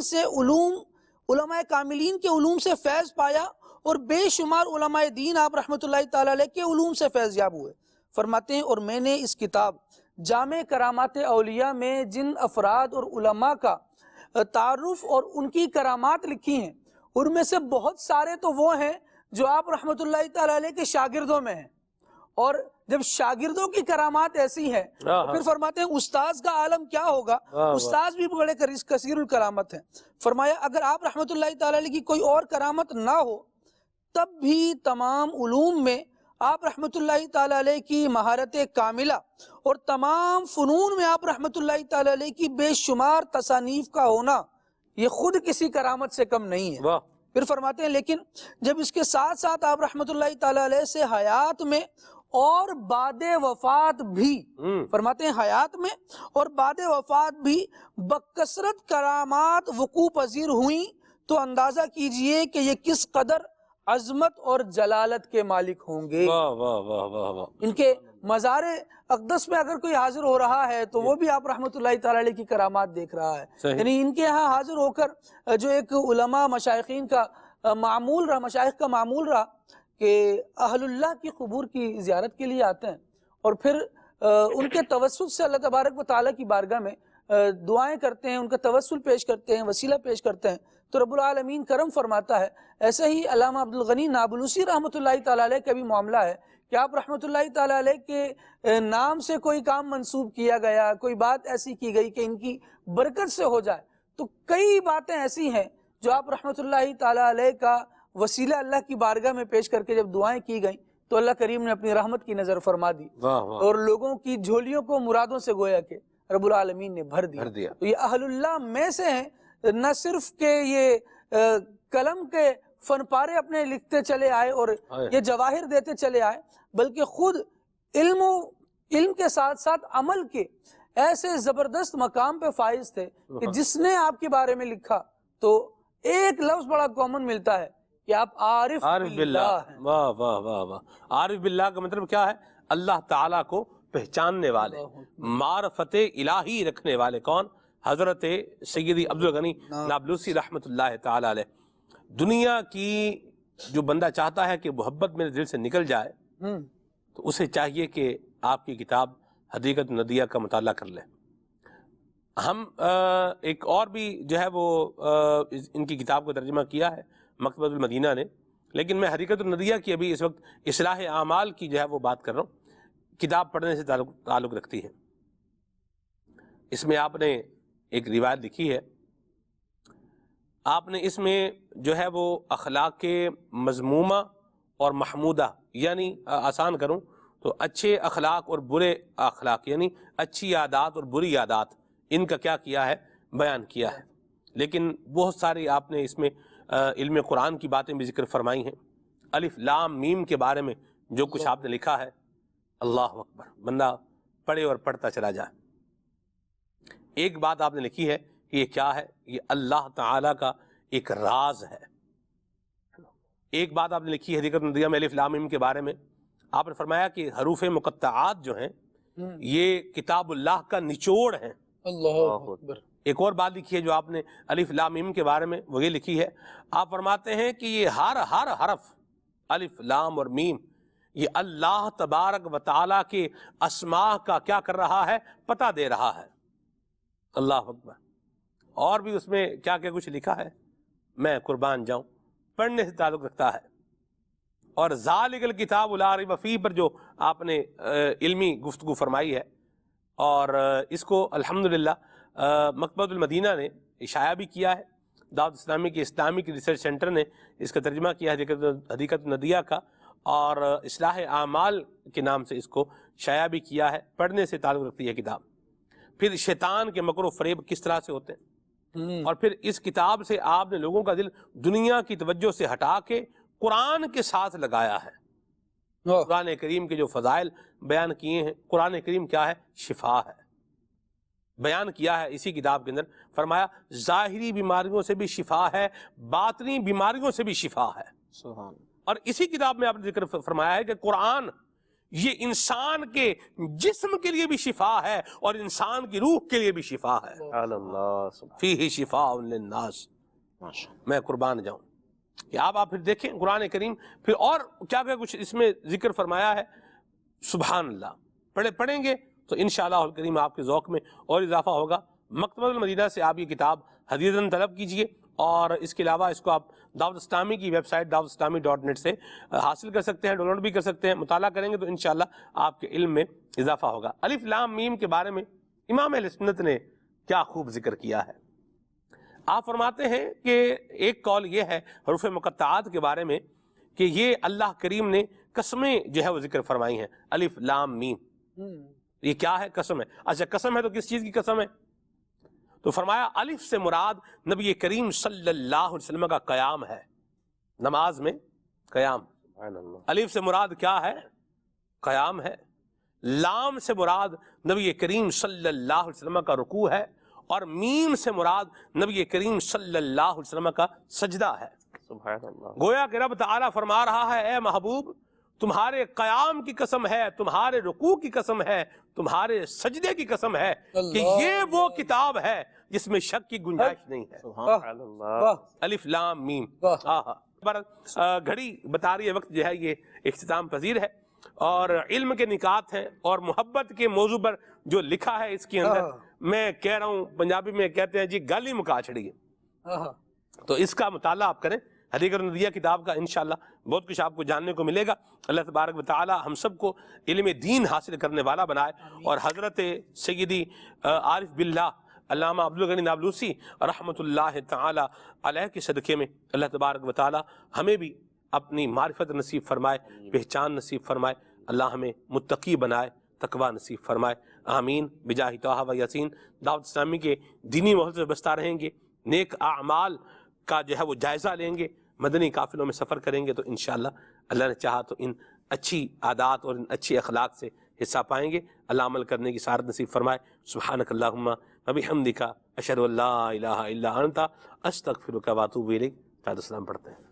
کے علوم سے فیض پایا، اور بے شمار علماء دین آپ رحمۃ اللہ تعالیٰ علیہ کے علوم سے فیض یاب ہوئے. فرماتے ہیں اور میں نے اس کتاب جامع کرامات اولیاء میں جن افراد اور علماء کا تعارف اور ان کی کرامات لکھی ہیں ان میں سے بہت سارے تو وہ ہیں جو آپ رحمۃ اللہ تعالیٰ علیہ کے شاگردوں میں ہیں، اور جب شاگردوں کی کرامات ایسی ہیں پھر فرماتے ہیں استاذ کا عالم کیا ہوگا. استاذ بھی بڑے کثیر الکرامت ہیں. فرمایا اگر آپ رحمۃ اللہ تعالیٰ علیہ کی کوئی اور کرامت نہ ہو تب بھی تمام علوم میں آپ رحمۃ اللہ تعالیٰ علیہ کی مہارت کاملہ اور تمام فنون میں آپ رحمۃ اللہ تعالیٰ علیہ کی بے شمار تصانیف کا ہونا یہ خود کسی کرامت سے کم نہیں ہے. پھر فرماتے ہیں لیکن جب اس کے ساتھ ساتھ آپ رحمۃ اللہ تعالیٰ علیہ سے حیات میں اور بعد وفات بھی فرماتے ہیں حیات میں اور بعد وفات بھی بکثرت کرامات وقوع پذیر ہوئیں تو اندازہ کیجئے کہ یہ کس قدر عظمت اور جلالت کے مالک ہوں گے. ان کے مزار اقدس میں اگر کوئی حاضر ہو رہا ہے تو وہ بھی آپ رحمۃ اللہ تعالیٰ علیہ کی کرامات دیکھ رہا ہے. یعنی ان کے ہاں حاضر ہو کر جو ایک علماء مشائخین کا معمول رہا، مشائخ کا معمول رہا کہ اہل اللہ کی قبور کی زیارت کے لیے آتے ہیں اور پھر ان کے توسل سے اللہ تبارک و تعالیٰ کی بارگاہ میں دعائیں کرتے ہیں، ان کا توسل پیش کرتے ہیں، وسیلہ پیش کرتے ہیں تو رب العالمین کرم فرماتا ہے. ایسے ہی علامہ عبد الغنی نابلوسی رحمۃ اللہ تعالیٰ علیہ کا بھی معاملہ ہے کہ آپ رحمۃ اللہ تعالیٰ علیہ کے نام سے کوئی کام منسوب کیا گیا، کوئی بات ایسی کی گئی کہ ان کی برکت سے ہو جائے، تو کئی باتیں ایسی ہیں جو آپ رحمۃ اللہ تعالیٰ علیہ کا وسیلہ اللہ کی بارگاہ میں پیش کر کے جب دعائیں کی گئیں تو اللہ کریم نے اپنی رحمت کی نظر فرما دی اور لوگوں کی جھولیوں کو مرادوں سے گویا کہ رب العالمین نے بھر دیا. تو یہ اہل اللہ میں سے ہیں، نہ صرف کہ یہ قلم کے فن پارے اپنے لکھتے چلے آئے اور یہ جواہر دیتے چلے آئے، بلکہ خود علم کے ساتھ ساتھ عمل کے ایسے زبردست مقام پہ فائز تھے کہ جس نے آپ کے بارے میں لکھا تو ایک لفظ بڑا کامن ملتا ہے کہ آپ عارف باللہ ہیں. واہ واہ واہ واہ. عارف باللہ کا مطلب کیا ہے؟ اللہ تعالیٰ کو پہچاننے والے، معرفت الہی رکھنے والے. کون؟ حضرت سیدی عبد الغنی نابلوسی رحمۃ اللہ تعالی علیہ. دنیا کی جو بندہ چاہتا ہے کہ محبت میرے دل سے نکل جائے تو اسے چاہیے کہ آپ کی کتاب حدیقۃ الندیہ کا مطالعہ کر لے. ہم ایک اور بھی جو ہے وہ ان کی کتاب کو ترجمہ کیا ہے مکتبۃ المدینہ نے، لیکن میں حدیقۃ الندیہ کی ابھی اس وقت اصلاح اعمال کی جو ہے وہ بات کر رہا ہوں. کتاب پڑھنے سے تعلق رکھتی ہے. اس میں آپ نے ایک روایت لکھی ہے، آپ نے اس میں جو ہے وہ اخلاق مذمومہ اور محمودہ، یعنی آسان کروں تو اچھے اخلاق اور برے اخلاق، یعنی اچھی عادات اور بری عادات، ان کا کیا کیا ہے؟ بیان کیا ہے. لیکن بہت ساری آپ نے اس میں علم قرآن کی باتیں بھی ذکر فرمائی ہیں. الف لام میم کے بارے میں جو کچھ آپ نے لکھا ہے، اللہ اکبر، بندہ پڑھے اور پڑھتا چلا جائے. ایک بات آپ نے لکھی ہے کہ یہ کیا ہے؟ یہ اللہ تعالیٰ کا ایک راز ہے. ایک بات آپ نے لکھی ہے حدیقۃ الندیہ میں الف لام میم کے بارے میں، آپ نے فرمایا کہ حروف مقطعات جو ہیں یہ کتاب اللہ کا نچوڑ ہیں. اللہ اکبر. ایک اور بات لکھی ہے جو آپ نے الف لام میم کے بارے میں، وہ یہ لکھی ہے، آپ فرماتے ہیں کہ یہ ہر حرف الف لام اور میم یہ اللہ تبارک و تعالیٰ کے اسماء کا کیا کر رہا ہے؟ پتہ دے رہا ہے. اللہ اکبر. اور بھی اس میں کیا کیا کچھ لکھا ہے، میں قربان جاؤں، پڑھنے سے تعلق رکھتا ہے. اور ذالک الکتاب لا ریب فیہ پر جو آپ نے علمی گفتگو فرمائی ہے، اور اس کو الحمدللہ مکتبۃ المدینہ نے شائع بھی کیا ہے. دعوت اسلامی کے اسلامک ریسرچ سینٹر نے اس کا ترجمہ کیا ہے حدیقۃ الندیہ کا، اور اصلاح اعمال کے نام سے اس کو شائع بھی کیا ہے. پڑھنے سے تعلق رکھتی ہے کتاب. پھر شیطان کے مکر و فریب کس طرح سے ہوتے ہیں، اور پھر اس کتاب سے آپ نے لوگوں کا دل دنیا کی توجہ سے ہٹا کے قرآن کے ساتھ لگایا ہے. قرآن کریم کے جو فضائل بیان کیے ہیں، قرآن کریم کیا ہے؟ شفا ہے. بیان کیا ہے اسی کتاب کے اندر، فرمایا ظاہری بیماریوں سے بھی شفا ہے، باطنی بیماریوں سے بھی شفا ہے. سبحان. اور اسی کتاب میں آپ نے ذکر فرمایا ہے کہ قرآن یہ انسان کے جسم کے لیے بھی شفا ہے اور انسان کی روح کے لیے بھی شفا ہے. فیہ شفاء للناس. میں قربان جاؤں کہ آپ پھر دیکھیں قرآن کریم پھر اور کیا کچھ اس میں ذکر فرمایا ہے. سبحان اللہ. پڑھیں گے تو انشاءاللہ الکریم آپ کے ذوق میں اور اضافہ ہوگا. مکتبۃ المدینہ سے آپ یہ کتاب حدیثاً طلب کیجئے، اور اس کے علاوہ اس کو آپ دعوت اسلامی کی ویب سائٹ dawatIslami.net سے حاصل کر سکتے ہیں، ڈاؤن لوڈ بھی کر سکتے ہیں. مطالعہ کریں گے تو انشاءاللہ آپ کے علم میں اضافہ ہوگا. الف لام میم کے بارے میں امام اہل سنت نے کیا خوب ذکر کیا ہے. آپ فرماتے ہیں کہ ایک قول یہ ہے حروف مقطعات کے بارے میں کہ یہ اللہ کریم نے قسمیں جو ہے وہ ذکر فرمائی ہیں. الف لام میم یہ کیا ہے؟ قسم ہے. اچھا قسم ہے تو کس چیز کی قسم ہے؟ تو فرمایا الف سے مراد نبی کریم صلی اللہ علیہ وسلم کا قیام ہے، نماز میں قیام. الف سے مراد کیا ہے؟ قیام ہے. لام سے مراد نبی کریم صلی اللہ علیہ وسلم کا رکوع ہے، اور میم سے مراد نبی کریم صلی اللہ علیہ وسلم کا سجدہ ہے. سبحان اللہ. گویا کہ رب تعالیٰ فرما رہا ہے اے محبوب تمہارے قیام کی قسم ہے، تمہارے رکوع کی قسم ہے، تمہارے سجدے کی قسم ہے کہ یہ وہ کتاب ہے جس میں شک کی گنجائش نہیں ہے. سبحان اللہ. الف لام میم. گھڑی بتا رہی ہے وقت جو ہے یہ اختتام پذیر ہے، اور علم کے نکات ہیں اور محبت کے موضوع پر جو لکھا ہے اس کے اندر میں کہہ رہا ہوں، پنجابی میں کہتے ہیں جی گالی مکا چھڑی ہے. تو اس کا مطالعہ آپ کریں، حدیقۃ الندیہ کتاب کا. انشاءاللہ بہت کچھ آپ کو جاننے کو ملے گا. اللہ تبارک و تعالی ہم سب کو علم دین حاصل کرنے والا بنائے، اور حضرت سیدی عارف باللہ علامہ عبدالغنی نابلوسی رحمۃ اللہ تعالی علیہ کے صدقے میں اللہ تبارک و تعالی ہمیں بھی اپنی معرفت نصیب فرمائے، پہچان نصیب فرمائے. اللہ ہمیں متقی بنائے، تقوی نصیب فرمائے. آمین. بجاہ طٰہٰ و یاسین. دعوت اسلامی کے دینی ماحول سے بستا رہیں گے، نیک اعمال کا جو ہے وہ جائزہ لیں گے، مدنی قافلوں میں سفر کریں گے، تو انشاءاللہ اللہ نے چاہا تو ان اچھی عادات اور ان اچھی اخلاق سے حصہ پائیں گے. اللہ عمل کرنے کی سعادت نصیب فرمائے. سبحانک اللہم و بحمدک اشہد ان لا الہ الا انت استغفرک و اتوب الیک. تعالوا السلام پڑھتے ہیں.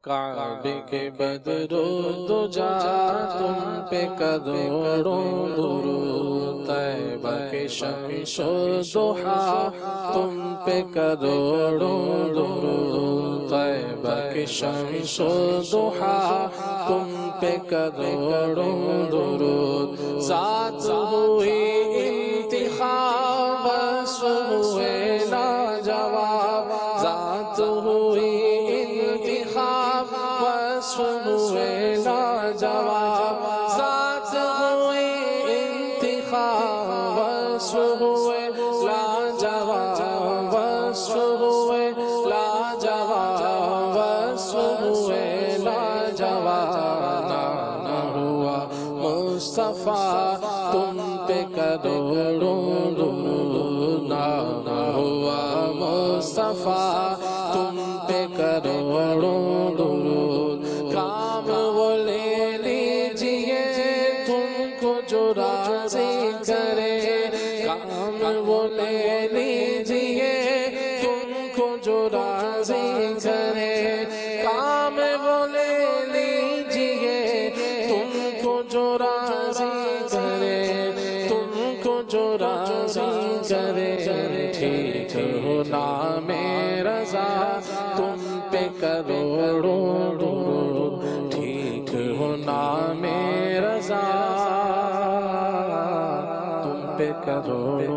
کعبے کے بدرو دجا تم پہ کروڑوں درود، طیبہ کے شمس و ضحیٰ تم پہ کروڑوں درود، طیبہ کے شمس و ضحیٰ تم پہ کروڑوں درود. ذات ہوئی انتخاب وصف ہوئے لاجواب، ذات ہوئی انتخاب وصف ہوئے لاجواب، ذات ہوئی انتخاب وصف ہوئے لاجواب، وصف ہوئے لاجواب، وصف ہوئے لاجواب. نہ ہوا مصطفیٰ تم پہ کروڑوں درود، نہ ہوا مصطفیٰ تم پہ کروڑوں درود. کام وہ لے لیجئے تم کو جو راضی کرے، کام وہ لے لیجئے تم کو جو راضی کرے، کام وہ لے لیجئے تم کو جو راضی کرے، تم کو جو راضی کرے. ٹھیک ہو نام رضا تم پہ کروڑوں درود، ٹھیک ہو نام رضا تم پہ کروڑوں